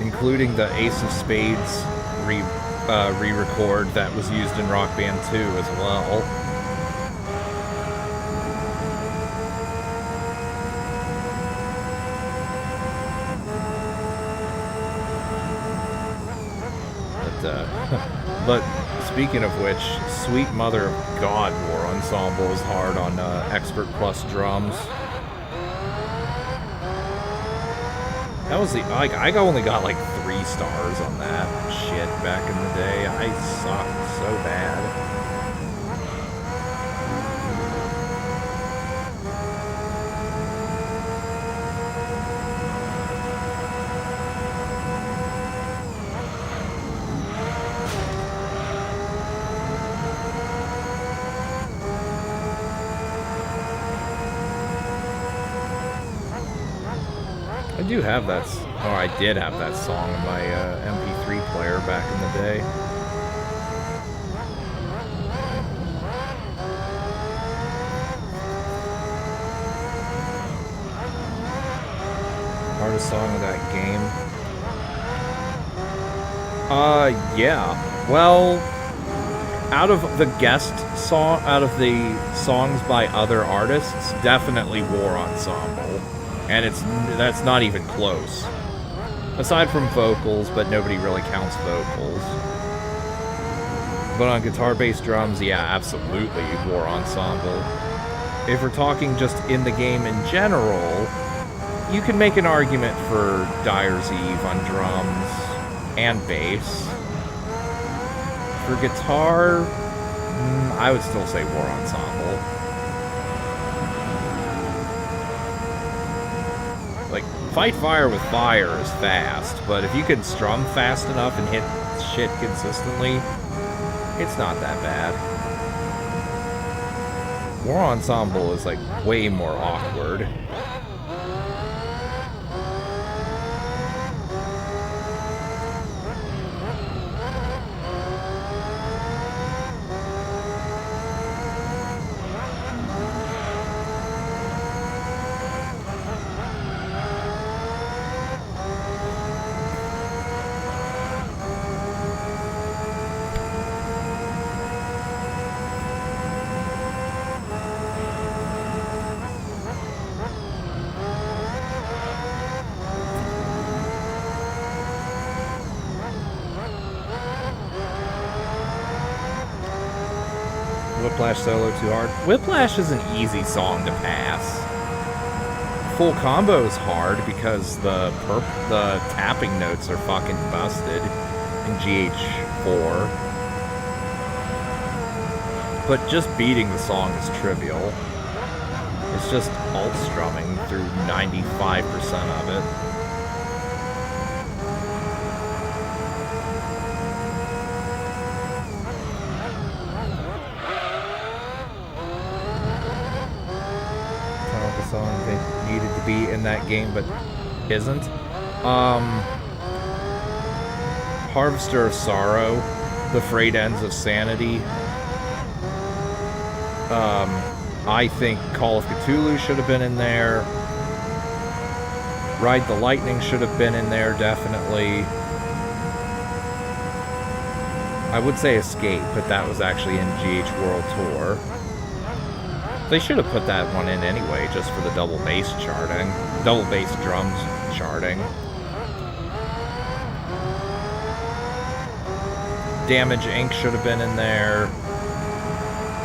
including the Ace of Spades re-record that was used in Rock Band 2 as well. But speaking of which, Sweet Mother of God War Ensemble is hard on Expert Plus drums. That was the I only got like 3 stars on that shit back in the day. I sucked so bad. I do have that, or I did have that song in my MP3 player back in the day. Hardest song of that game? Yeah. Well, out of the songs by other artists, definitely War Ensemble. And that's not even close. Aside from vocals, but nobody really counts vocals. But on guitar, bass, drums, yeah, absolutely War Ensemble. If we're talking just in the game in general, you can make an argument for Dyer's Eve on drums and bass. For guitar, I would still say War Ensemble. Like, Fight Fire with Fire is fast, but if you can strum fast enough and hit shit consistently, it's not that bad. War Ensemble is, like, way more awkward. Whiplash solo too hard. Whiplash is an easy song to pass. Full combo is hard because the tapping notes are fucking busted in GH4. But just beating the song is trivial. It's just alt strumming through 95% of it. Song that needed to be in that game but isn't. Harvester of Sorrow, The Frayed Ends of Sanity. I think Call of Cthulhu should have been in there. Ride the Lightning should have been in there, definitely. I would say Escape, but that was actually in GH World Tour. They should have put that one in anyway, just for the double bass charting. Double bass drums charting. Damage Inc. should have been in there.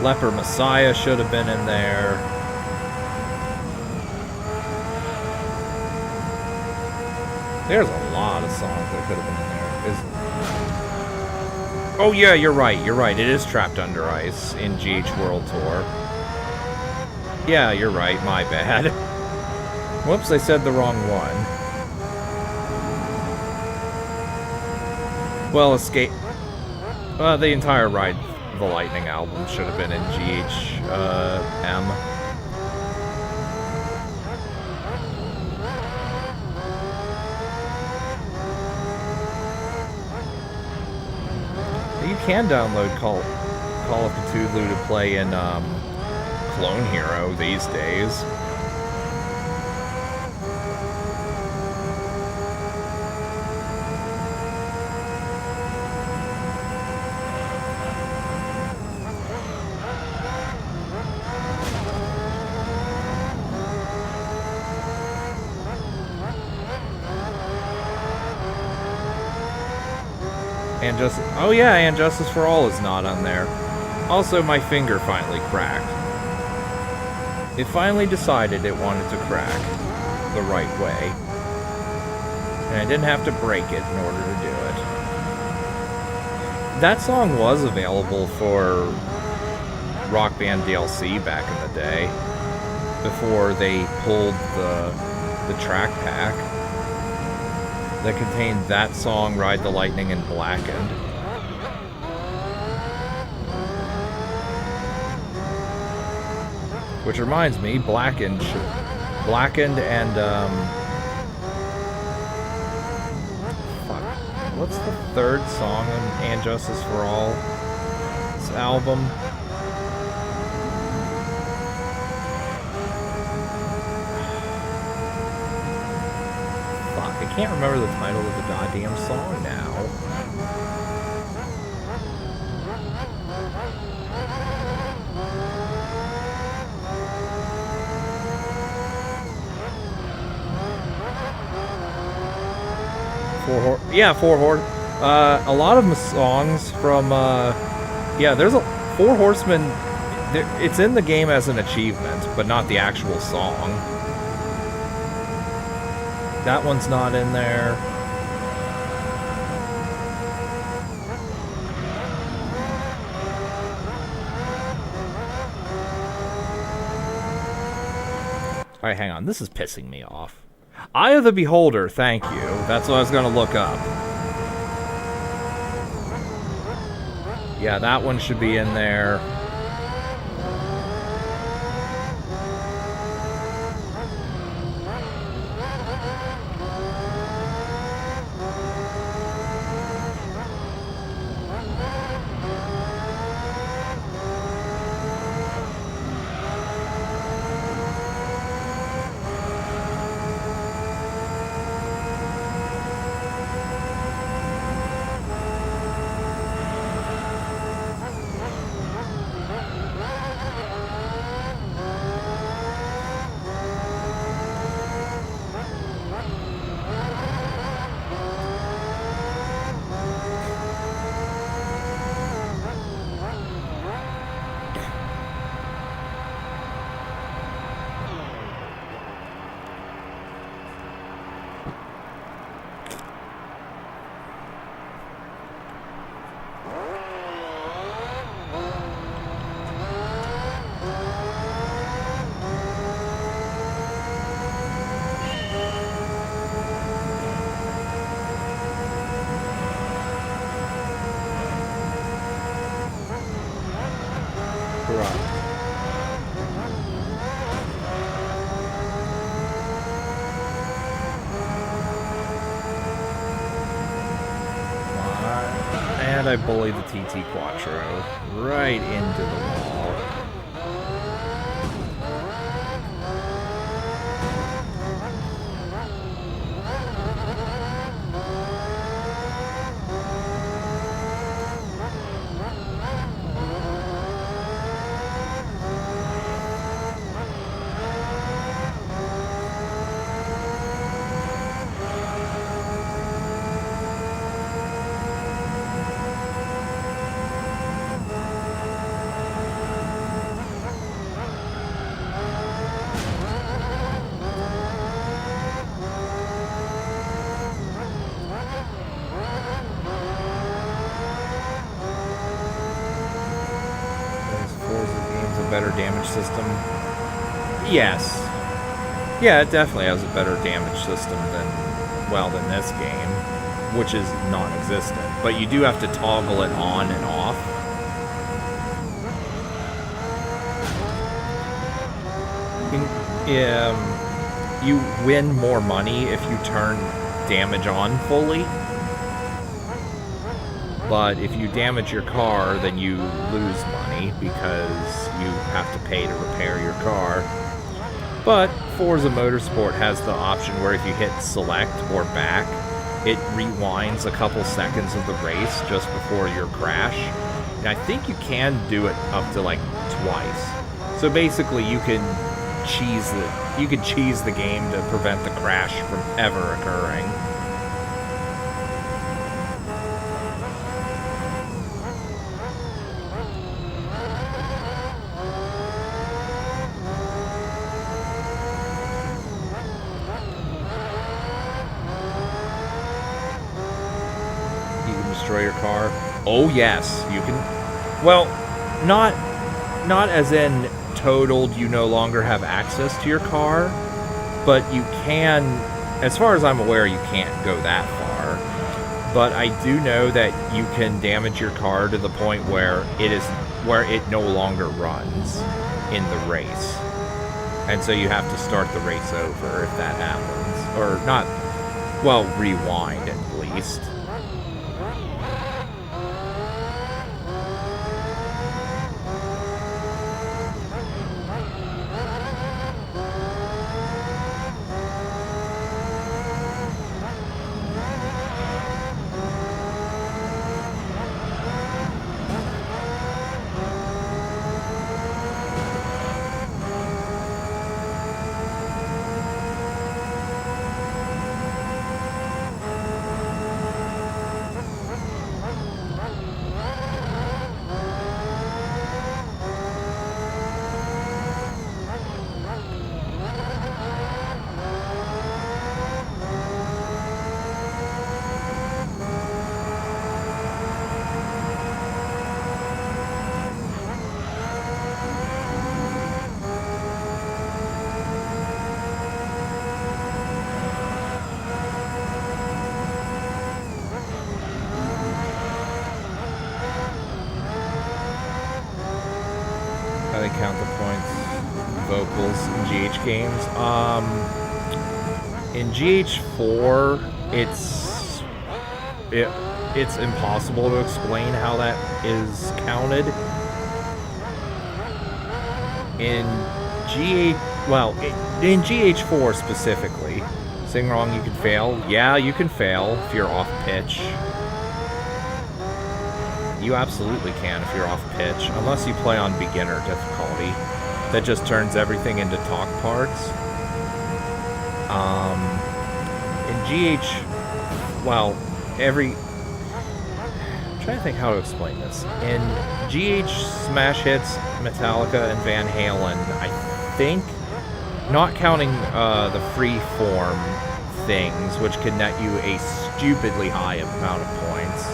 Leper Messiah should have been in there. There's a lot of songs that could have been in there. Oh yeah, you're right. It is Trapped Under Ice in GH World Tour. Yeah, you're right. My bad. Whoops, I said the wrong one. Well, Escape... the entire Ride the Lightning album should have been in GHM. You can download Call of Cthulhu to play in, Clone Hero these days. And oh yeah, and Justice for All is not on there. Also, my finger finally cracked. It finally decided it wanted to crack the right way. And I didn't have to break it in order to do it. That song was available for Rock Band DLC back in the day, before they pulled the track pack that contained that song, Ride the Lightning, and Blackened. Which reminds me, Blackened and, fuck, what's the third song on And Justice for All? This album? Fuck, I can't remember the title of the goddamn song now. Four Horsemen. A lot of songs from, there's Four Horsemen. It's in the game as an achievement, but not the actual song. That one's not in there. Alright, hang on. This is pissing me off. Eye of the Beholder, thank you. That's what I was going to look up. Yeah, that one should be in there. And I bully the TT Quattro right into the wall. Better damage system. Yes. Yeah, it definitely has a better damage system than this game, which is non-existent. But you do have to toggle it on and off. You win more money if you turn damage on fully. But if you damage your car, then you lose money because you have to pay to repair your car. But Forza Motorsport has the option where if you hit select or back, it rewinds a couple seconds of the race just before your crash. And I think you can do it up to like twice. So basically you can cheese the game to prevent the crash from ever occurring. Your car. Oh yes, you can. Well, not as in totaled you no longer have access to your car, but you can, as far as I'm aware, you can't go that far. But I do know that you can damage your car to the point where it no longer runs in the race. And so you have to start the race over if that happens. Or not, well, rewind at least. Count the points, vocals in GH games. In GH4, it's impossible to explain how that is counted. In GH4 specifically, sing wrong you can fail. Yeah, you can fail if you're off pitch. You absolutely can if you're off pitch, unless you play on beginner difficulty. That just turns everything into talk parts. In GH, well, I'm trying to think how to explain this. In GH Smash Hits, Metallica, and Van Halen, I think, not counting the free form things, which can net you a stupidly high amount of points.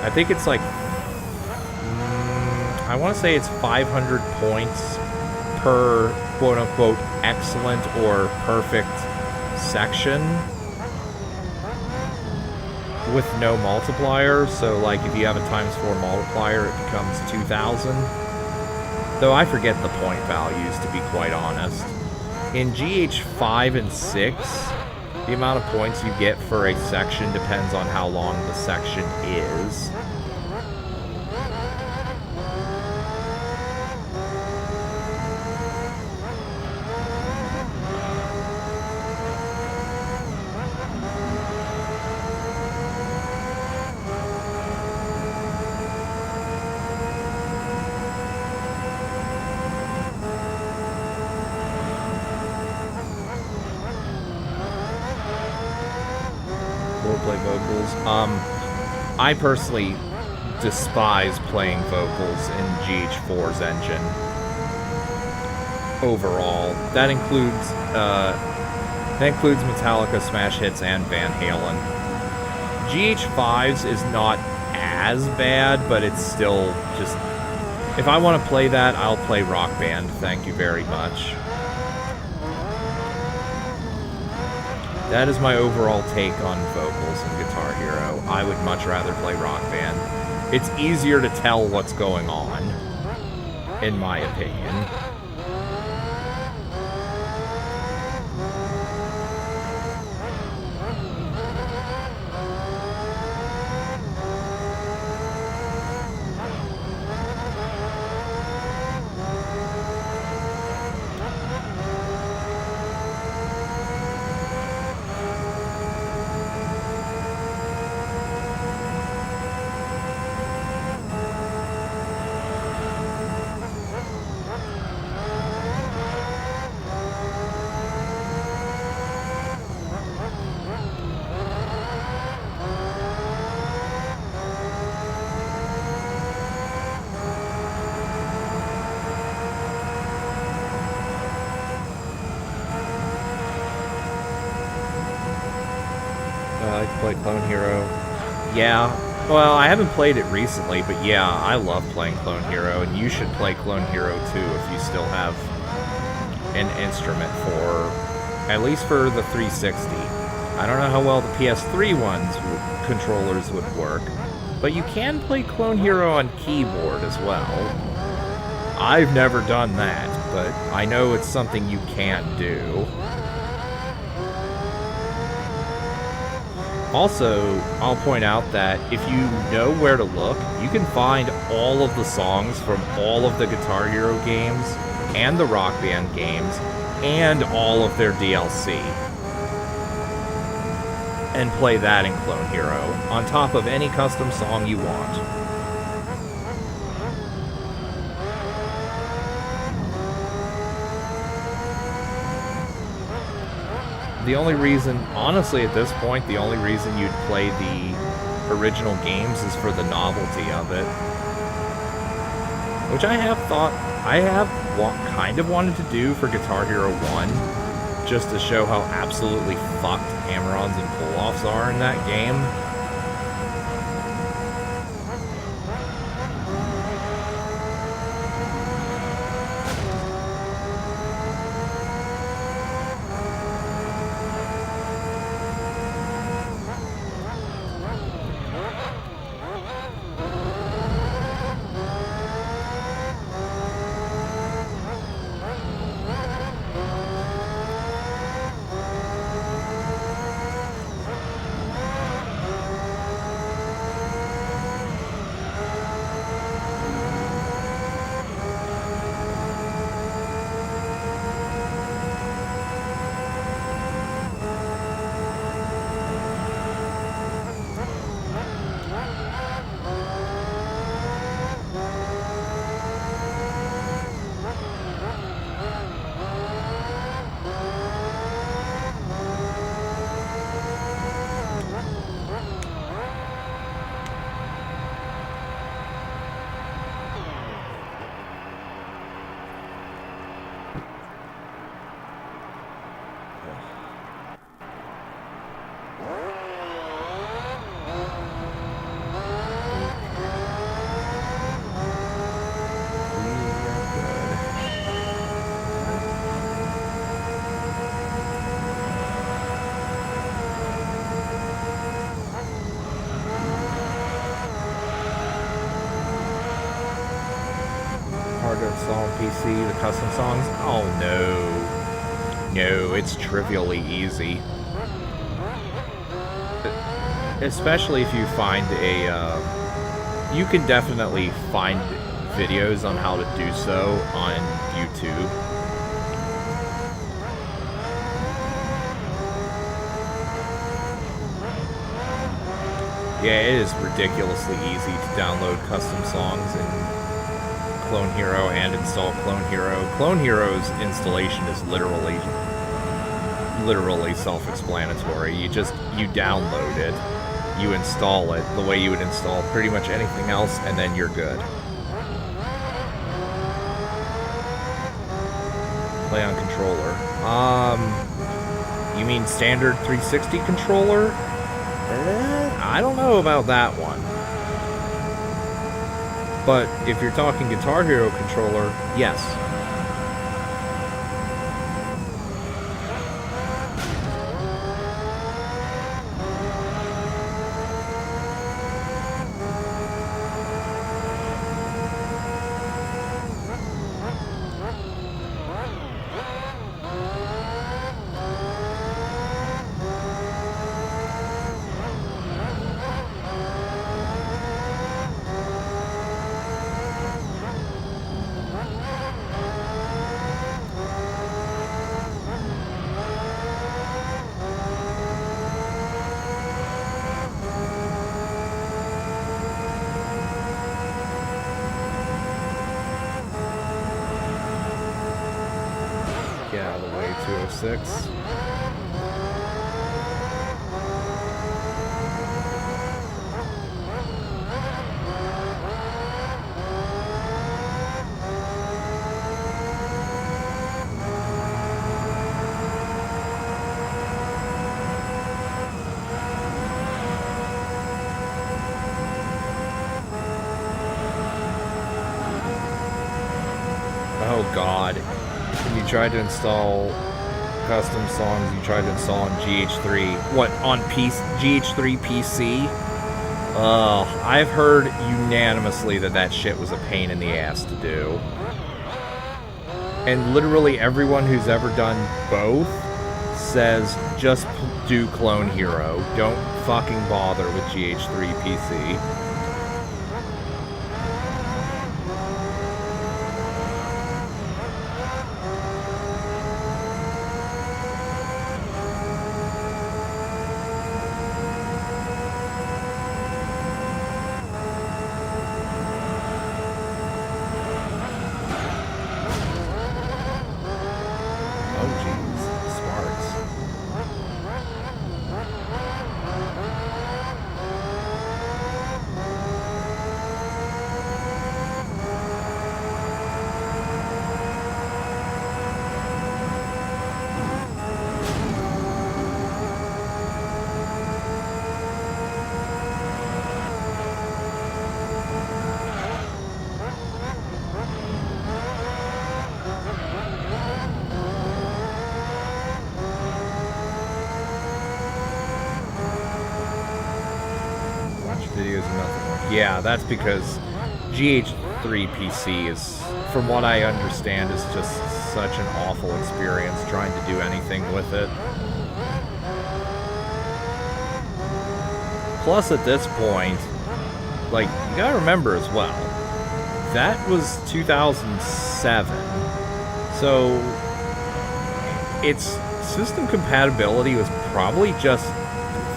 I think it's like, I want to say it's 500 points per quote-unquote excellent or perfect section with no multiplier. So like if you have a ×4 multiplier, it becomes 2,000. Though I forget the point values, to be quite honest. In GH5 and 6, The amount of points you get for a section depends on how long the section is. I personally despise playing vocals in GH4's engine. Overall, that includes Metallica, Smash Hits, and Van Halen. GH5's is not as bad, but it's still just... If I want to play that, I'll play Rock Band. Thank you very much. That is my overall take on vocals in Guitar Hero. I would much rather play Rock Band. It's easier to tell what's going on, in my opinion. Clone Hero. Yeah, well, I haven't played it recently, but yeah, I love playing Clone Hero, and you should play Clone Hero 2 if you still have an instrument for, at least for the 360. I don't know how well the PS3 controllers would work, but you can play Clone Hero on keyboard as well. I've never done that, but I know it's something you can do. Also, I'll point out that if you know where to look, you can find all of the songs from all of the Guitar Hero games, and the Rock Band games, and all of their DLC. And play that in Clone Hero, on top of any custom song you want. The only reason, honestly at this point, the only reason you'd play the original games is for the novelty of it. Which I have kind of wanted to do for Guitar Hero 1, just to show how absolutely fucked hammer-ons and pull-offs are in that game. PC, the custom songs? Oh no. No, it's trivially easy. especially if you find you can definitely find videos on how to do so on YouTube. Yeah, it is ridiculously easy to download custom songs in Clone Hero and install Clone Hero. Clone Hero's installation is literally self-explanatory. You download it, you install it the way you would install pretty much anything else, and then you're good. Play on controller. You mean standard 360 controller? I don't know about that one. But if you're talking Guitar Hero controller, yes. Get out of the way, 206. Oh God. You tried to install custom songs, you tried to install on GH3. What, on GH3 PC? I've heard unanimously that shit was a pain in the ass to do. And literally everyone who's ever done both says just do Clone Hero. Don't fucking bother with GH3 PC. Yeah, that's because GH3 PC is, from what I understand, is just such an awful experience trying to do anything with it. Plus, at this point, like, you gotta remember as well, that was 2007. So, its system compatibility was probably just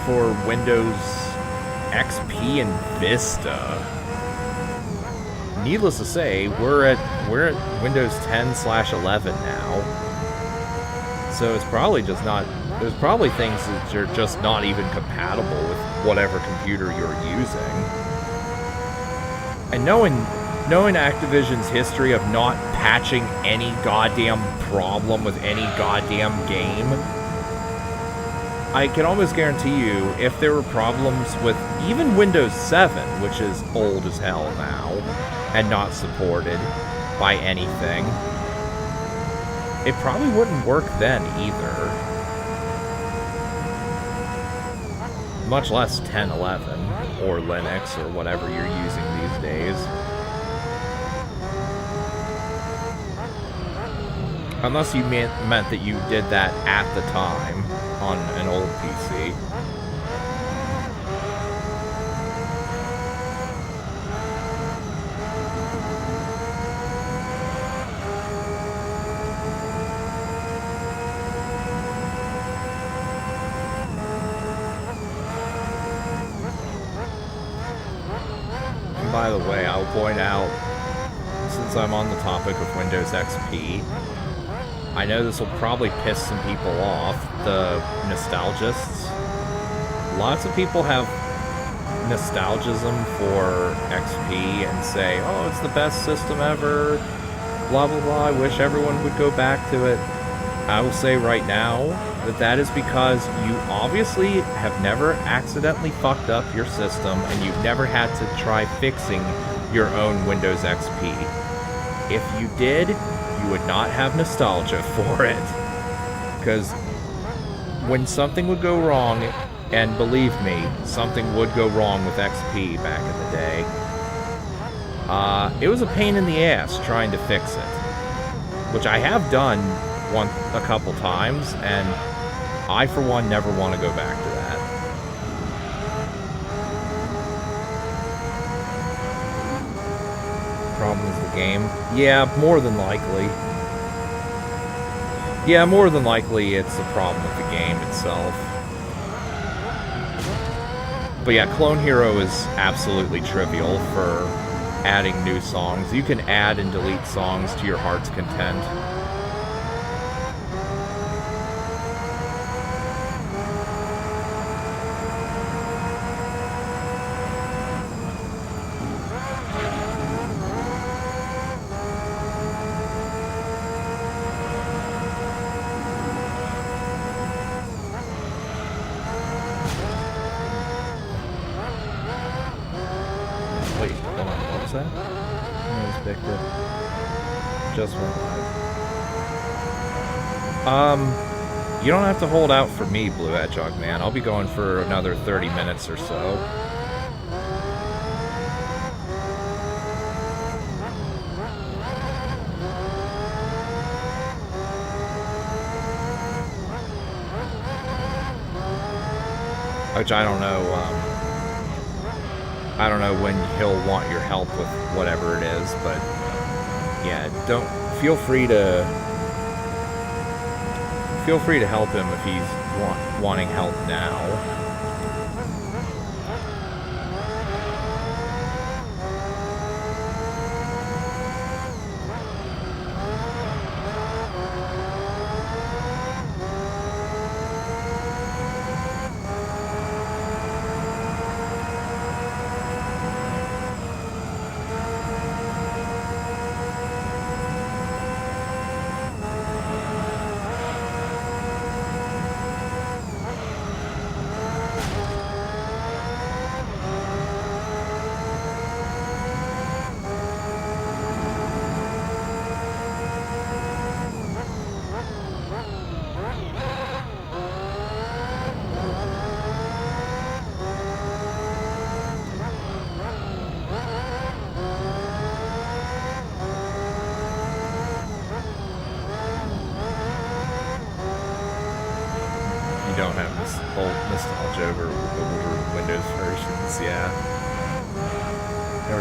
for Windows XP and Vista. Needless to say, we're at Windows 10/11 now. So it's probably just not. There's probably things that are just not even compatible with whatever computer you're using. And knowing Activision's history of not patching any goddamn problem with any goddamn game, I can almost guarantee you, if there were problems with even Windows 7, which is old as hell now, and not supported by anything, it probably wouldn't work then either. Much less 10/11, or Linux, or whatever you're using these days. Unless you meant that you did that at the time on an old PC. by the way, I'll point out, since I'm on the topic of Windows XP, I know this will probably piss some people off, the nostalgists. Lots of people have nostalgism for XP and say, oh, it's the best system ever, blah, blah, blah, I wish everyone would go back to it. I will say right now that that is because you obviously have never accidentally fucked up your system and you've never had to try fixing your own Windows XP. If you did, you would not have nostalgia for it. Because when something would go wrong, and believe me, something would go wrong with XP back in the day, it was a pain in the ass trying to fix it. Which I have done a couple times, and I, for one, never want to go back to that. Problem is the game. Yeah, more than likely. Yeah, more than likely it's a problem with the game itself. But yeah, Clone Hero is absolutely trivial for adding new songs. You can add and delete songs to your heart's content. Just went live. You don't have to hold out for me, Blue Hedgehog Man. I'll be going for another 30 minutes or so. Which I don't know, I don't know when he'll want your help with whatever it is, but yeah, feel free to help him if he's wanting help now.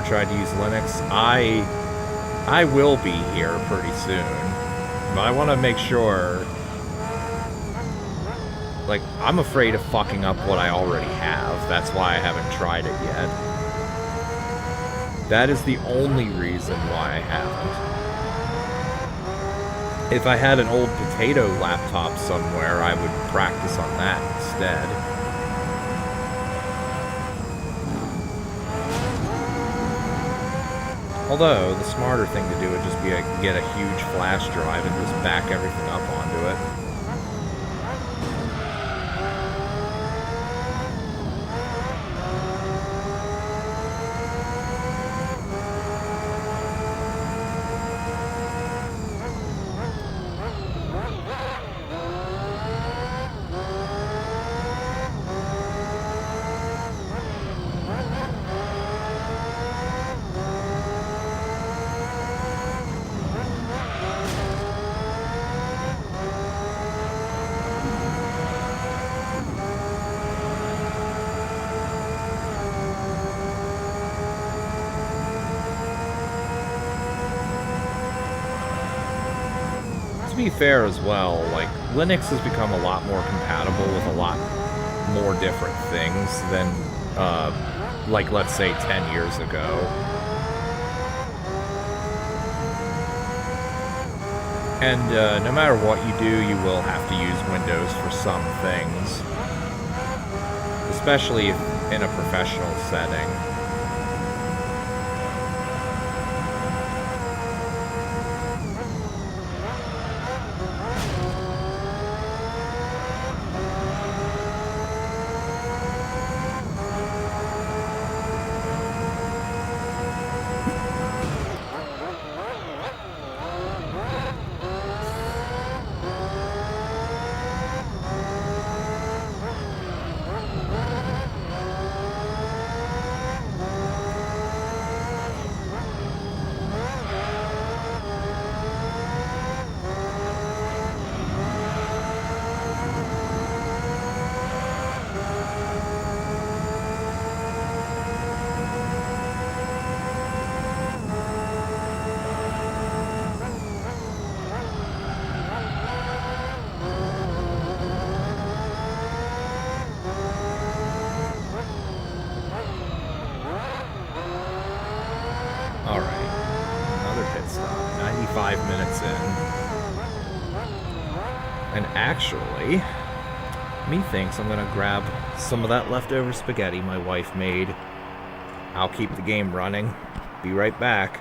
Tried to use Linux. I will be here pretty soon, but I want to make sure, like, I'm afraid of fucking up what I already have. That's why I haven't tried it yet. That is the only reason why I haven't. If I had an old potato laptop somewhere, I would practice on that instead. Although, the smarter thing to do would just be to get a huge flash drive and just back everything up onto it. To be fair as well, like, Linux has become a lot more compatible with a lot more different things than like, let's say 10 years ago. And no matter what you do, you will have to use Windows for some things, especially if in a professional setting. Actually, methinks I'm gonna grab some of that leftover spaghetti my wife made. I'll keep the game running. Be right back.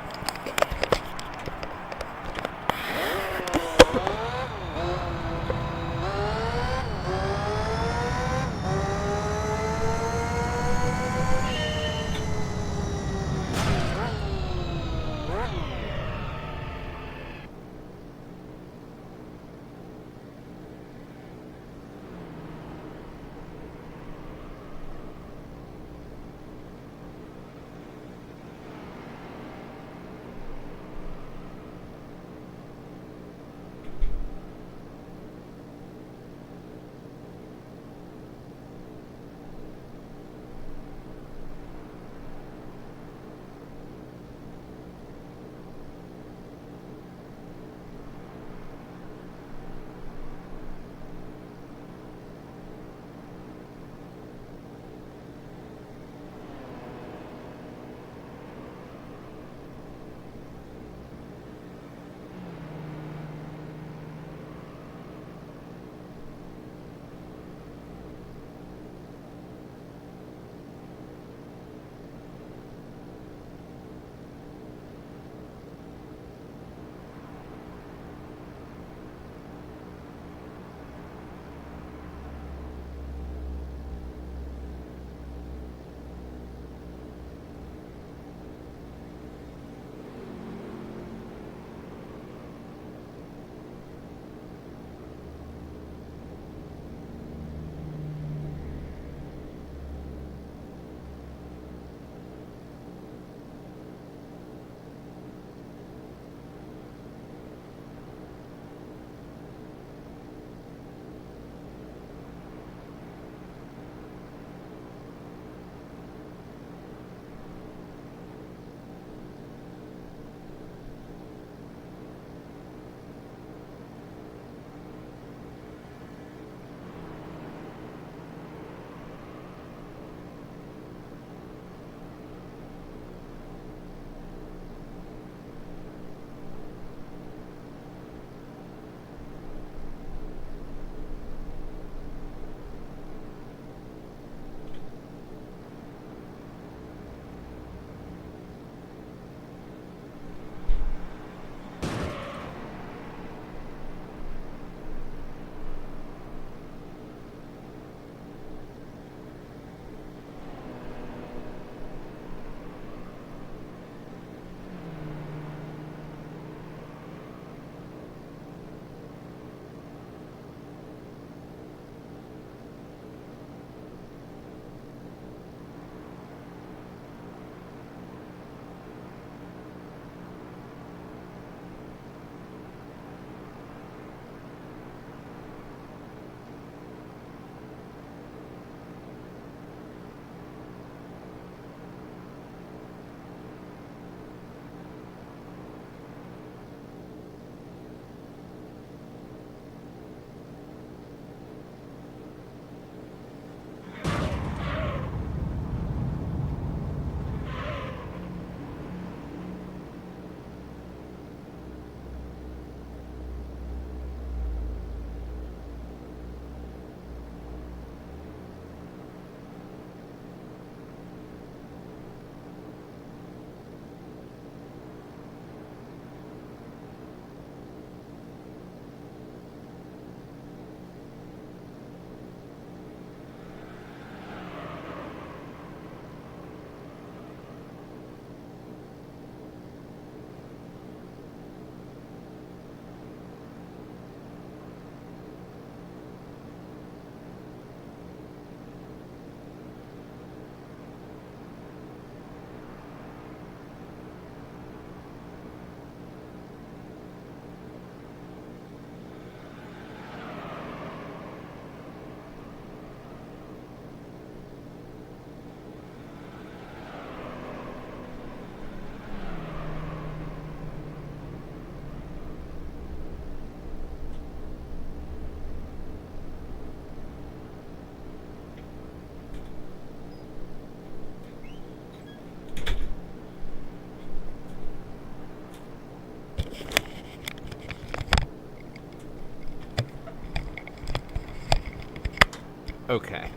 Okay.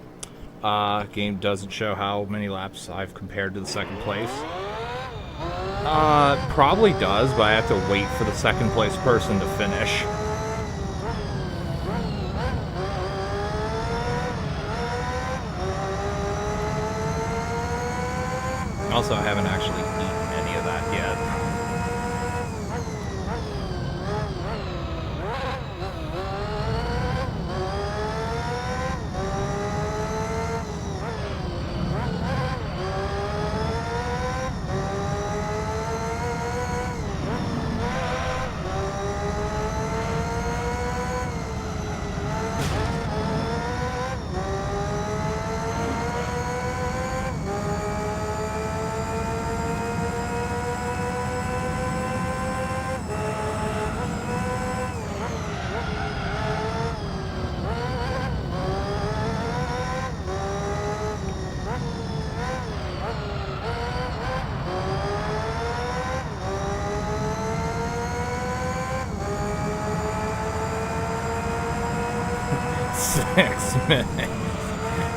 Game doesn't show how many laps I've compared to the second place. Probably does, but I have to wait for the second place person to finish. Also, I haven't actually eaten any of that yet.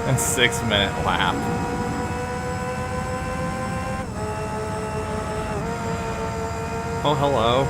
A 6-minute lap. Oh, hello.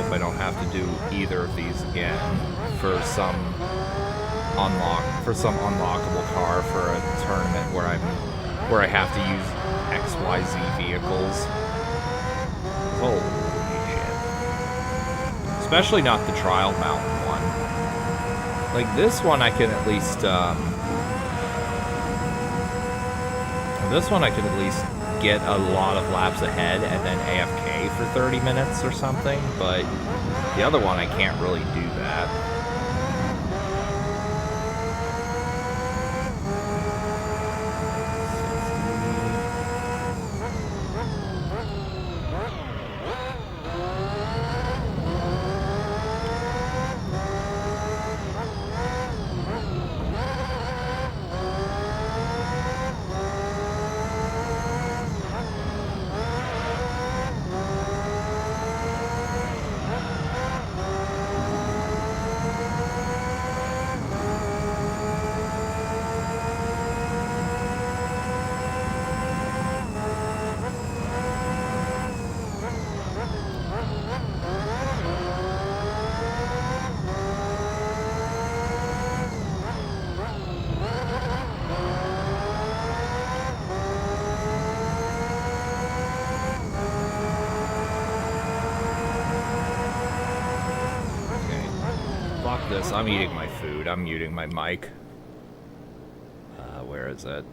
I don't have to do either of these again for some unlockable car for a tournament where I have to use XYZ vehicles. Holy shit. Especially not the trial mountain one. Like this one I can at least get a lot of laps ahead and then AFK for 30 minutes or something, but the other one I can't really do that. I'm eating my food. I'm muting my mic. Where is it?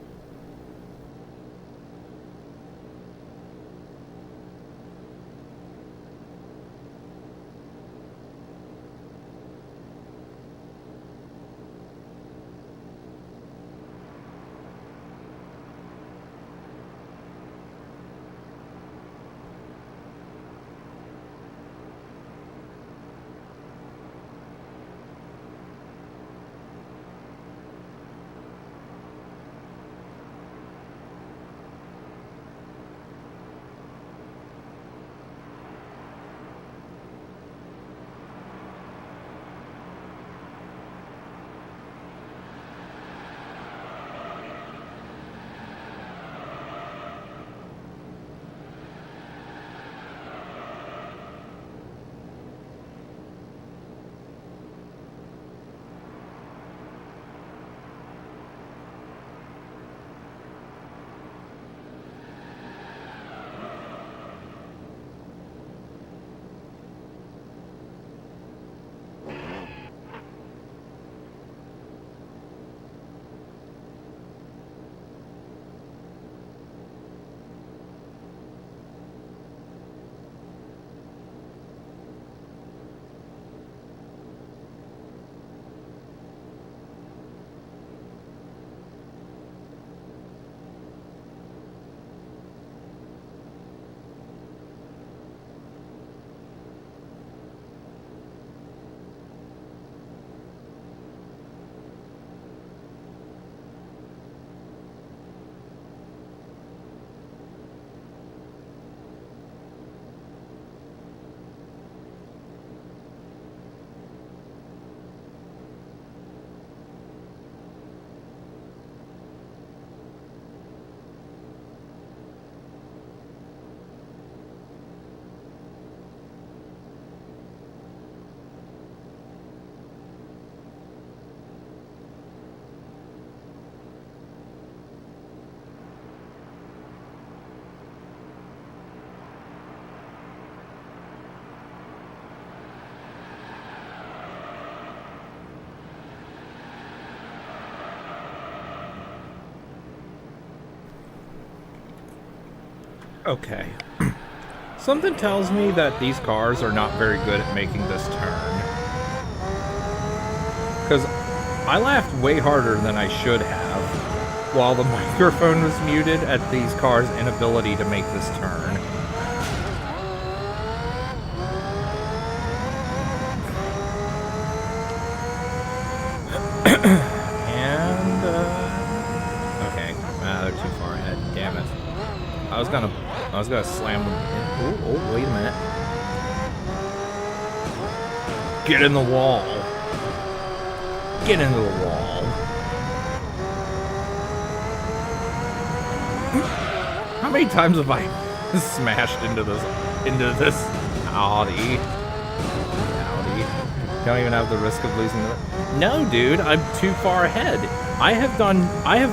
Okay. Something tells me that these cars are not very good at making this turn. Because I laughed way harder than I should have while the microphone was muted at these cars' inability to make this turn. And, okay. They're too far ahead. Damn it. I was gonna slam them in. Oh, wait a minute. Get in the wall. Get into the wall. How many times have I smashed into this Audi? Don't even have the risk of losing it. No, dude, I'm too far ahead. I have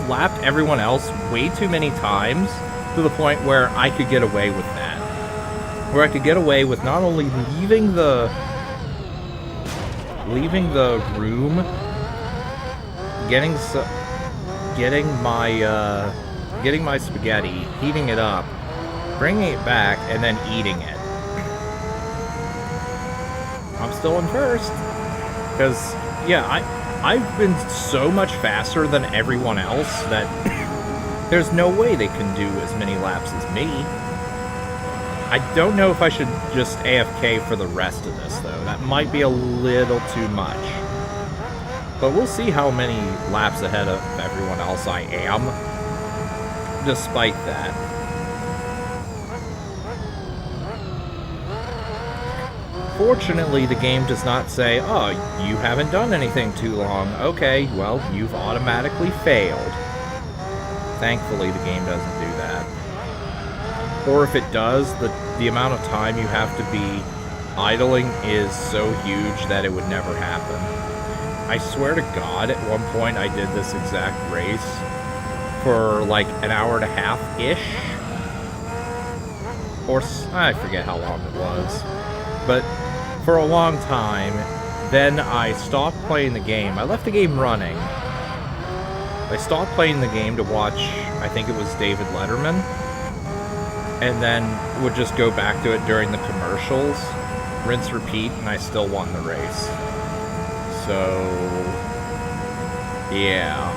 lapped everyone else way too many times to the point where I could get away with that. Where I could get away with not only leaving the room, getting my spaghetti, heating it up, bringing it back, and then eating it. I'm still in first. Because, yeah, I've been so much faster than everyone else that there's no way they can do as many laps as me. I don't know if I should just AFK for the rest of this, though. That might be a little too much. But we'll see how many laps ahead of everyone else I am, despite that. Fortunately, the game does not say, oh, you haven't done anything too long. Okay, well, you've automatically failed. Thankfully, the game doesn't do that. Or if it does, the amount of time you have to be idling is so huge that it would never happen. I swear to God, at one point I did this exact race for like an hour and a half-ish. Or, I forget how long it was. But for a long time, then I stopped playing the game. I left the game running. I stopped playing the game to watch, I think it was David Letterman, and then would just go back to it during the commercials, rinse, repeat, and I still won the race. So, yeah.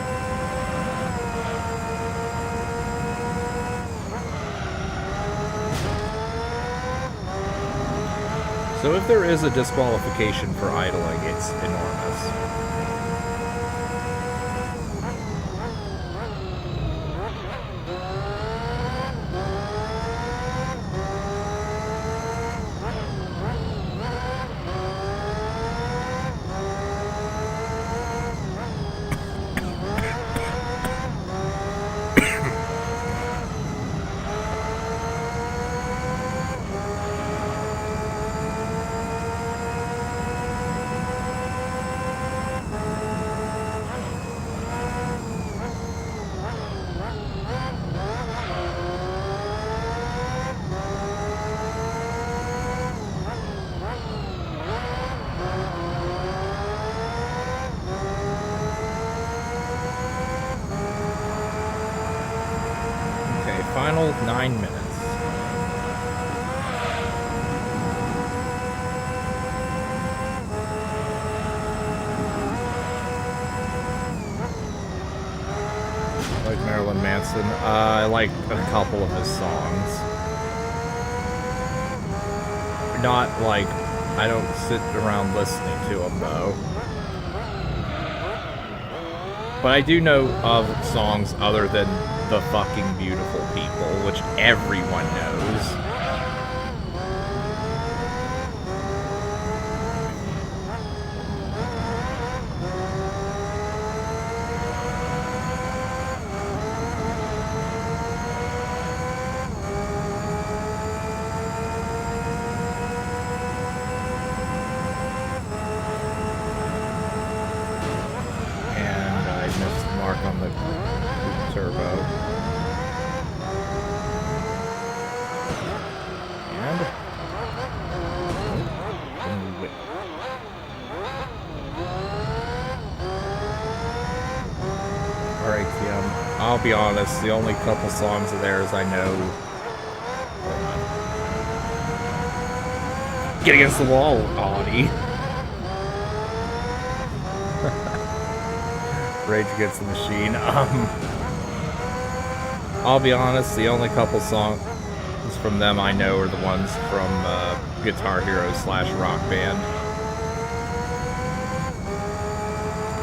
So if there is a disqualification for idling, it's enormous. Final 9 minutes. Like Marilyn Manson. I like a couple of his songs. Not like, I don't sit around listening to them though. But I do know of songs other than The Fucking Beautiful People, which everyone knows. And I missed the mark on the turbo. Alright, Tim. I'll be honest, the only couple songs of theirs I know Get against the wall, Audie. Rage Against the Machine. I'll be honest, the only couple songs from them I know are the ones from Guitar Hero / Rock Band.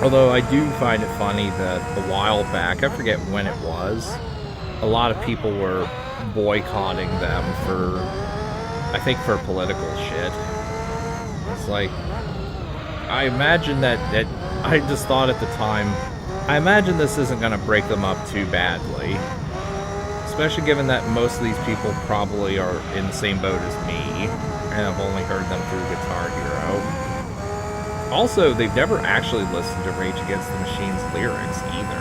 Although I do find it funny that a while back, I forget when it was, a lot of people were boycotting them for, I think, for political shit. It's like, I imagine that I just thought at the time, I imagine this isn't going to break them up too badly. Especially given that most of these people probably are in the same boat as me, and I've only heard them through Guitar Hero. Also, they've never actually listened to Rage Against the Machine's lyrics either.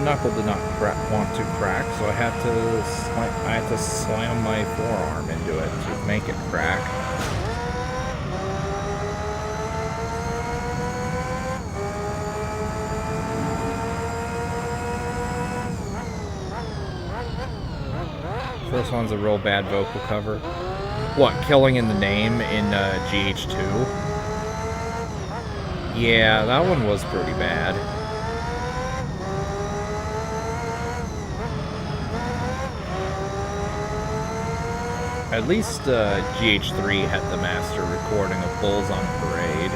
Knuckle did not want to crack, so I had to slam my forearm into it to make it crack. First one's a real bad vocal cover. What, Killing in the Name in GH2? Yeah, that one was pretty bad. At least GH3 had the master recording of Bulls on Parade.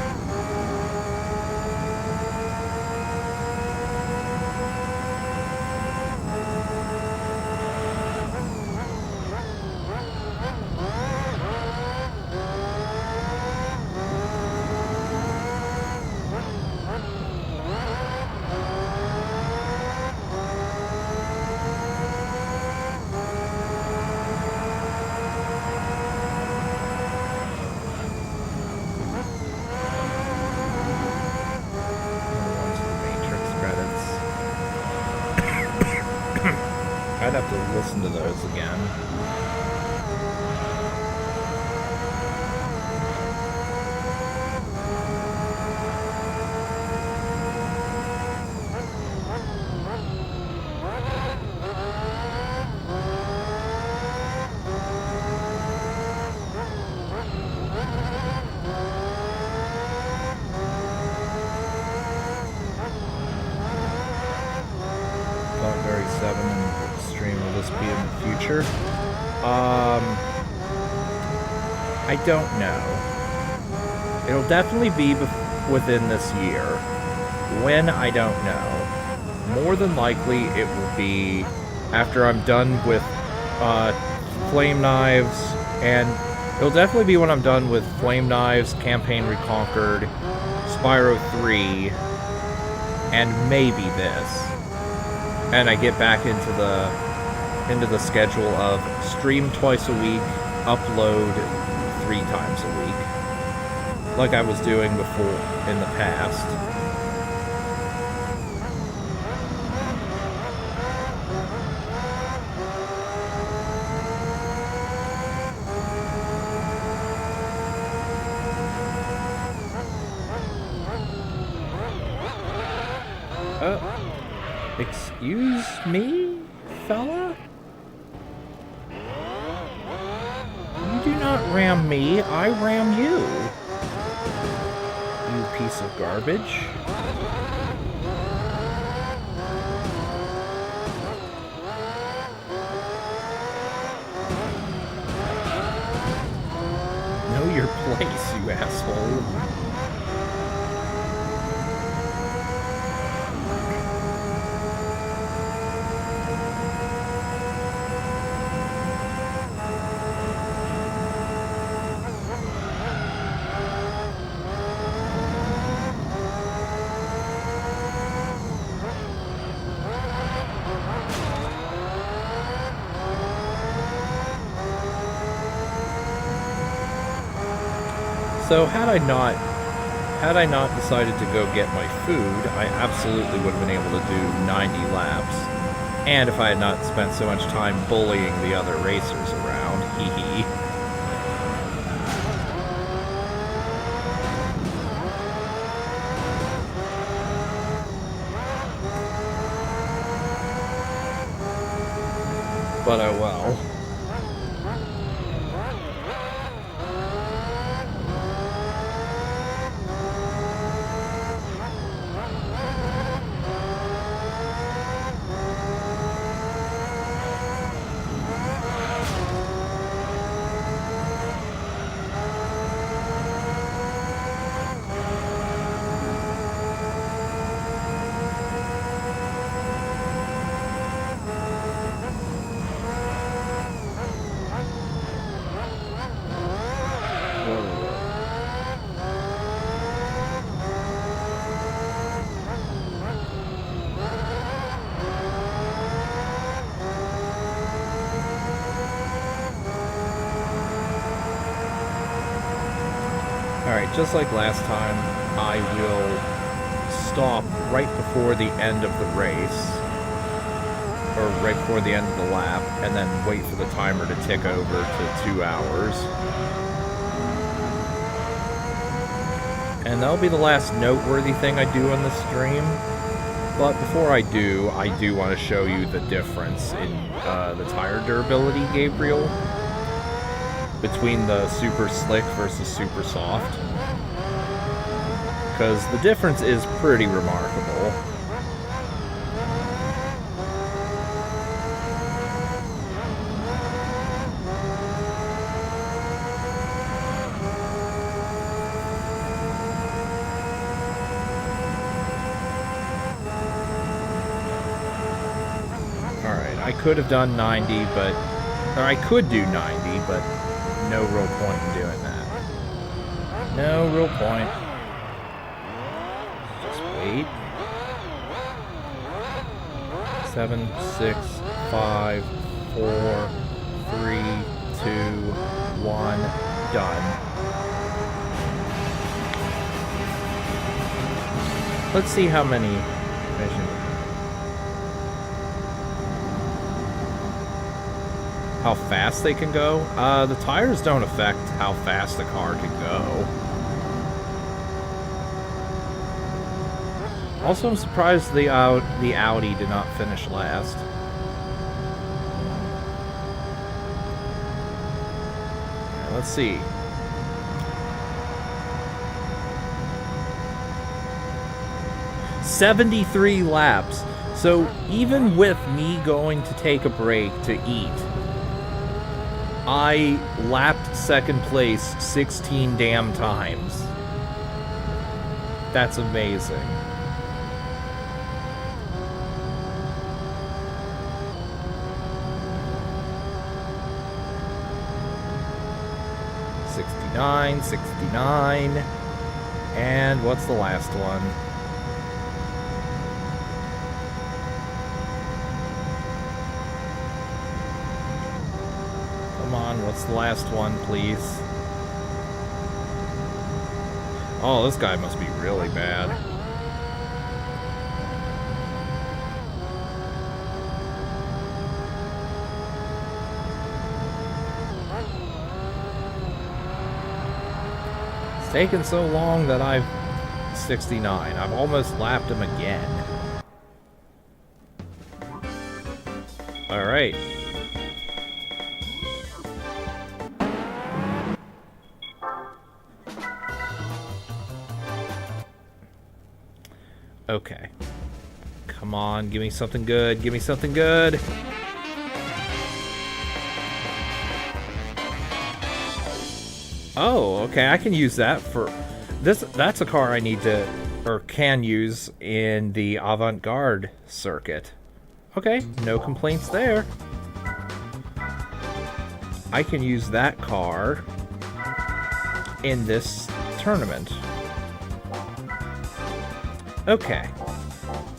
I'd have to listen to those again. I don't know. It'll definitely be within this year. When, I don't know. More than likely, it will be after I'm done with Flame Knives, and it'll definitely be when I'm done with Flame Knives, Campaign Reconquered, Spyro 3, and maybe this. And I get back into the schedule of stream twice a week, upload 3 times a week, like I was doing before in the past. Excuse me, fella? You do not ram me, I ram you. You piece of garbage. Know your place, you asshole. So had I not decided to go get my food, I absolutely would have been able to do 90 laps. And if I had not spent so much time bullying the other racers around, hee hee. But oh well. Alright, just like last time, I will stop right before the end of the race, or right before the end of the lap, and then wait for the timer to tick over to 2 hours. And that'll be the last noteworthy thing I do on the stream. But before I do want to show you the difference in the tire durability, Gabriel, between the super slick versus super soft. Because the difference is pretty remarkable. Alright, I could have done 90, but... or I could do 90, but no real point in doing that. No real point. Just wait. 7, 6, 5, 4, 3, 2, 1, done. Let's see how many missions. How fast they can go? The tires don't affect how fast the car can go. Also, I'm surprised the Audi did not finish last. Right, let's see. "73 laps. So even with me going to take a break to eat, I lapped second place 16 damn times. That's amazing. "69, 69, and what's the last one? Come on, what's the last one, please? Oh, this guy must be really bad. It's taken so long that I've... 69. I've almost lapped him again. Alright. Okay. Come on, give me something good. Give me something good. Oh, okay, I can use that for... That's a car I need to... or can use in the avant-garde circuit. Okay, no complaints there. I can use that car in this tournament. Okay,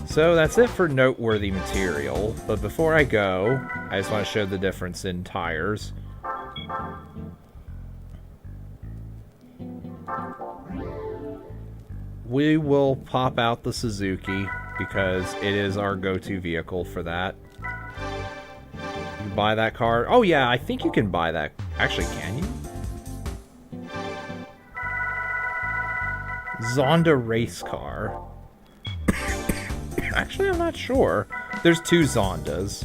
so that's it for noteworthy material, but before I go, I just want to show the difference in tires. We will pop out the Suzuki because it is our go-to vehicle for that. You buy that car? Oh yeah, I think you can buy that. Actually, can you? Zonda race car. Actually, I'm not sure. There's 2 Zondas.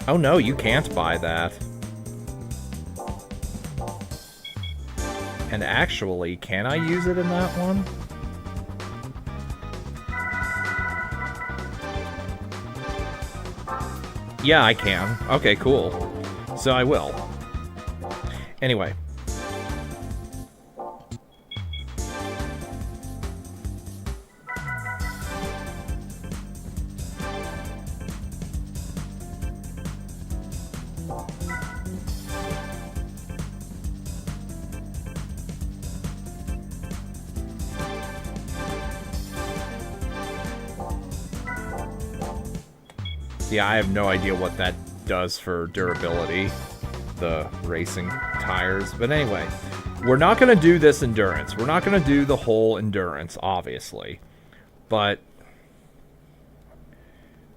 Oh no, you can't buy that. And actually, can I use it in that one? Yeah, I can. Okay, cool. So I will. Anyway. Yeah, I have no idea what that does for durability, the racing tires. But anyway, we're not going to do this endurance. We're not going to do the whole endurance, obviously. But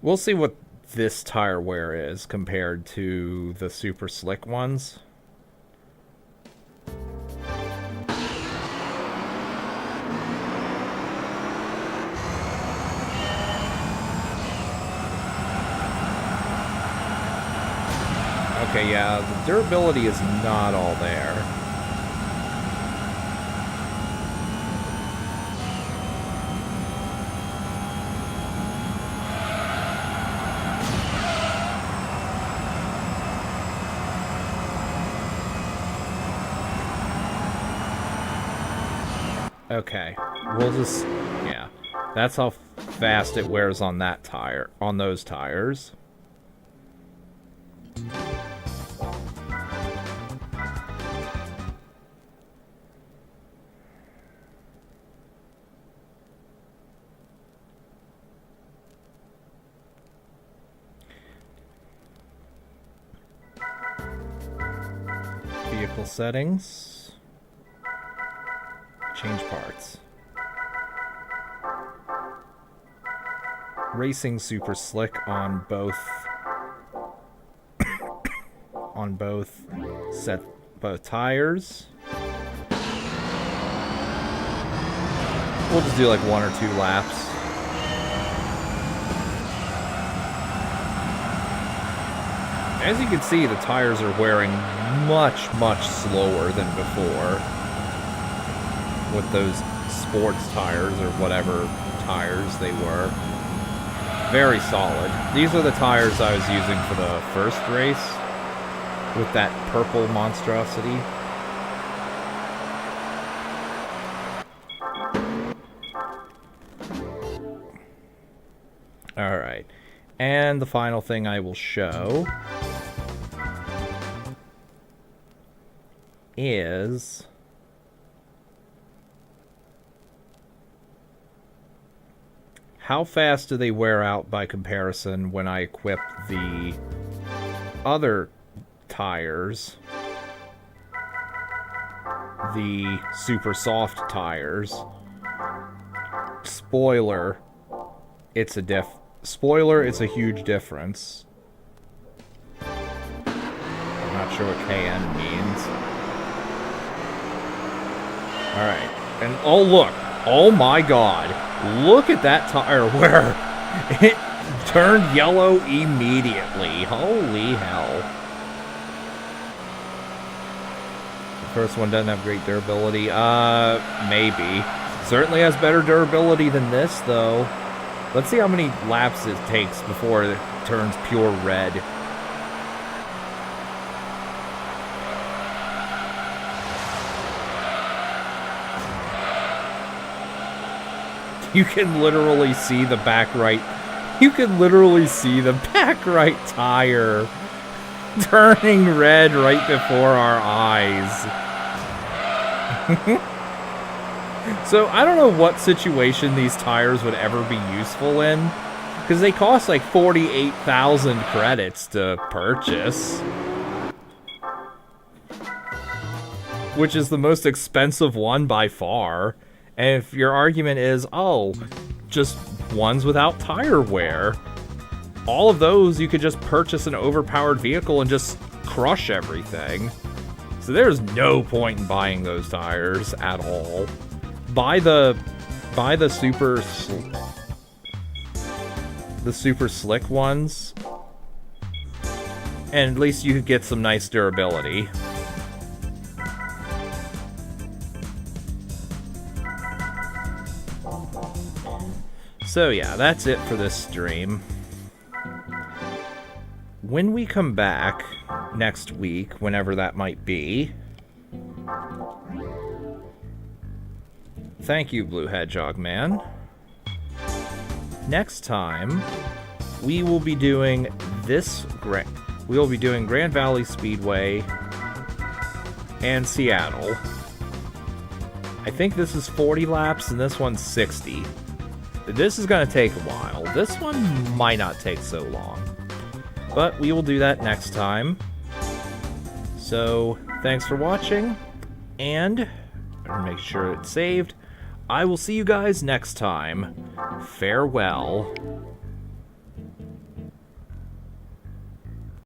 we'll see what this tire wear is compared to the super slick ones. Okay, yeah, the durability is not all there. Okay, we'll just, yeah, that's how fast it wears on that tire, on those tires. Vehicle settings. Change parts. Racing super slick on both both tires. We'll just do like 1 or 2 laps. As you can see, the tires are wearing much, much slower than before with those sports tires or whatever tires they were. Very solid. These are the tires I was using for the first race with that purple monstrosity. Alright. And the final thing I will show is how fast do they wear out by comparison when I equip the other tires, the super soft tires. Spoiler, it's a huge difference. I'm not sure what KN means. Alright. And oh look. Oh my god. Look at that tire wear. It turned yellow immediately. Holy hell. The first one doesn't have great durability. Maybe. Certainly has better durability than this, though. Let's see how many laps it takes before it turns pure red. You can literally see the back right. You can literally see the back right tire turning red right before our eyes. So I don't know what situation these tires would ever be useful in, Because they cost like 48,000 credits to purchase. Which is the most expensive one by far. And if your argument is, oh, just ones without tire wear, all of those you could just purchase an overpowered vehicle and just crush everything. So there's no point in buying those tires at all. Buy the super slick ones, and at least you could get some nice durability. So yeah, that's it for this stream. When we come back next week, whenever that might be... Thank you, Blue Hedgehog Man. Next time, we will be doing Grand Valley Speedway and Seattle. I think this is 40 laps and this one's 60. This is going to take a while. This one might not take so long. But we will do that next time. So, thanks for watching, and make sure it's saved. I will see you guys next time. Farewell.